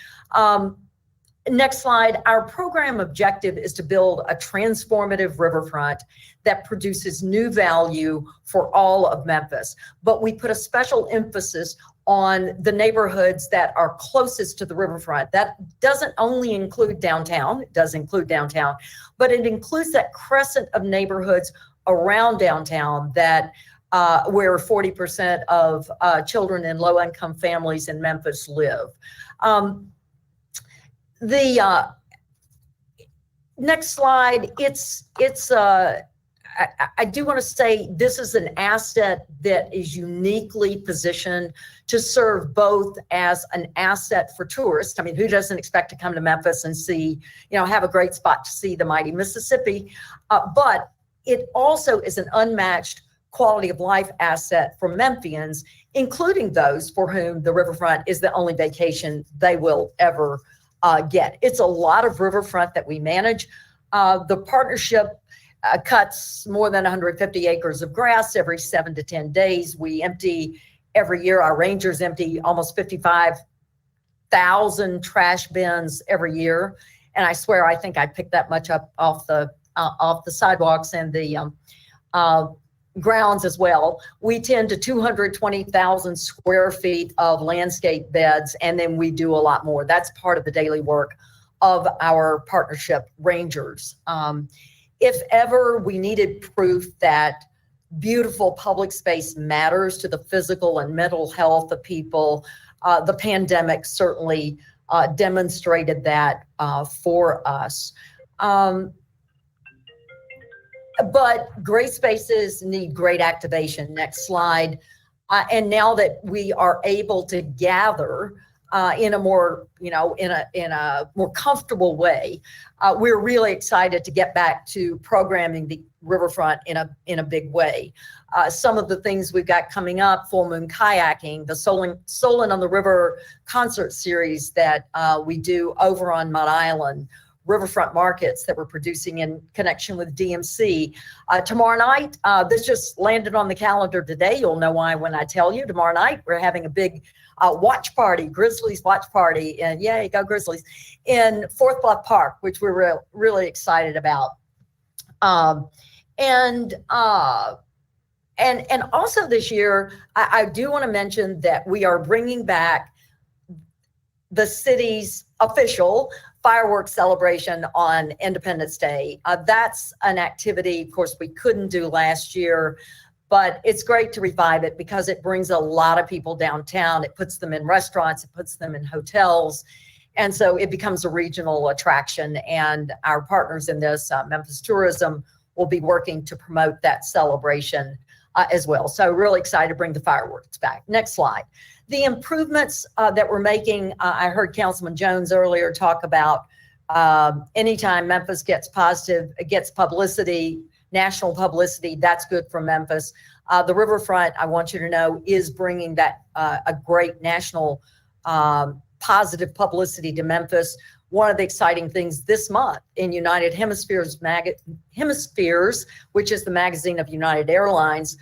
Next slide. Our program objective is to build a transformative riverfront that produces new value for all of Memphis. But we put a special emphasis on the neighborhoods that are closest to the riverfront. That doesn't only include downtown, it does include downtown, but it includes that crescent of neighborhoods around downtown that where 40% of children in low-income families in Memphis live. The next slide, I do want to say this is an asset that is uniquely positioned to serve both as an asset for tourists. I mean, who doesn't expect to come to Memphis and see, have a great spot to see the mighty Mississippi, but it also is an unmatched quality of life asset for Memphians, including those for whom the riverfront is the only vacation they will ever get. It's a lot of riverfront that we manage. The partnership cuts more than 150 acres of grass every 7 to 10 days. We empty every year, our rangers empty almost 55,000 trash bins every year. And I swear, I think I picked that much up off the sidewalks and the grounds as well. We tend to 220,000 square feet of landscape beds, and then we do a lot more. That's part of the daily work of our partnership rangers. If ever we needed proof that beautiful public space matters to the physical and mental health of people, the pandemic certainly demonstrated that for us. But great spaces need great activation. Next slide. And now that we are able to gather in a more, in a more comfortable way, we're really excited to get back to programming the riverfront in a big way. Some of the things we've got coming up: full moon kayaking, the Solon on the River concert series that we do over on Mud Island, riverfront markets that we're producing in connection with DMC. Tomorrow night, this just landed on the calendar today. You'll know why when I tell you. Tomorrow night, we're having a big watch party, Grizzlies watch party, and yay, go Grizzlies, in Fourth Bluff Park, which we're really excited about. And also this year, I do want to mention that we are bringing back the city's official fireworks celebration on Independence Day. That's an activity, of course, we couldn't do last year, but it's great to revive it because it brings a lot of people downtown. It puts them in restaurants, it puts them in hotels. And so it becomes a regional attraction. And our partners in this, Memphis Tourism, will be working to promote that celebration as well. So really excited to bring the fireworks back. Next slide. The improvements that we're making, I heard Councilman Jones earlier talk about anytime Memphis gets publicity, national publicity, that's good for Memphis. The riverfront, I want you to know, is bringing that a great national positive publicity to Memphis. One of the exciting things this month in United Hemispheres, which is the magazine of United Airlines,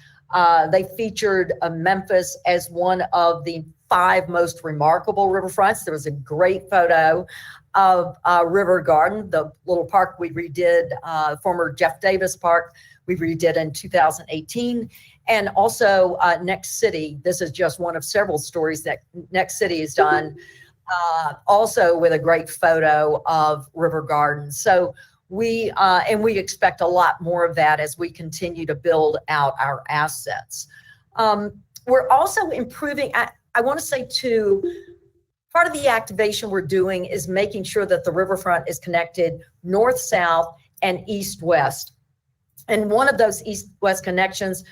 they featured Memphis as one of the 5 most remarkable riverfronts. There was a great photo of River Garden, the little park we redid, former Jeff Davis Park, we redid in 2018. And also Next City, this is just one of several stories that Next City has done, also with a great photo of River Garden. So we expect a lot more of that as we continue to build out our assets. We're also improving, I want to say too, part of the activation we're doing is making sure that the riverfront is connected north-south and east-west. And one of those east-west connections,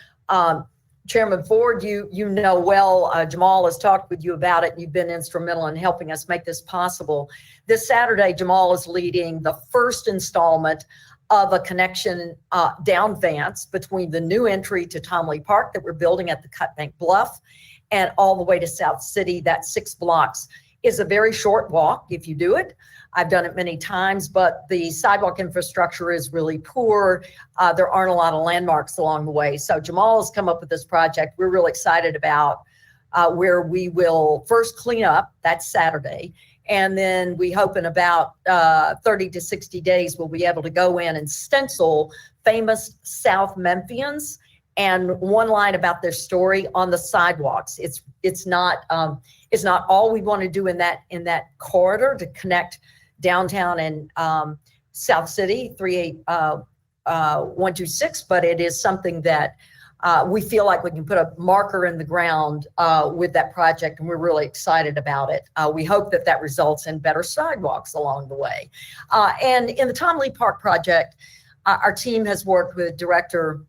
Chairman Ford, you know well, Jamal has talked with you about it. You've been instrumental in helping us make this possible. This Saturday, Jamal is leading the first installment of a connection down Vance between the new entry to Tomley Park that we're building at the Cutbank Bluff and all the way to South City. That 6 blocks is a very short walk if you do it. I've done it many times, but the sidewalk infrastructure is really poor. There aren't a lot of landmarks along the way. So Jamal has come up with this project we're really excited about, where we will first clean up, that's Saturday, and then we hope in about 30 to 60 days we'll be able to go in and stencil famous South Memphians and one line about their story on the sidewalks. It's not all we want to do in that corridor to connect downtown and South City 38126, but it is something that we feel like we can put a marker in the ground with that project, and we're really excited about it. We hope that results in better sidewalks along the way. And in the Tomley Park project, our team has worked with Director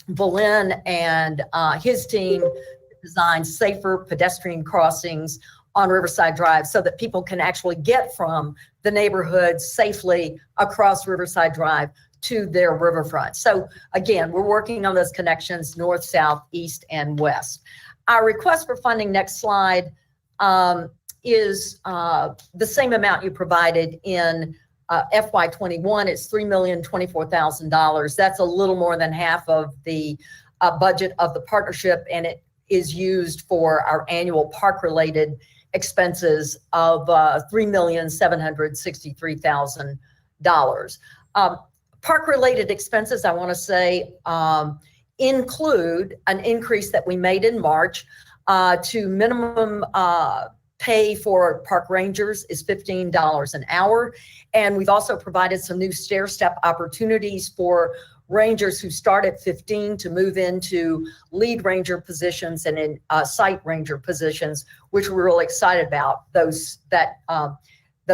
Boleyn and his team to design safer pedestrian crossings on Riverside Drive so that people can actually get from the neighborhood safely across Riverside Drive to their riverfront. So again, we're working on those connections north, south, east, and west. Our request for funding, next slide, is the same amount you provided in FY21. It's $3,024,000. That's a little more than half of the budget of the partnership, and it is used for our annual park-related expenses of $3,763,000. Park-related expenses, I want to say, include an increase that we made in March to minimum pay for park rangers is $15 an hour. And we've also provided some new stair-step opportunities for rangers who start at 15 to move into lead ranger positions and in site ranger positions, which we're really excited about, those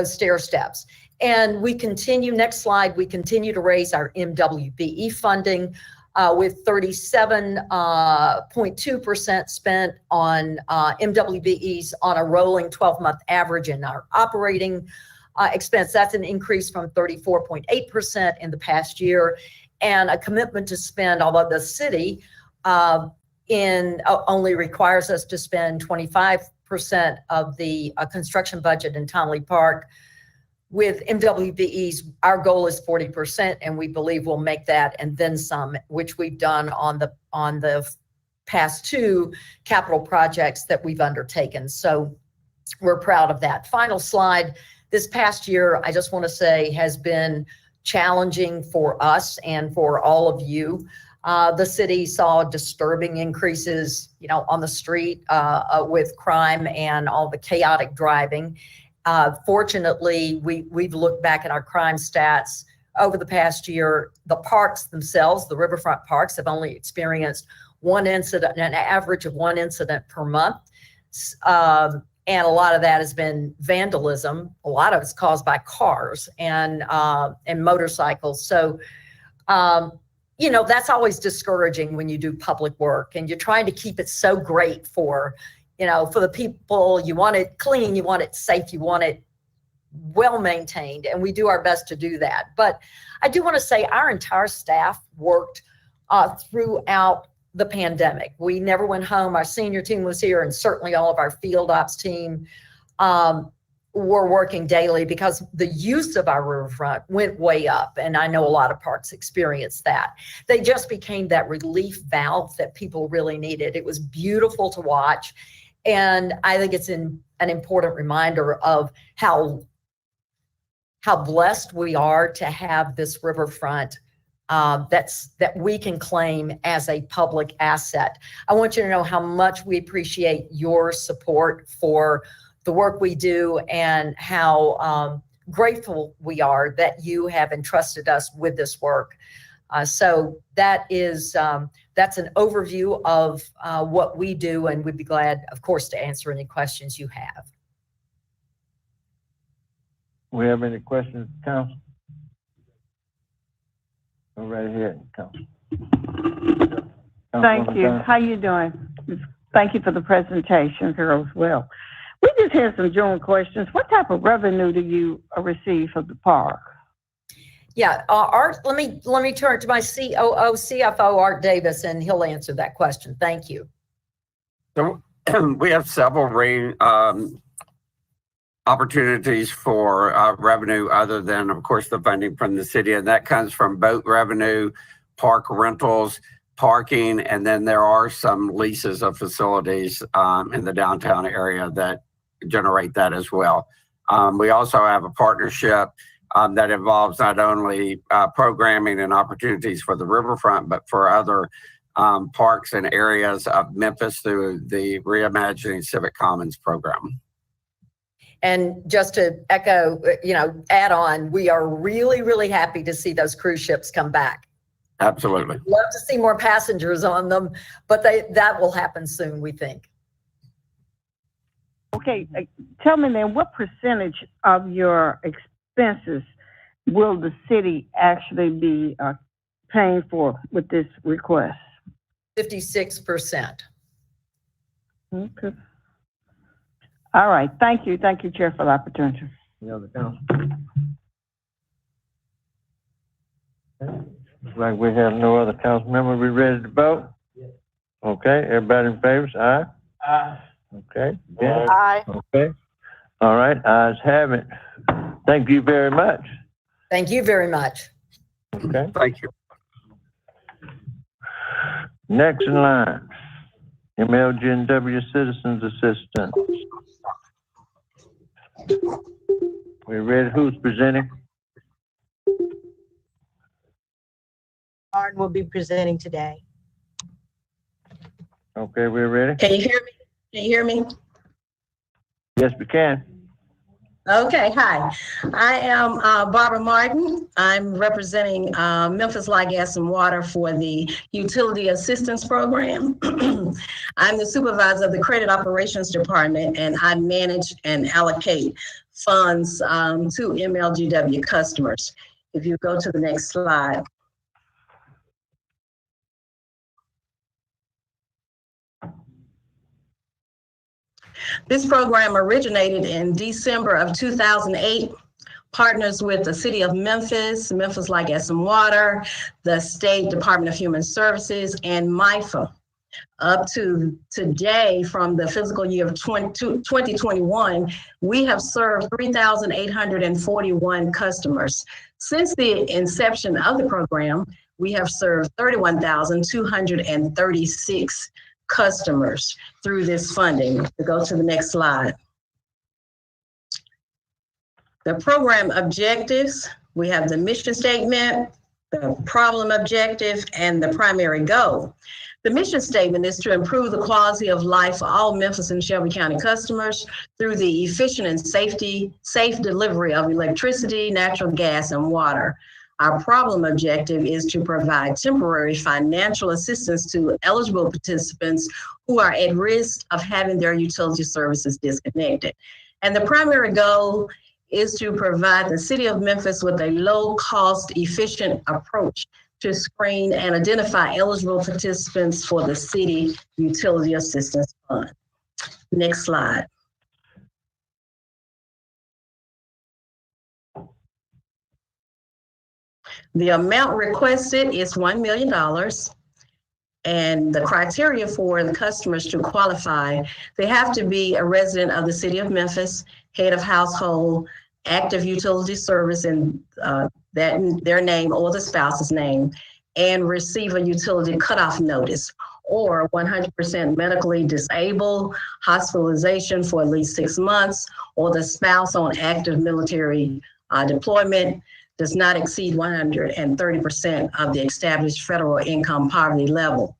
stair steps. And we continue, next slide, we continue to raise our MWBE funding with 37.2% spent on MWBEs on a rolling 12-month average in our operating expense. That's an increase from 34.8% in the past year, and a commitment to spend, although the city only requires us to spend 25% of the construction budget in Tomley Park. With MWBEs, our goal is 40%, and we believe we'll make that and then some, which we've done on the past 2 capital projects that we've undertaken. So we're proud of that. Final slide. This past year, I just want to say, has been challenging for us and for all of you. The city saw disturbing increases, on the street with crime and all the chaotic driving. Fortunately, we've looked back at our crime stats over the past year. The parks themselves, the riverfront parks, have only experienced one incident, an average of 1 incident per month. And a lot of that has been vandalism. A lot of it's caused by cars and motorcycles. So, that's always discouraging when you do public work and you're trying to keep it so great for the people. You want it clean, you want it safe, you want it well maintained, and we do our best to do that. But I do want to say our entire staff worked throughout the pandemic. We never went home. Our senior team was here, and certainly all of our field ops team were working daily because the use of our riverfront went way up. And I know a lot of parks experienced that. They just became that relief valve that people really needed. It was beautiful to watch. And I think it's an important reminder of how blessed we are to have this riverfront that we can claim as a public asset. I want you to know how much we appreciate your support for the work we do and how grateful we are that you have entrusted us with this work. So that's an overview of what we do, and we'd be glad, of course, to answer any questions you have. We have any questions, Council? Go right ahead, Council. Thank you. How you doing? Thank you for the presentation here as well. We just had some general questions. What type of revenue do you receive from the park? Yeah, Art, let me turn to my CFO, Art Davis, and he'll answer that question. Thank you. So we have several opportunities for revenue other than, of course, the funding from the city, and that comes from boat revenue, park rentals, parking, and then there are some leases of facilities in the downtown area that generate that as well. We also have a partnership that involves not only programming and opportunities for the riverfront, but for other parks and areas of Memphis through the Reimagining Civic Commons program. And just to echo, add on, we are really, really happy to see those cruise ships come back. Absolutely. Love to see more passengers on them, but that will happen soon, we think. Okay, tell me then, what percentage of your expenses will the city actually be paying for with this request? 56%. Okay. All right, thank you. Thank you, Chair, for the opportunity. Any other council? Looks like we have no other council member. We ready to vote? Yes. Okay, everybody in favor, say aye. Aye. Okay. Yeah. Aye. Okay. All right, ayes have it. Thank you very much. Thank you very much. Okay. Thank you. Next in line, MLGNW Citizens Assistant. We ready? Who's presenting? Martin will be presenting today. Okay, we're ready. Can you hear me? Can you hear me? Yes, we can. Okay, hi. I am Barbara Martin. I'm representing Memphis Light, Gas, and Water for the Utility Assistance Program. I'm the supervisor of the Credit Operations Department, and I manage and allocate funds to MLGW customers. If you go to the next slide. This program originated in December of 2008, partners with the City of Memphis, Memphis Light, Gas, and Water, the State Department of Human Services, and MIFA. Up to today, from the fiscal year of 2021, we have served 3,841 customers. Since the inception of the program, we have served 31,236 customers through this funding. To go to the next slide. The program objectives, we have the mission statement, the problem objective, and the primary goal. The mission statement is to improve the quality of life for all Memphis and Shelby County customers through the efficient and safe delivery of electricity, natural gas, and water. Our problem objective is to provide temporary financial assistance to eligible participants who are at risk of having their utility services disconnected. And the primary goal is to provide the City of Memphis with a low-cost, efficient approach to screen and identify eligible participants for the City Utility Assistance Fund. Next slide. The amount requested is $1 million. And the criteria for the customers to qualify, they have to be a resident of the City of Memphis, head of household, active utility service in their name or the spouse's name, and receive a utility cutoff notice, or 100% medically disabled, hospitalization for at least 6 months, or the spouse on active military deployment does not exceed 130% of the established federal income poverty level.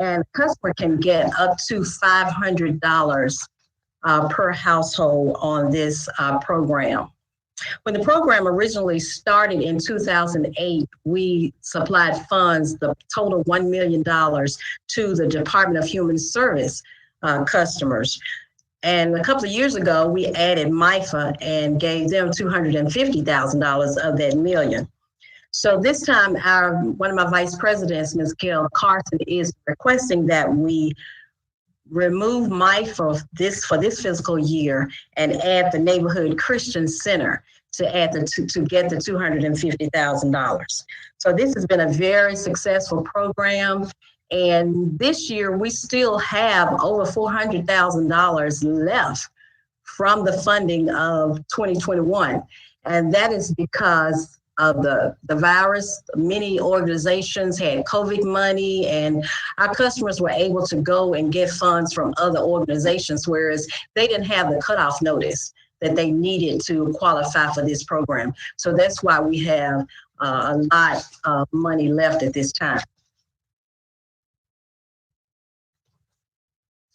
And the customer can get up to $500 per household on this program. When the program originally started in 2008, we supplied funds, the total $1 million, to the Department of Human Service customers. And a couple of years ago, we added MIFA and gave them $250,000 of that million. So this time, one of my vice presidents, Ms. Gail Carson, is requesting that we remove MIFA for this fiscal year and add the Neighborhood Christian Center to get the $250,000. So this has been a very successful program. And this year, we still have over $400,000 left from the funding of 2021. And that is because of the virus. Many organizations had COVID money, and our customers were able to go and get funds from other organizations, whereas they didn't have the cutoff notice that they needed to qualify for this program. So that's why we have a lot of money left at this time.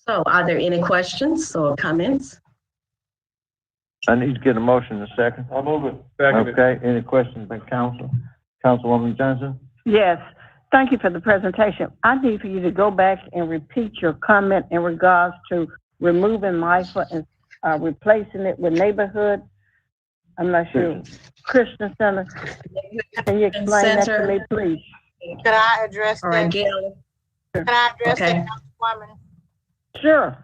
So are there any questions or comments? I need to get a motion in a second. I'll move it. Second. Okay, any questions by council? Councilwoman Johnson? Yes, thank you for the presentation. I need for you to go back and repeat your comment in regards to removing MIFA and replacing it with neighborhood. I'm not sure. Christian Center. Can you explain that to me, please? Can I address that? All right, Gail. Can I address that, Councilwoman? Sure.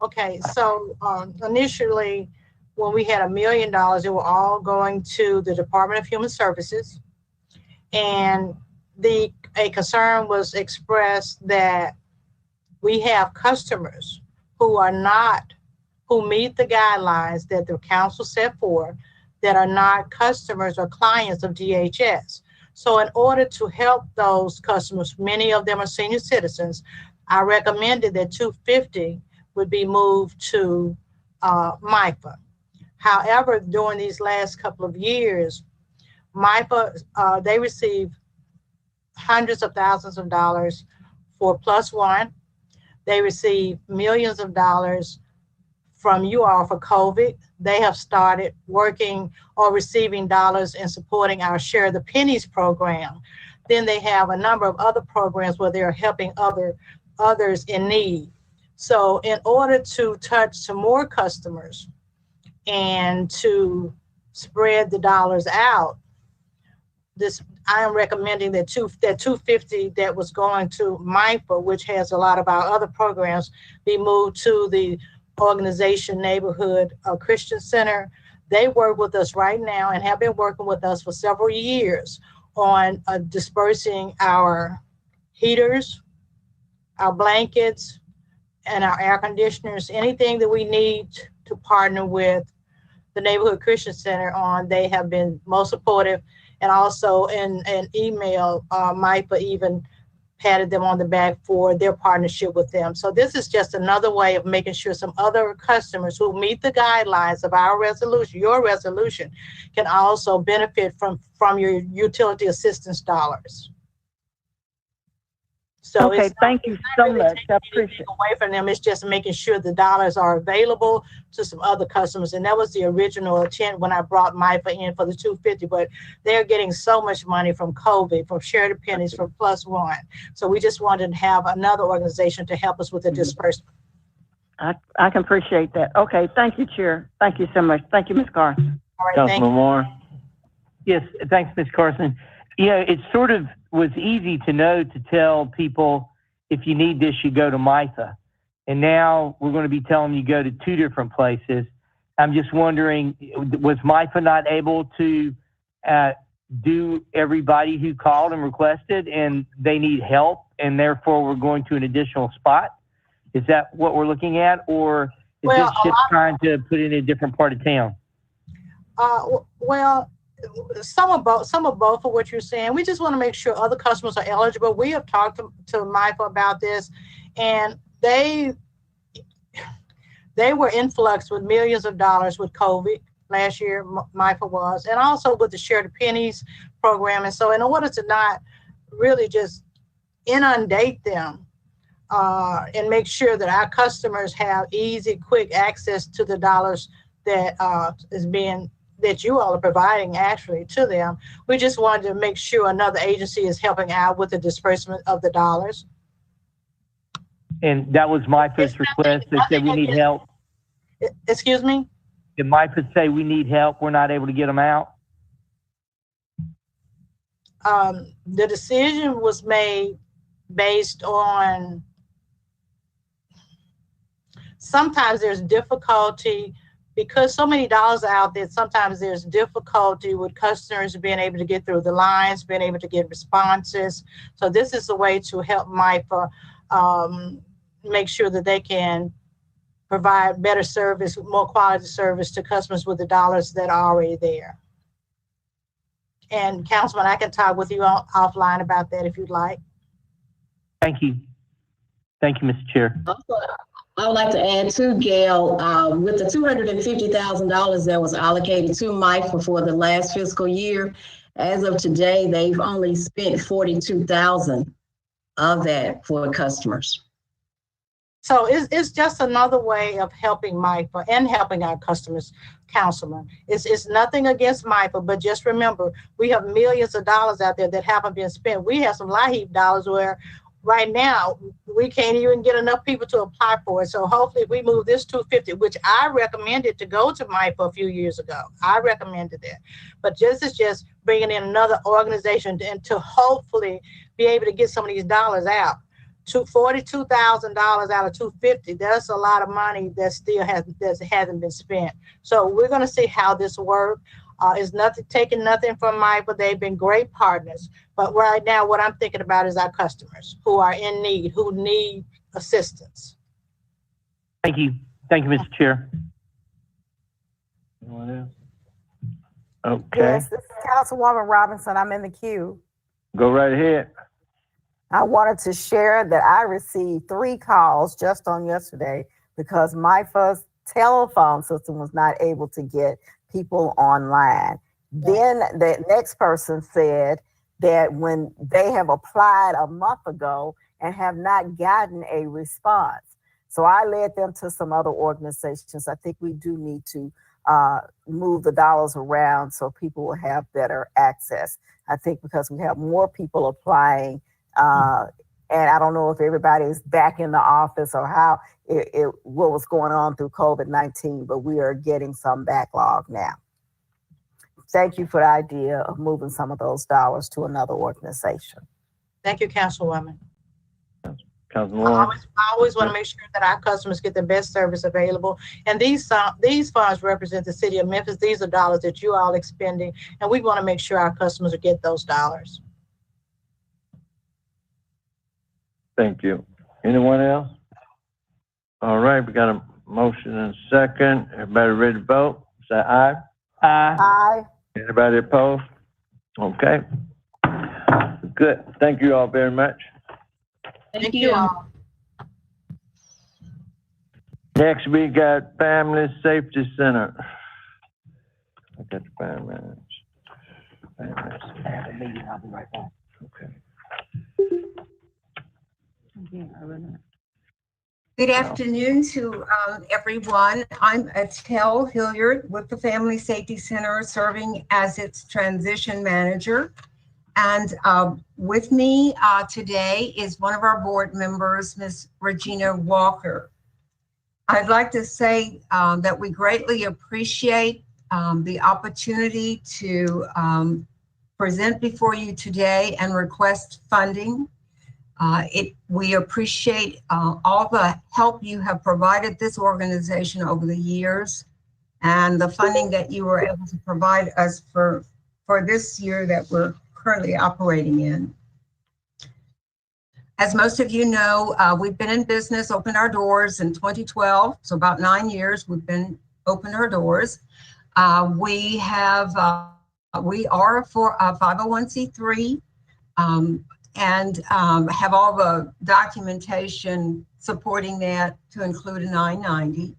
Okay, so initially, when we had $1 million, it were all going to the Department of Human Services. And a concern was expressed that we have customers who meet the guidelines that the council set forth that are not customers or clients of DHS. So in order to help those customers, many of them are senior citizens, I recommended that $250 would be moved to MIFA. However, during these last couple of years, MIFA, they receive hundreds of thousands of dollars for +1. They receive millions of dollars from you all for COVID. They have started working or receiving dollars and supporting our Share the Pennies program. Then they have a number of other programs where they're helping others in need. So in order to touch some more customers and to spread the dollars out, I am recommending that $250 that was going to MIFA, which has a lot of our other programs, be moved to the organization Neighborhood Christian Center. They work with us right now and have been working with us for several years on dispersing our heaters, our blankets, and our air conditioners, anything that we need to partner with the Neighborhood Christian Center on. They have been most supportive, and also in an email, MIFA even patted them on the back for their partnership with them. So this is just another way of making sure some other customers who meet the guidelines of our resolution, your resolution, can also benefit from your utility assistance dollars. So okay, thank you so much. I appreciate it. Away from them, it's just making sure the dollars are available to some other customers, and that was the original intent when I brought MIFA in for the $250. But they're getting so much money from COVID, from Share the Pennies, from +1. So we just wanted to have another organization to help us with the disbursement. I can appreciate that. Okay, thank you, Chair. Thank you so much. Thank you, Ms. Carson. All right, Councilman Moore? Yes, thanks, Ms. Carson. Yeah, it's sort of was easy to know to tell people, if you need this, you go to MIFA. And now we're going to be telling you go to 2 different places. I'm just wondering, was MIFA not able to do everybody who called and requested, and they need help, and therefore we're going to an additional spot? Is that what we're looking at, or is this just trying to put it in a different part of town? Well, some of both of what you're saying. We just want to make sure other customers are eligible. We have talked to MIFA about this, and they were influxed with millions of dollars with COVID last year, MIFA was, and also with the Share the Pennies program. And so in order to not really just inundate them and make sure that our customers have easy, quick access to the dollars that that you all are providing actually to them, we just wanted to make sure another agency is helping out with the disbursement of the dollars. And that was MIFA's request. They said we need help. Excuse me? Did MIFA say we need help, we're not able to get them out? The decision was made based on, sometimes there's difficulty because so many dollars are out there. Sometimes there's difficulty with customers being able to get through the lines, being able to get responses. So this is a way to help MIFA make sure that they can provide better service, more quality service to customers with the dollars that are already there. And Councilman, I can talk with you offline about that if you'd like. Thank you. Thank you, Mr. Chair. I would like to add too, Gail, with the $250,000 that was allocated to MIFA for the last fiscal year, as of today, they've only spent $42,000 of that for customers. So it's just another way of helping MIFA and helping our customers, Councilman. It's nothing against MIFA, but just remember, we have millions of dollars out there that haven't been spent. We have some LIHEAP dollars where right now we can't even get enough people to apply for it. So hopefully if we move this $250, which I recommended to go to MIFA a few years ago, I recommended that. But this is just bringing in another organization to hopefully be able to get some of these dollars out. To $42,000 out of $250, that's a lot of money that still hasn't been spent. So we're going to see how this works. It's nothing taking nothing from MIFA. They've been great partners. But right now, what I'm thinking about is our customers who are in need, who need assistance. Thank you. Thank you, Mr. Chair. Anyone else? Okay. Yes, this is Councilwoman Robinson. I'm in the queue. Go right ahead. I wanted to share that I received 3 calls just on yesterday because MIFA's telephone system was not able to get people online. Then the next person said that when they have applied a month ago and have not gotten a response. So I led them to some other organizations. I think we do need to move the dollars around so people will have better access. I think because we have more people applying, and I don't know if everybody is back in the office or how what was going on through COVID-19, but we are getting some backlog now. Thank you for the idea of moving some of those dollars to another organization. Thank you, Councilwoman. Councilwoman. I always want to make sure that our customers get the best service available. And these funds represent the city of Memphis. These are dollars that you all expending, and we want to make sure our customers get those dollars. Thank you. Anyone else? All right, we got a motion and a second. Everybody ready to vote? Say aye. Aye. Aye. Anybody opposed? Okay. Good. Thank you all very much. Thank you all. Next, we got Family Safety Center. I got the 5 minutes. I have a meeting. I'll be right back. Okay. Good afternoon to everyone. I'm Attell Hilliard with the Family Safety Center, serving as its transition manager. And with me today is one of our board members, Ms. Regina Walker. I'd like to say that we greatly appreciate the opportunity to present before you today and request funding. We appreciate all the help you have provided this organization over the years and the funding that you were able to provide us for this year that we're currently operating in. As most of you know, we've been in business, opened our doors in 2012, so about 9 years we've been opened our doors. We are for a 501c3 and have all the documentation supporting that to include a 990.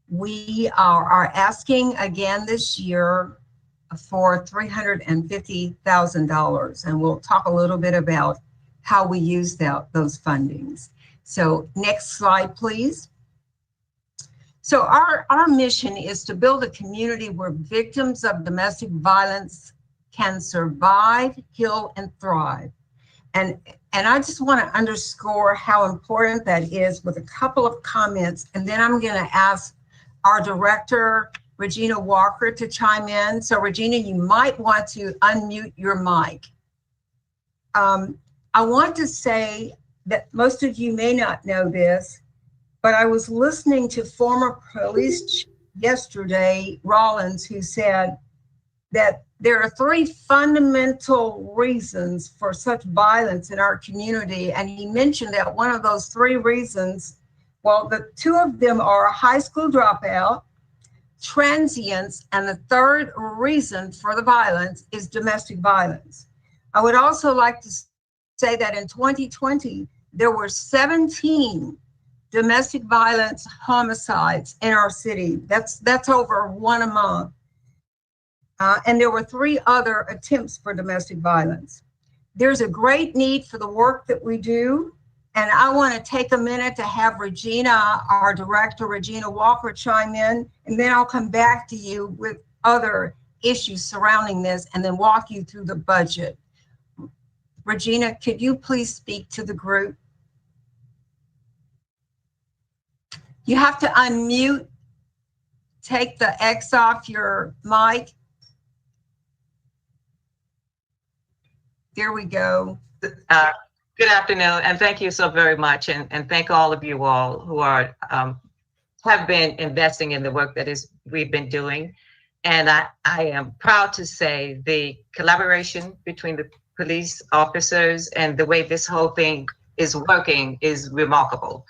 We are asking again this year for $350,000, and we'll talk a little bit about how we use those fundings. So next slide, please. So our mission is to build a community where victims of domestic violence can survive, heal, and thrive. And I just want to underscore how important that is with a couple of comments, and then I'm going to ask our director, Regina Walker, to chime in. So Regina, you might want to unmute your mic. I want to say that most of you may not know this, but I was listening to former police chief yesterday, Rollins, who said that there are 3 fundamental reasons for such violence in our community. And he mentioned that one of those 3 reasons, well, the 2 of them are a high school dropout, transients, and the 3rd reason for the violence is domestic violence. I would also like to say that in 2020, there were 17 domestic violence homicides in our city. That's over 1 a month. And there were 3 other attempts for domestic violence. There's a great need for the work that we do. And I want to take a minute to have Regina, our director, Regina Walker, chime in, and then I'll come back to you with other issues surrounding this and then walk you through the budget. Regina, could you please speak to the group? You have to unmute, take the X off your mic. There we go. Good afternoon, and thank you so very much, and thank all of you all who are have been investing in the work that we've been doing. And I am proud to say the collaboration between the police officers and the way this whole thing is working is remarkable.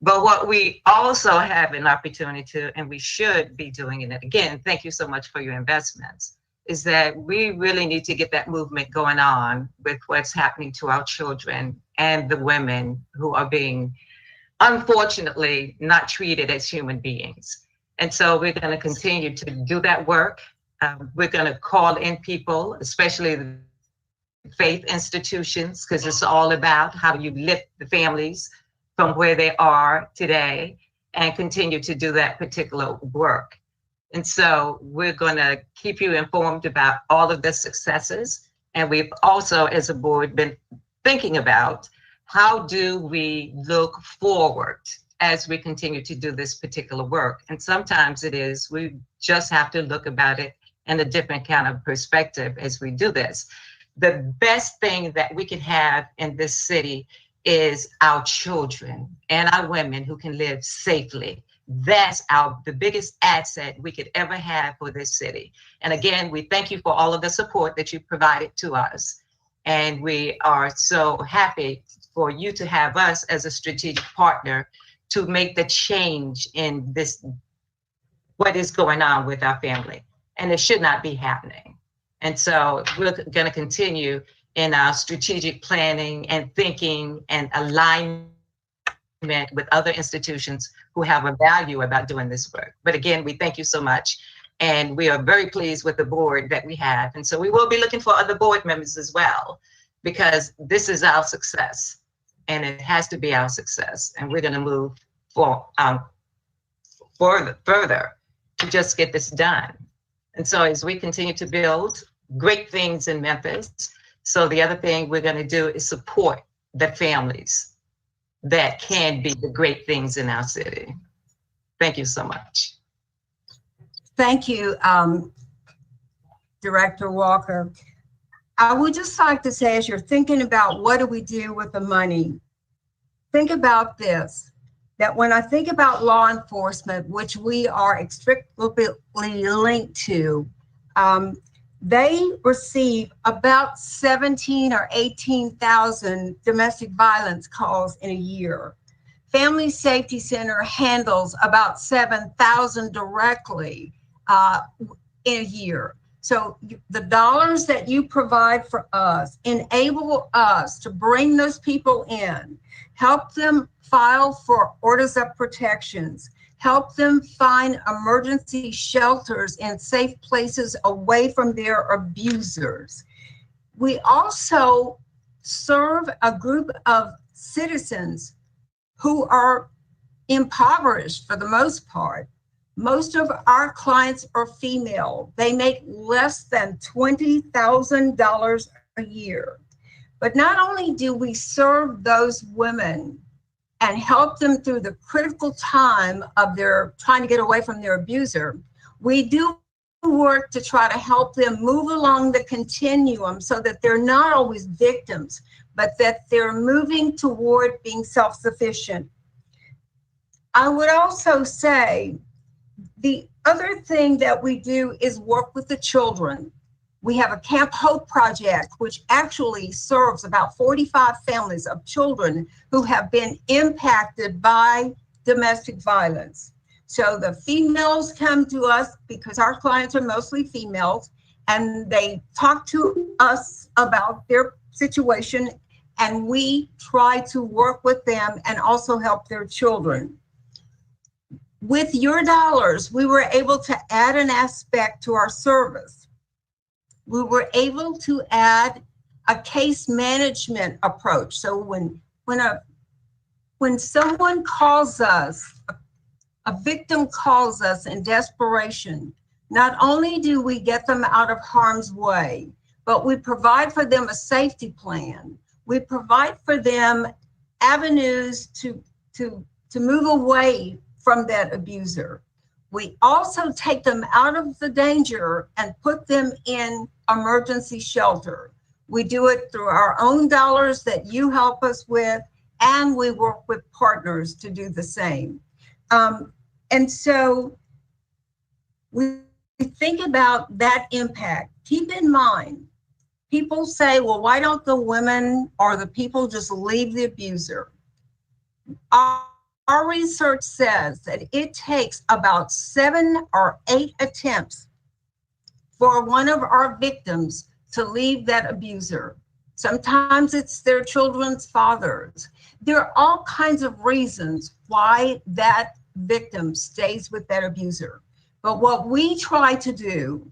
But what we also have an opportunity to, and we should be doing it again, thank you so much for your investments, is that we really need to get that movement going on with what's happening to our children and the women who are being, unfortunately, not treated as human beings. And so we're going to continue to do that work. We're going to call in people, especially the faith institutions, because it's all about how you lift the families from where they are today and continue to do that particular work. And so we're going to keep you informed about all of the successes. And we've also, as a board, been thinking about how do we look forward as we continue to do this particular work. And sometimes it is, we just have to look about it in a different kind of perspective as we do this. The best thing that we can have in this city is our children and our women who can live safely. That's the biggest asset we could ever have for this city. And again, we thank you for all of the support that you provided to us. And we are so happy for you to have us as a strategic partner to make the change in this, what is going on with our family. And it should not be happening. And so we're going to continue in our strategic planning and thinking and alignment with other institutions who have a value about doing this work. But again, we thank you so much. And we are very pleased with the board that we have. And so we will be looking for other board members as well, because this is our success and it has to be our success. And we're going to move further to just get this done. And so as we continue to build great things in Memphis, so the other thing we're going to do is support the families that can be the great things in our city. Thank you so much. Thank you, Director Walker. I would just like to say, as you're thinking about what do we do with the money, think about this, that when I think about law enforcement, which we are inextricably linked to, they receive about 17 or 18,000 domestic violence calls in a year. Family Safety Center handles about 7,000 directly in a year. So the dollars that you provide for us enable us to bring those people in, help them file for orders of protections, help them find emergency shelters and safe places away from their abusers. We also serve a group of citizens who are impoverished for the most part. Most of our clients are female. They make less than $20,000 a year. But not only do we serve those women and help them through the critical time of their trying to get away from their abuser, we do work to try to help them move along the continuum so that they're not always victims, but that they're moving toward being self-sufficient. I would also say the other thing that we do is work with the children. We have a Camp Hope project, which actually serves about 45 families of children who have been impacted by domestic violence. So the females come to us because our clients are mostly females, and they talk to us about their situation, and we try to work with them and also help their children. With your dollars, we were able to add an aspect to our service. We were able to add a case management approach. So when someone calls us, a victim calls us in desperation, not only do we get them out of harm's way, but we provide for them a safety plan. We provide for them avenues to move away from that abuser. We also take them out of the danger and put them in emergency shelter. We do it through our own dollars that you help us with, and we work with partners to do the same. And so we think about that impact. Keep in mind, people say, well, why don't the women or the people just leave the abuser? Our research says that it takes about 7 or 8 attempts for one of our victims to leave that abuser. Sometimes it's their children's fathers. There are all kinds of reasons why that victim stays with that abuser. But what we try to do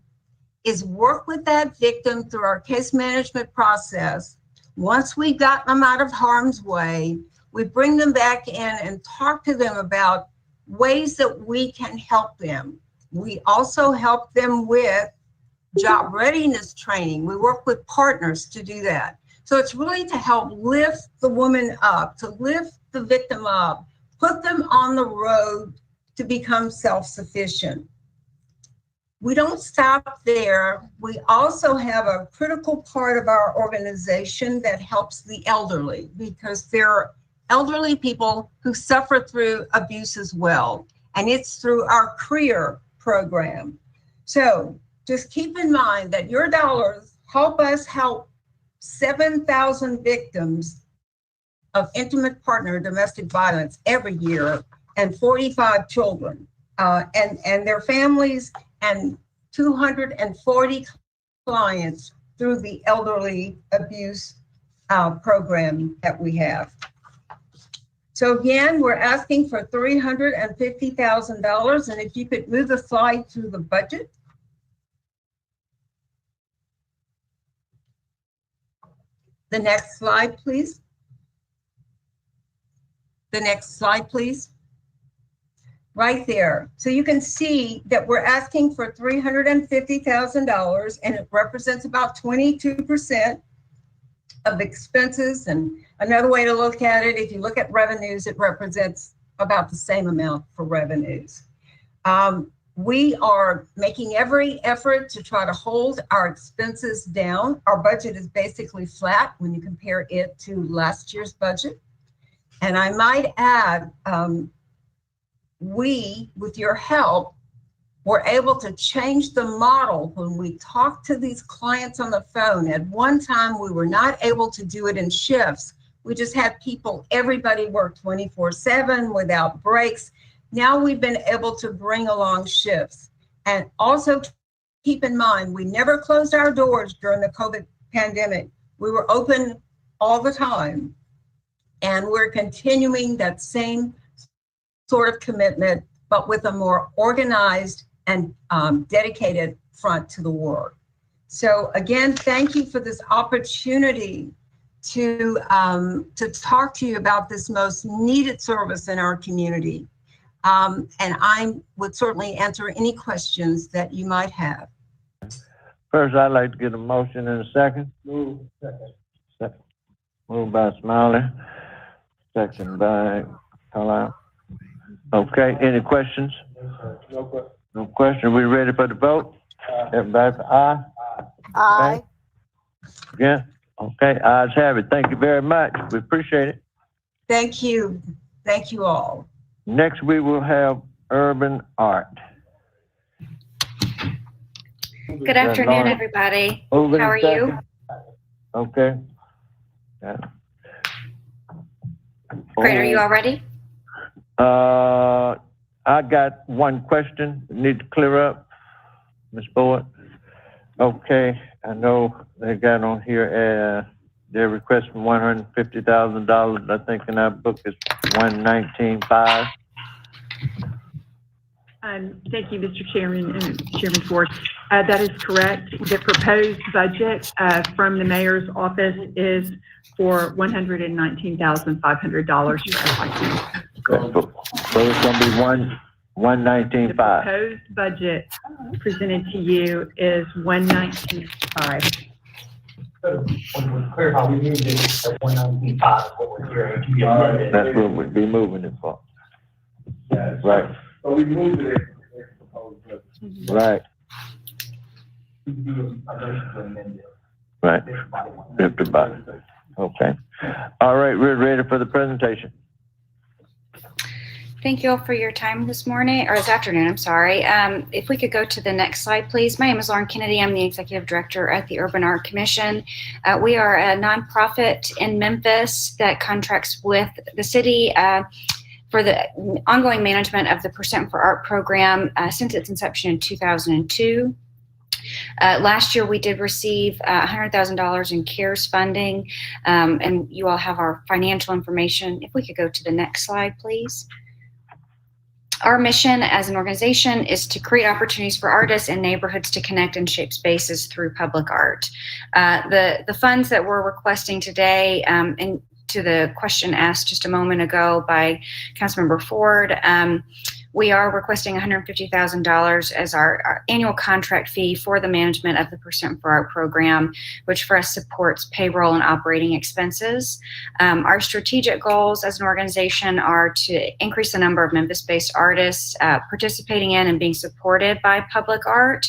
is work with that victim through our case management process. Once we've gotten them out of harm's way, we bring them back in and talk to them about ways that we can help them. We also help them with job readiness training. We work with partners to do that. So it's really to help lift the woman up, to lift the victim up, put them on the road to become self-sufficient. We don't stop there. We also have a critical part of our organization that helps the elderly, because there are elderly people who suffer through abuse as well. And it's through our career program. So just keep in mind that your dollars help us help 7,000 victims of intimate partner domestic violence every year, and 45 children and their families, and 240 clients through the elderly abuse program that we have. So again, we're asking for $350,000, and if you could move the slide through the budget. The next slide, please. The next slide, please. Right there. So you can see that we're asking for $350,000, and it represents about 22% of expenses. And another way to look at it, if you look at revenues, it represents about the same amount for revenues. We are making every effort to try to hold our expenses down. Our budget is basically flat when you compare it to last year's budget. And I might add, we, with your help, were able to change the model when we talked to these clients on the phone. At one time, we were not able to do it in shifts. We just had people, everybody worked 24/7 without breaks. Now we've been able to bring along shifts. And also keep in mind, we never closed our doors during the COVID pandemic. We were open all the time. And we're continuing that same sort of commitment, but with a more organized and dedicated front to the work. So again, thank you for this opportunity to talk to you about this most needed service in our community. And I would certainly answer any questions that you might have. First, I'd like to get a motion in a second. Move. Second. Moved by Smiley, second by Carlisle. Okay, any questions? No question. No question. We ready for the vote? Everybody for aye? Aye. Yeah, okay, ayes have it. Thank you very much. We appreciate it. Thank you. Thank you all. Next, we will have urban art. Good afternoon, everybody. How are you? Okay. Yeah. Great. Are you all ready? I got one question. Need to clear up, Ms. Boyd. Okay, I know they got on here, their request for $150,000. I think in our book is $119,500. Thank you, Mr. Chairman and Chairman Ford. That is correct. The proposed budget from the mayor's office is for $119,500. So it's going to be $119,500. The proposed budget presented to you is $119,500. Clarify, we moved it to 195 is what we're hearing. To be amended. That's what we'd be moving it for. Yes. Right. So we moved it. Right. We can do a motion to amend it. Right. Everybody. Okay. All right, we're ready for the presentation. Thank you all for your time this morning, or this afternoon, I'm sorry. If we could go to the next slide, please. My name is Lauren Kennedy. I'm the Executive Director at the Urban Art Commission. We are a nonprofit in Memphis that contracts with the city for the ongoing management of the Percent for Art program since its inception in 2002. Last year, we did receive $100,000 in CARES funding, and you all have our financial information. If we could go to the next slide, please. Our mission as an organization is to create opportunities for artists and neighborhoods to connect and shape spaces through public art. The funds that we're requesting today, and to the question asked just a moment ago by Councilmember Ford, we are requesting $150,000 as our annual contract fee for the management of the Percent for Art program, which for us supports payroll and operating expenses. Our strategic goals as an organization are to increase the number of Memphis-based artists participating in and being supported by public art,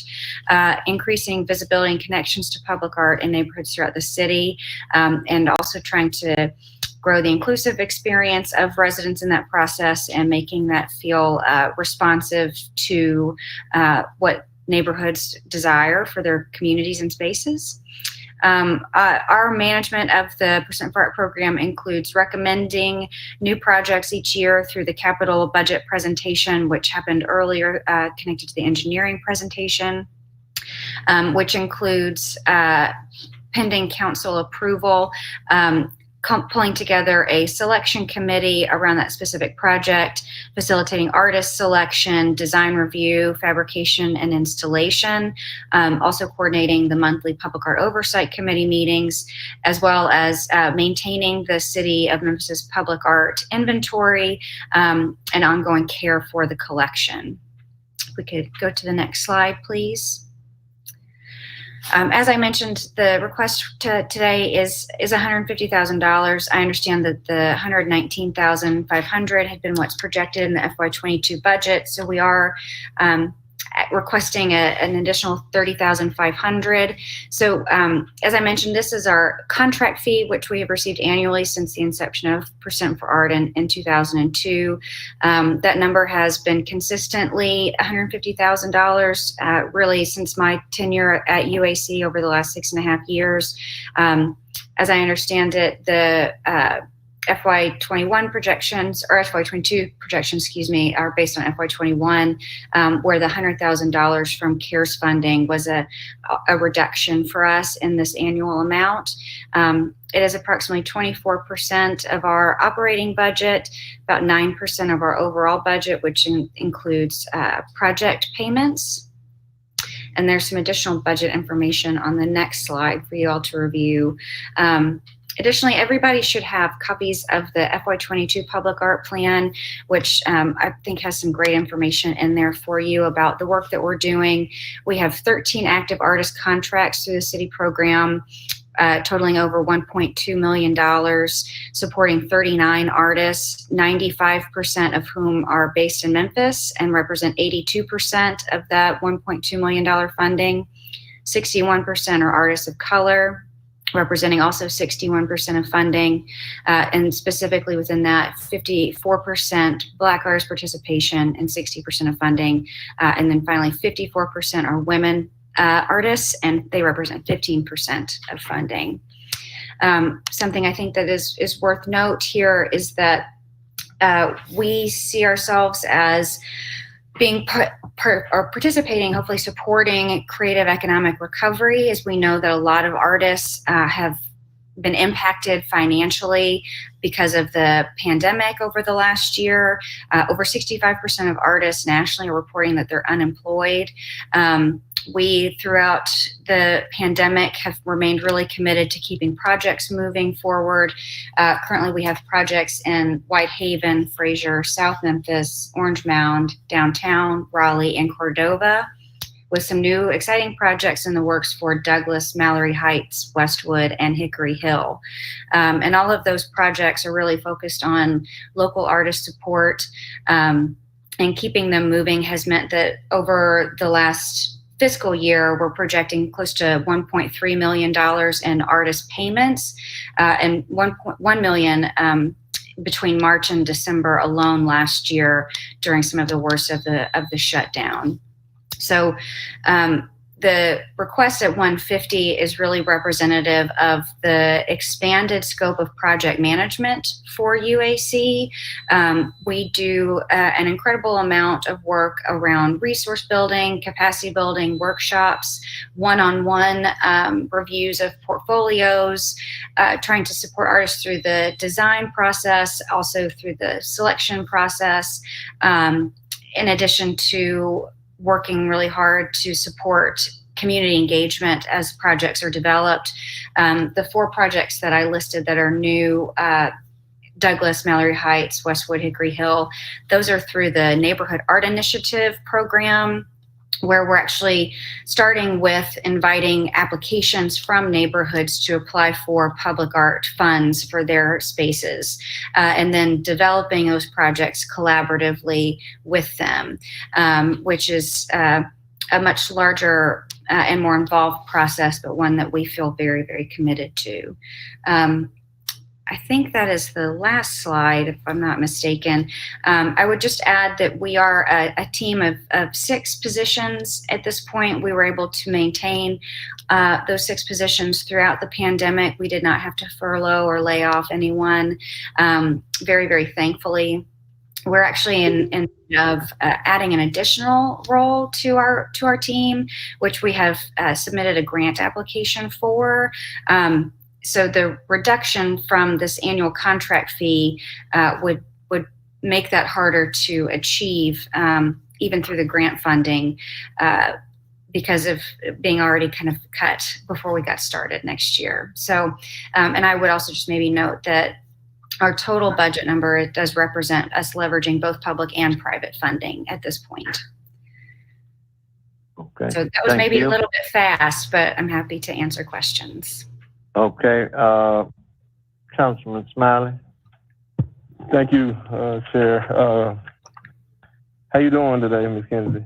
increasing visibility and connections to public art in neighborhoods throughout the city, and also trying to grow the inclusive experience of residents in that process and making that feel responsive to what neighborhoods desire for their communities and spaces. Our management of the Percent for Art program includes recommending new projects each year through the capital budget presentation, which happened earlier, connected to the engineering presentation, which includes pending council approval, pulling together a selection committee around that specific project, facilitating artist selection, design review, fabrication, and installation, also coordinating the monthly public art oversight committee meetings, as well as maintaining the city of Memphis' public art inventory and ongoing care for the collection. If we could go to the next slide, please. As I mentioned, the request today is $150,000. I understand that the $119,500 had been what's projected in the FY22 budget. So we are requesting an additional $30,500. So as I mentioned, this is our contract fee, which we have received annually since the inception of Percent for Art in 2002. That number has been consistently $150,000 really since my tenure at UAC over the last 6.5 years. As I understand it, the FY21 projections, or FY22 projections, excuse me, are based on FY21, where the $100,000 from CARES funding was a reduction for us in this annual amount. It is approximately 24% of our operating budget, about 9% of our overall budget, which includes project payments. And there's some additional budget information on the next slide for you all to review. Additionally, everybody should have copies of the FY22 Public Art Plan, which I think has some great information in there for you about the work that we're doing. We have 13 active artist contracts through the city program, totaling over $1.2 million, supporting 39 artists, 95% of whom are based in Memphis and represent 82% of that $1.2 million funding. 61% are artists of color, representing also 61% of funding, and specifically within that, 54% Black artist participation and 60% of funding. And then finally, 54% are women artists, and they represent 15% of funding. Something I think that is worth note here is that we see ourselves as being participating, hopefully supporting creative economic recovery, as we know that a lot of artists have been impacted financially because of the pandemic over the last year. Over 65% of artists nationally are reporting that they're unemployed. We, throughout the pandemic, have remained really committed to keeping projects moving forward. Currently, we have projects in Whitehaven, Fraser, South Memphis, Orange Mound, downtown, Raleigh, and Cordova, with some new exciting projects in the works for Douglas, Mallory Heights, Westwood, and Hickory Hill. And all of those projects are really focused on local artist support, and keeping them moving has meant that over the last fiscal year, we're projecting close to $1.3 million in artist payments, and $1 million between March and December alone last year during some of the worst of the shutdown. So the request at 150 is really representative of the expanded scope of project management for UAC. We do an incredible amount of work around resource building, capacity building, workshops, one-on-one reviews of portfolios, trying to support artists through the design process, also through the selection process, in addition to working really hard to support community engagement as projects are developed. The 4 projects that I listed that are new, Douglas, Mallory Heights, Westwood, Hickory Hill, those are through the Neighborhood Art Initiative program, where we're actually starting with inviting applications from neighborhoods to apply for public art funds for their spaces, and then developing those projects collaboratively with them, which is a much larger and more involved process, but one that we feel very, very committed to. I think that is the last slide, if I'm not mistaken. I would just add that we are a team of 6 positions at this point. We were able to maintain those 6 positions throughout the pandemic. We did not have to furlough or lay off anyone, very, very thankfully. We're actually in of adding an additional role to our team, which we have submitted a grant application for. So the reduction from this annual contract fee would make that harder to achieve, even through the grant funding, because of being already kind of cut before we got started next year. So, and I would also just maybe note that our total budget number, it does represent us leveraging both public and private funding at this point. Okay. So that was maybe a little bit fast, but I'm happy to answer questions. Okay, Councilman Smiley. Thank you, Chair. How you doing today, Ms. Kennedy?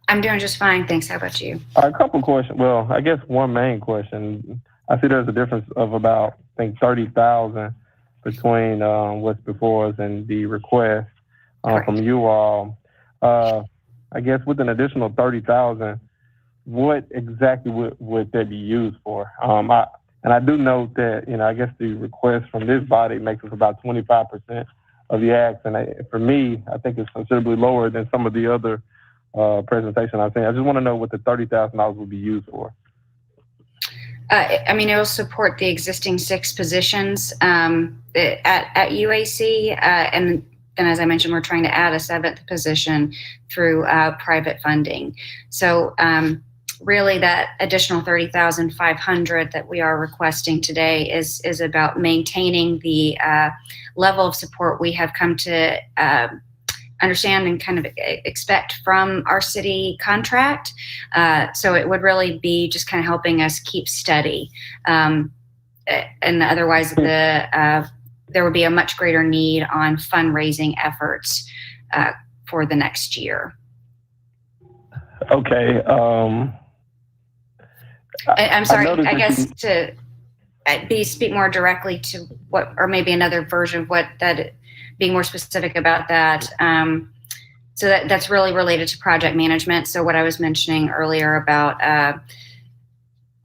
I'm doing just fine. Thanks. How about you? A couple questions. Well, I guess one main question. I see there's a difference of about, I think, 30,000 between what's before us and the request from you all. I guess with an additional 30,000, what exactly would that be used for? I do note that, I guess the request from this body makes us about 25% of the acts. And for me, I think it's considerably lower than some of the other presentation I've seen. I just want to know what the $30,000 would be used for. It will support the existing 6 positions at UAC. And as I mentioned, we're trying to add a 7th position through private funding. So really that additional $30,500 that we are requesting today is about maintaining the level of support we have come to understand and kind of expect from our city contract. So it would really be just kind of helping us keep steady. And otherwise there would be a much greater need on fundraising efforts for the next year. Okay. I'm sorry, I guess to speak more directly to what, or maybe another version of what that, being more specific about that. So that's really related to project management. So what I was mentioning earlier about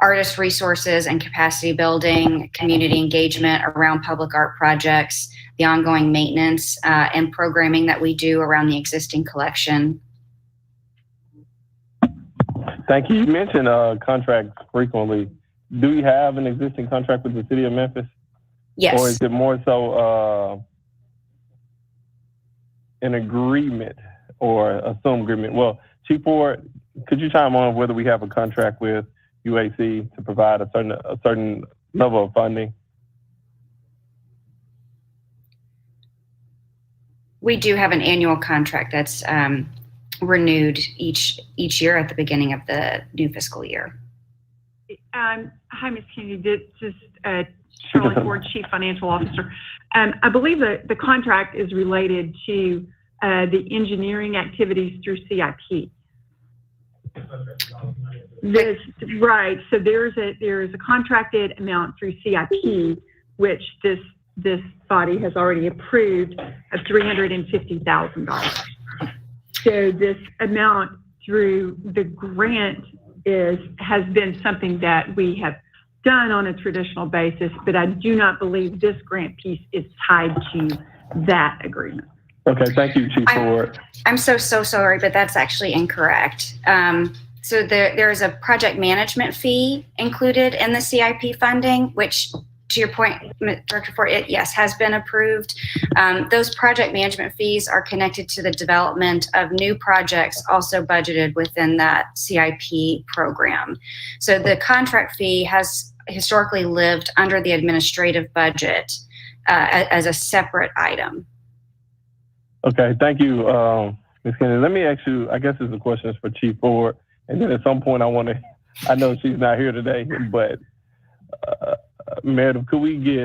artist resources and capacity building, community engagement around public art projects, the ongoing maintenance and programming that we do around the existing collection. Thank you. You mentioned contracts frequently. Do you have an existing contract with the city of Memphis? Yes. Or is it more so an agreement or assumed agreement? Well, Chief Ford, could you chime on whether we have a contract with UAC to provide a certain level of funding? We do have an annual contract that's renewed each year at the beginning of the new fiscal year. Hi, Ms. Kennedy. This is Shirley Ford, Chief Financial Officer. I believe that the contract is related to the engineering activities through CIP. Right. So there is a contracted amount through CIP, which this body has already approved of $350,000. So this amount through the grant has been something that we have done on a traditional basis, but I do not believe this grant piece is tied to that agreement. Okay, thank you, Chief Ford. I'm so sorry, but that's actually incorrect. So there is a project management fee included in the CIP funding, which, to your point, Director Ford, yes, has been approved. Those project management fees are connected to the development of new projects also budgeted within that CIP program. So the contract fee has historically lived under the administrative budget as a separate item. Okay, thank you, Ms. Kennedy. Let me ask you, I guess this is a question for Chief Ford, and then at some point I know she's not here today, but Madam, could we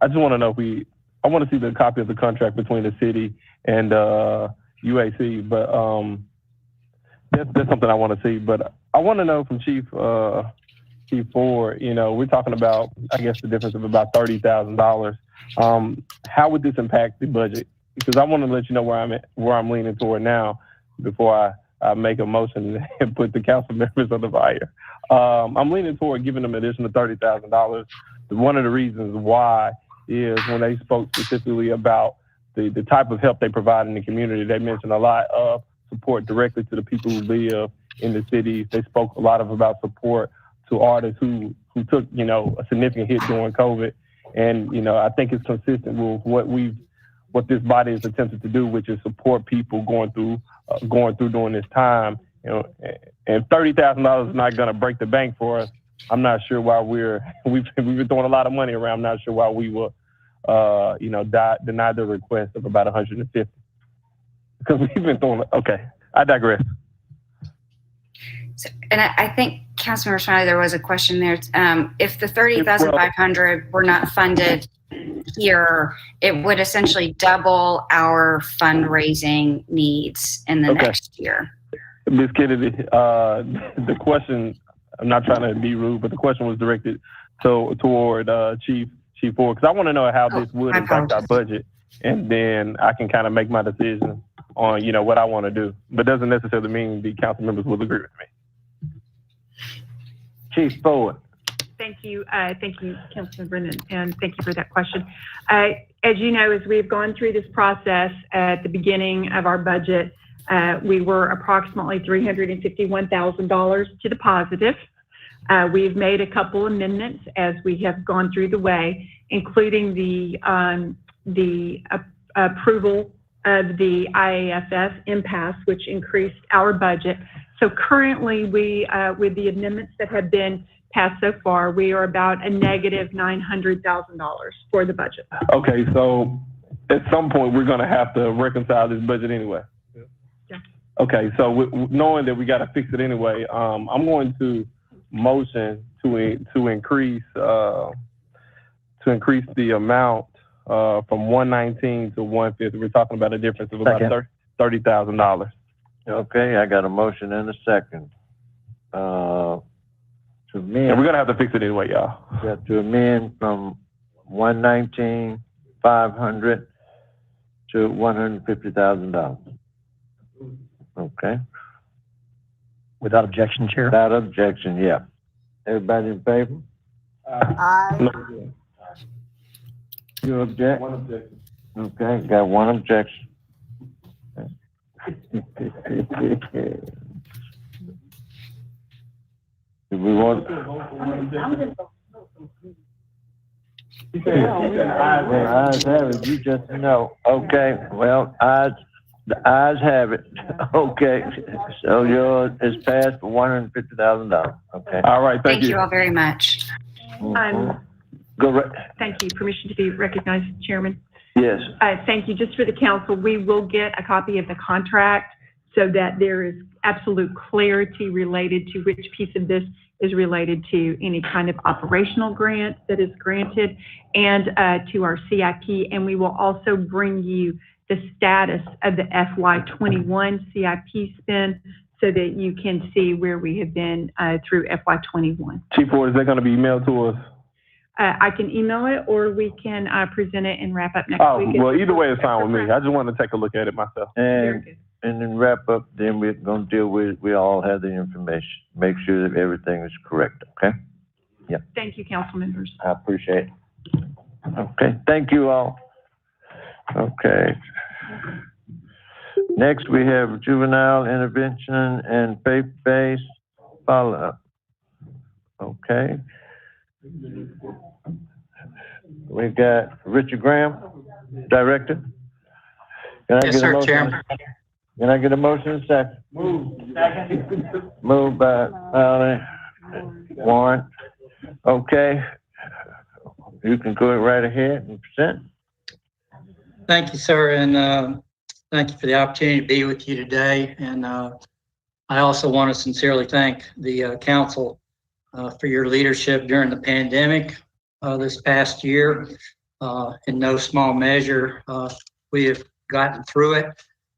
I just want to know I want to see the copy of the contract between the city and UAC, but that's something I want to see. But I want to know from Chief Ford, we're talking about, I guess, the difference of about $30,000. How would this impact the budget? Because I want to let you know where I'm leaning toward now before I make a motion and put the council members on the fire. I'm leaning toward giving them an additional $30,000. One of the reasons why is when they spoke specifically about the type of help they provide in the community, they mentioned a lot of support directly to the people who live in the cities. They spoke a lot about support to artists who took, a significant hit during COVID. And, I think it's consistent with what this body has attempted to do, which is support people going through during this time. And $30,000 is not going to break the bank for us. I'm not sure why we've been throwing a lot of money around. I'm not sure why we will, deny the request of about 150 because we've been throwing. Okay, I digress. So, and I think Councilmember Smiley, there was a question there. If the $30,500 were not funded here, it would essentially double our fundraising needs in the next year. Ms. Kennedy, the question, I'm not trying to be rude, but the question was directed toward Chief Ford, because I want to know how this would impact our budget, and then I can kind of make my decision on, what I want to do. But doesn't necessarily mean the council members will agree with me. Chief Ford. Thank you, Councilman Brennan, and thank you for that question. As you know, as we've gone through this process at the beginning of our budget, we were approximately $351,000 to the positive. We've made a couple amendments as we have gone through the way, including the approval of the IAFF impasse, which increased our budget. So currently, we with the amendments that have been passed so far, we are about a negative $900,000 for the budget. Okay, so at some point we're going to have to reconcile this budget anyway. Yeah. Okay, so knowing that we got to fix it anyway, I'm going to motion to increase the amount from 119 to 150. We're talking about a difference of about $30,000. Okay, I got a motion and a second. To amend, and we're gonna have to fix it anyway, y'all. Yeah, to amend from 119,500 to $150,000. Okay. Without objection, Chair? Without objection, yeah. Everybody in favor? Aye. You object? One objection. Okay, got one objection. Do we want? Well, ayes have it. You just know. Okay. Well, the ayes have it. Okay. So yours is passed for $150,000. Okay. All right. Thank you all very much. Go right. Thank you. Permission to be recognized, Chairman. Yes. Thank you. Just for the council, we will get a copy of the contract so that there is absolute clarity related to which piece of this is related to any kind of operational grant that is granted and to our CIP. And we will also bring you the status of the FY21 CIP spend so that you can see where we have been through FY21. Chief Ford, is that going to be emailed to us? I can email it, or we can present it and wrap up next week. Well, either way is fine with me. I just wanted to take a look at it myself. And then wrap up, then we're going to deal with, we all have the information. Make sure that everything is correct, okay? Yeah. Thank you, council members. I appreciate it. Okay, thank you all. Okay. Next, we have juvenile intervention and faith-based follow-up. Okay. We got Richard Graham, Director. Yes, sir, Chairman. Can I get a motion second? Move. Second. Moved by Warren. Okay. You can go right ahead and present. Thank you, sir, and thank you for the opportunity to be with you today. And I also want to sincerely thank the council for your leadership during the pandemic this past year. In no small measure, we have gotten through it,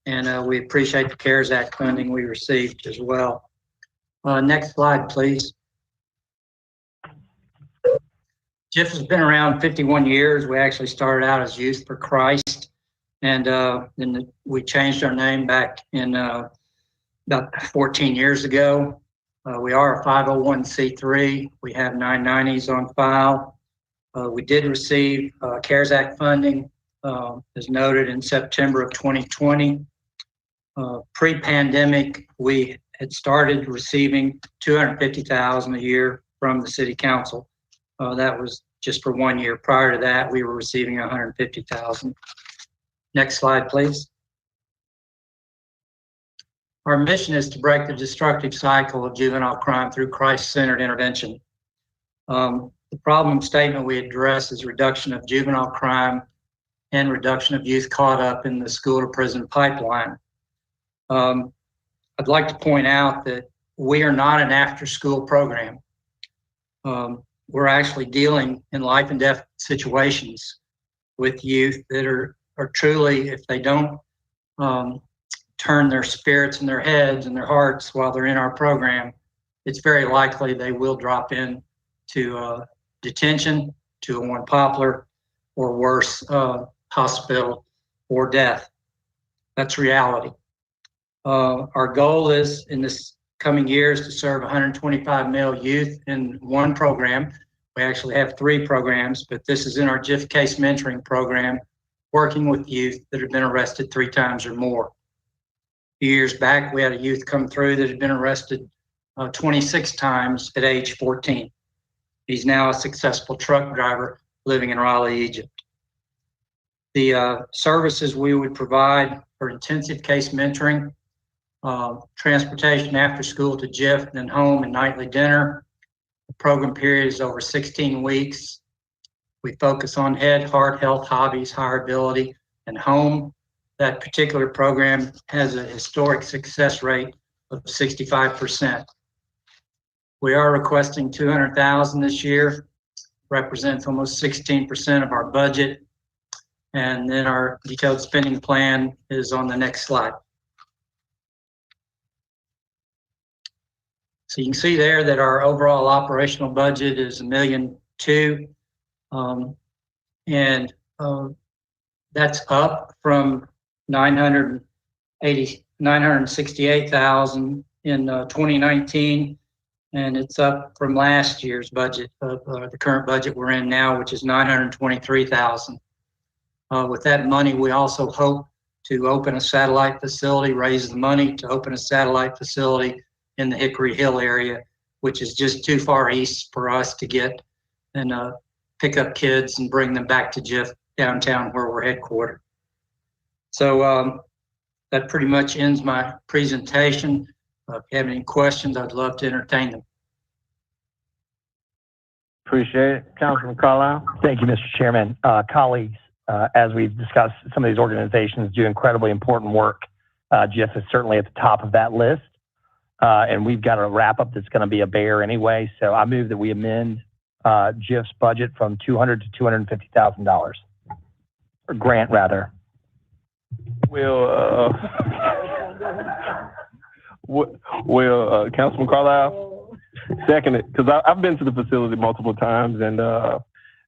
and we appreciate the CARES Act funding we received as well. Next slide, please. JIF has been around 51 years. We actually started out as Youth for Christ, and then we changed our name back in about 14 years ago. We are a 501c3. We have 990s on file. We did receive CARES Act funding, as noted in September of 2020. Pre-pandemic, we had started receiving $250,000 a year from the City Council. That was just for 1 year. Prior to that, we were receiving $150,000. Next slide, please. Our mission is to break the destructive cycle of juvenile crime through Christ-centered intervention. The problem statement we address is reduction of juvenile crime and reduction of youth caught up in the school to prison pipeline. I'd like to point out that we are not an after-school program. We're actually dealing in life and death situations with youth that are truly, if they don't turn their spirits and their heads and their hearts while they're in our program, it's very likely they will drop in to detention, to a one poplar, or worse, hospital or death. That's reality. Our goal is in this coming years to serve 125 male youth in one program. We actually have 3 programs, but this is in our JIF case mentoring program, working with youth that have been arrested 3 times or more. A few years back, we had a youth come through that had been arrested 26 times at age 14. He's now a successful truck driver living in Raleigh, Egypt. The services we would provide for intensive case mentoring, transportation after school to JIF and then home and nightly dinner. The program period is over 16 weeks. We focus on head, heart, health, hobbies, hireability, and home. That particular program has a historic success rate of 65%. We are requesting $200,000 this year, represents almost 16% of our budget. And then our detailed spending plan is on the next slide. So you can see there that our overall operational budget is $1.2 million. That's up from $968,000 in 2019. And it's up from last year's budget of the current budget we're in now, which is $923,000. With that money, we also hope to open a satellite facility, raise the money to open a satellite facility in the Hickory Hill area, which is just too far east for us to get and pick up kids and bring them back to JIF downtown where we're headquartered. So that pretty much ends my presentation. If you have any questions, I'd love to entertain them. Appreciate it. Councilman Carlisle. Thank you, Mr. Chairman. Colleagues, as we've discussed, some of these organizations do incredibly important work. JIF is certainly at the top of that list. And we've got a wrap up that's going to be a bear anyway. So I move that we amend JIF's budget from $200,000 to $250,000, or grant rather. Councilman Carlisle, second it, because I've been to the facility multiple times and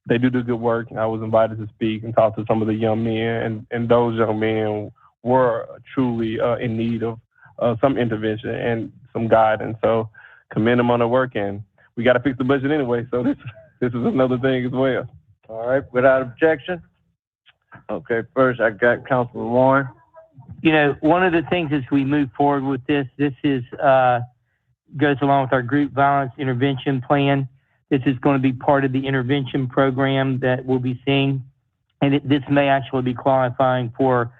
they do good work. I was invited to speak and talk to some of the young men, and those young men were truly in need of some intervention and some guidance. So commend them on their work, and we got to fix the budget anyway. So this is another thing as well. All right, without objection. Okay, first I got Councilman Warren. You know, one of the things as we move forward with this is goes along with our group violence intervention plan. This is going to be part of the intervention program that we'll be seeing. And this may actually be qualifying for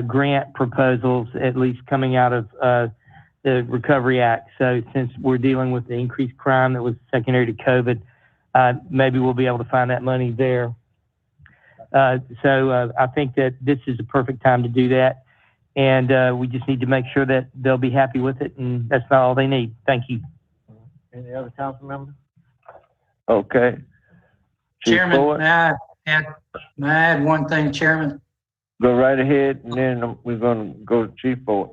grant proposals, at least coming out of the Recovery Act. So since we're dealing with the increased crime that was secondary to COVID, maybe we'll be able to find that money there. So I think that this is a perfect time to do that. And we just need to make sure that they'll be happy with it, and that's not all they need. Thank you. Any other council members? Okay. Chief Chairman, Ford? may I add one thing, Chairman? Go right ahead, and then we're going to go to Chief Ford.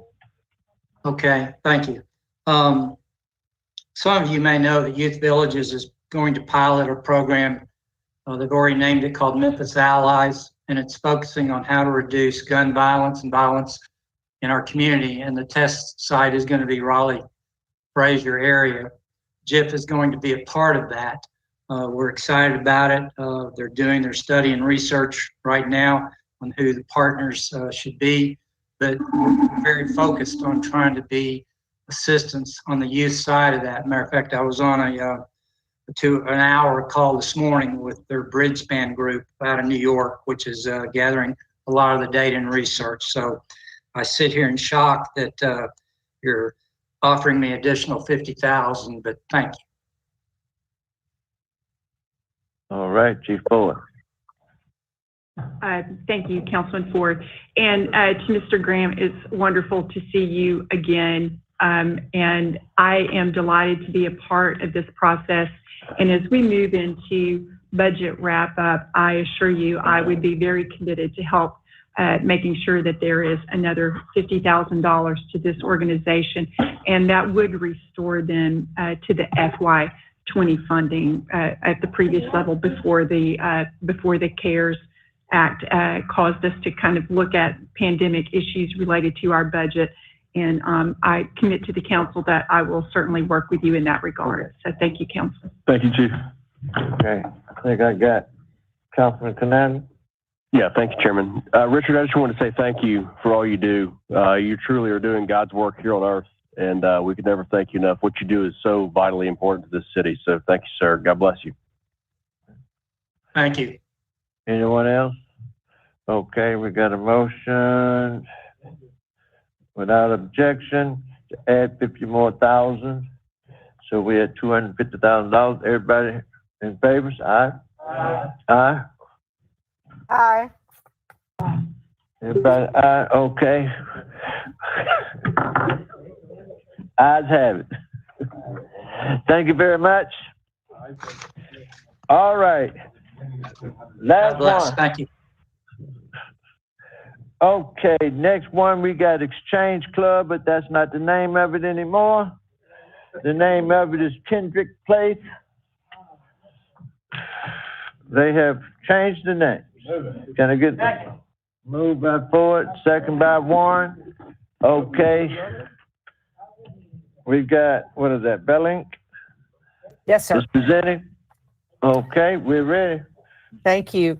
Okay, thank you. Some of you may know that Youth Villages is going to pilot a program. They've already named it, called Memphis Allies, and it's focusing on how to reduce gun violence and violence in our community. And the test site is going to be Raleigh, Frazier area. JIF is going to be a part of that. We're excited about it. They're doing their study and research right now on who the partners should be, but we're very focused on trying to be assistance on the youth side of that. Matter of fact, I was on an hour call this morning with their bridge span group out of New York, which is gathering a lot of the data and research. So I sit here in shock that you're offering me additional $50,000, but thank you. All right, Chief Ford. Thank you, Councilman Ford. And to Mr. Graham, it's wonderful to see you again. And I am delighted to be a part of this process. And as we move into budget wrap up, I assure you I would be very committed to help making sure that there is another $50,000 to this organization, and that would restore them to the FY20 funding at the previous level before the CARES Act caused us to kind of look at pandemic issues related to our budget. And I commit to the council that I will certainly work with you in that regard. So thank you, council. Thank you, Chief. Okay, I think I got Councilman Canal. Yeah, thank you, Chairman. Richard, I just want to say thank you for all you do. You truly are doing God's work here on earth, and we could never thank you enough. What you do is so vitally important to this city. So thank you, sir. God bless you. Thank you. Anyone else? Okay, we got a motion without objection to add 50 more thousand. So we had $250,000. Everybody in favor? Aye. Aye. Aye. Everybody, aye. Okay. Ayes have it. Thank you very much. All right. Last one. Thank you. Okay, next one, we got Exchange Club, but that's not the name of it anymore. The name of it is Kendrick Place. They have changed the name. Can I get moved by Ford, second by Warren? Okay. We got, what is that, Bellink? Yes, sir. Is presenting. Okay, we're ready. Thank you.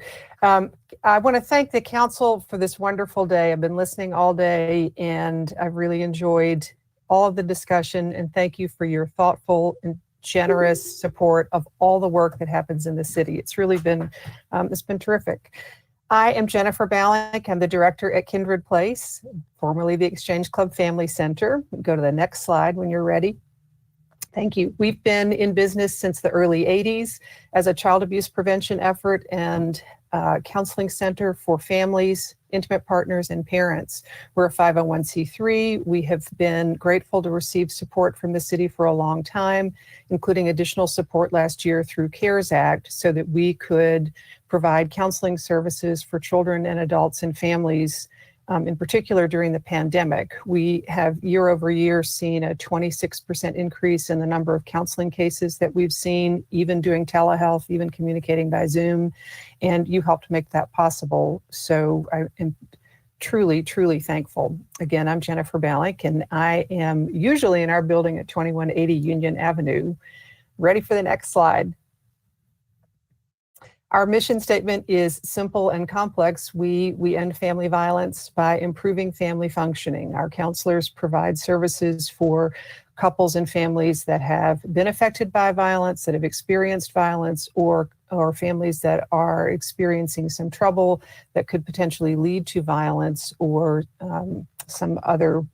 I want to thank the council for this wonderful day. I've been listening all day and I've really enjoyed all of the discussion, and thank you for your thoughtful and generous support of all the work that happens in the city. It's really been, it's been terrific. I am Jennifer Ballick. I'm the director at Kindred Place, formerly the Exchange Club Family Center. Go to the next slide when you're ready. Thank you. We've been in business since the early 80s as a child abuse prevention effort and counseling center for families, intimate partners, and parents. We're a 501c3. We have been grateful to receive support from the city for a long time, including additional support last year through CARES Act, so that we could provide counseling services for children and adults and families, in particular during the pandemic. We have year over year seen a 26% increase in the number of counseling cases that we've seen, even doing telehealth, even communicating by Zoom, and you helped make that possible. So I am truly, truly thankful. Again, I'm Jennifer Ballick, and I am usually in our building at 2180 Union Avenue. Ready for the next slide. Our mission statement is simple and complex. We end family violence by improving family functioning. Our counselors provide services for couples and families that have been affected by violence, that have experienced violence, or families that are experiencing some trouble that could potentially lead to violence or some other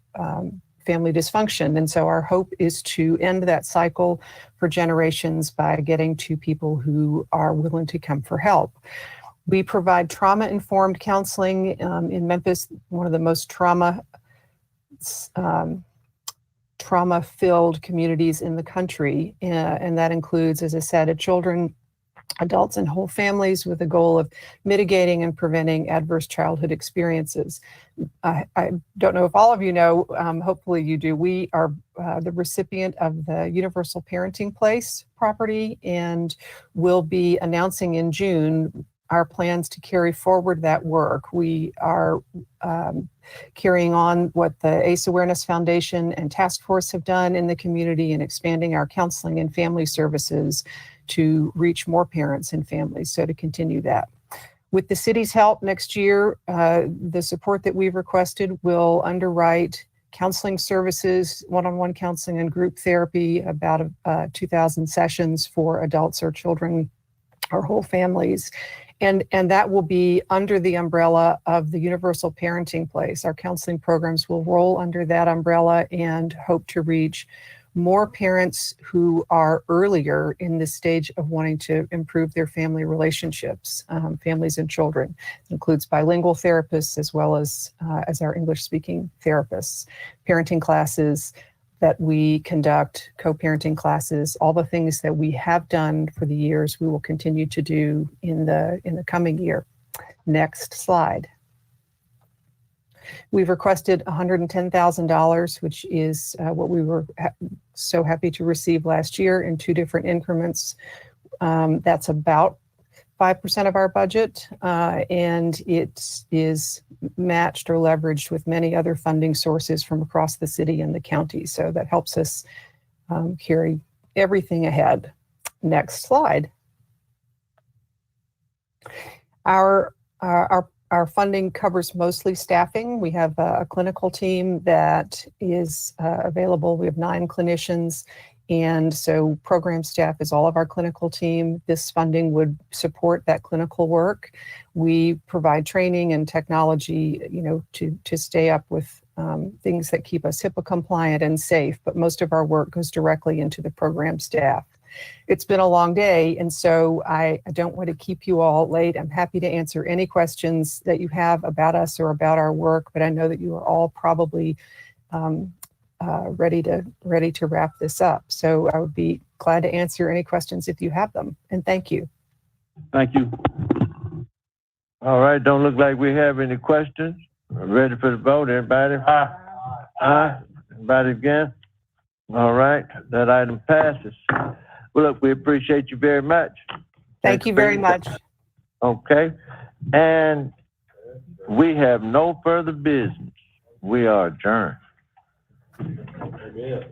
family dysfunction. And so our hope is to end that cycle for generations by getting to people who are willing to come for help. We provide trauma-informed counseling in Memphis, one of the most trauma-filled communities in the country. And that includes, as I said, children, adults, and whole families, with the goal of mitigating and preventing adverse childhood experiences. I don't know if all of you know, hopefully you do, we are the recipient of the Universal Parenting Place property, and will be announcing in June our plans to carry forward that work. We are carrying on what the ACE Awareness Foundation and Task Force have done in the community, and expanding our counseling and family services to reach more parents and families, so to continue that. With the city's help next year, the support that we've requested will underwrite counseling services, one-on-one counseling and group therapy, about 2,000 sessions for adults or children or whole families. And that will be under the umbrella of the Universal Parenting Place. Our counseling programs will roll under that umbrella, and hope to reach more parents who are earlier in this stage of wanting to improve their family relationships, families and children. It includes bilingual therapists as well as our English-speaking therapists, parenting classes that we conduct, co-parenting classes, all the things that we have done for the years, we will continue to do in the coming year. Next slide. We've requested $110,000, which is what we were so happy to receive last year in 2 different increments. That's about 5% of our budget, and it is matched or leveraged with many other funding sources from across the city and the county. So that helps us carry everything ahead. Next slide. Our funding covers mostly staffing. We have a clinical team that is available. We have 9 clinicians. And so program staff is all of our clinical team. This funding would support that clinical work. We provide training and technology, to stay up with things that keep us HIPAA compliant and safe, but most of our work goes directly into the program staff. It's been a long day, and so I don't want to keep you all late. I'm happy to answer any questions that you have about us or about our work, but I know that you are all probably ready to wrap this up. So I would be glad to answer any questions if you have them. And thank you. Thank you. All right, don't look like we have any questions. Ready for the vote, everybody? Aye. Aye. Everybody against? All right, that item passes. Well, look, we appreciate you very much. Thank you very much. Okay, and we have no further business. We are adjourned. Yeah.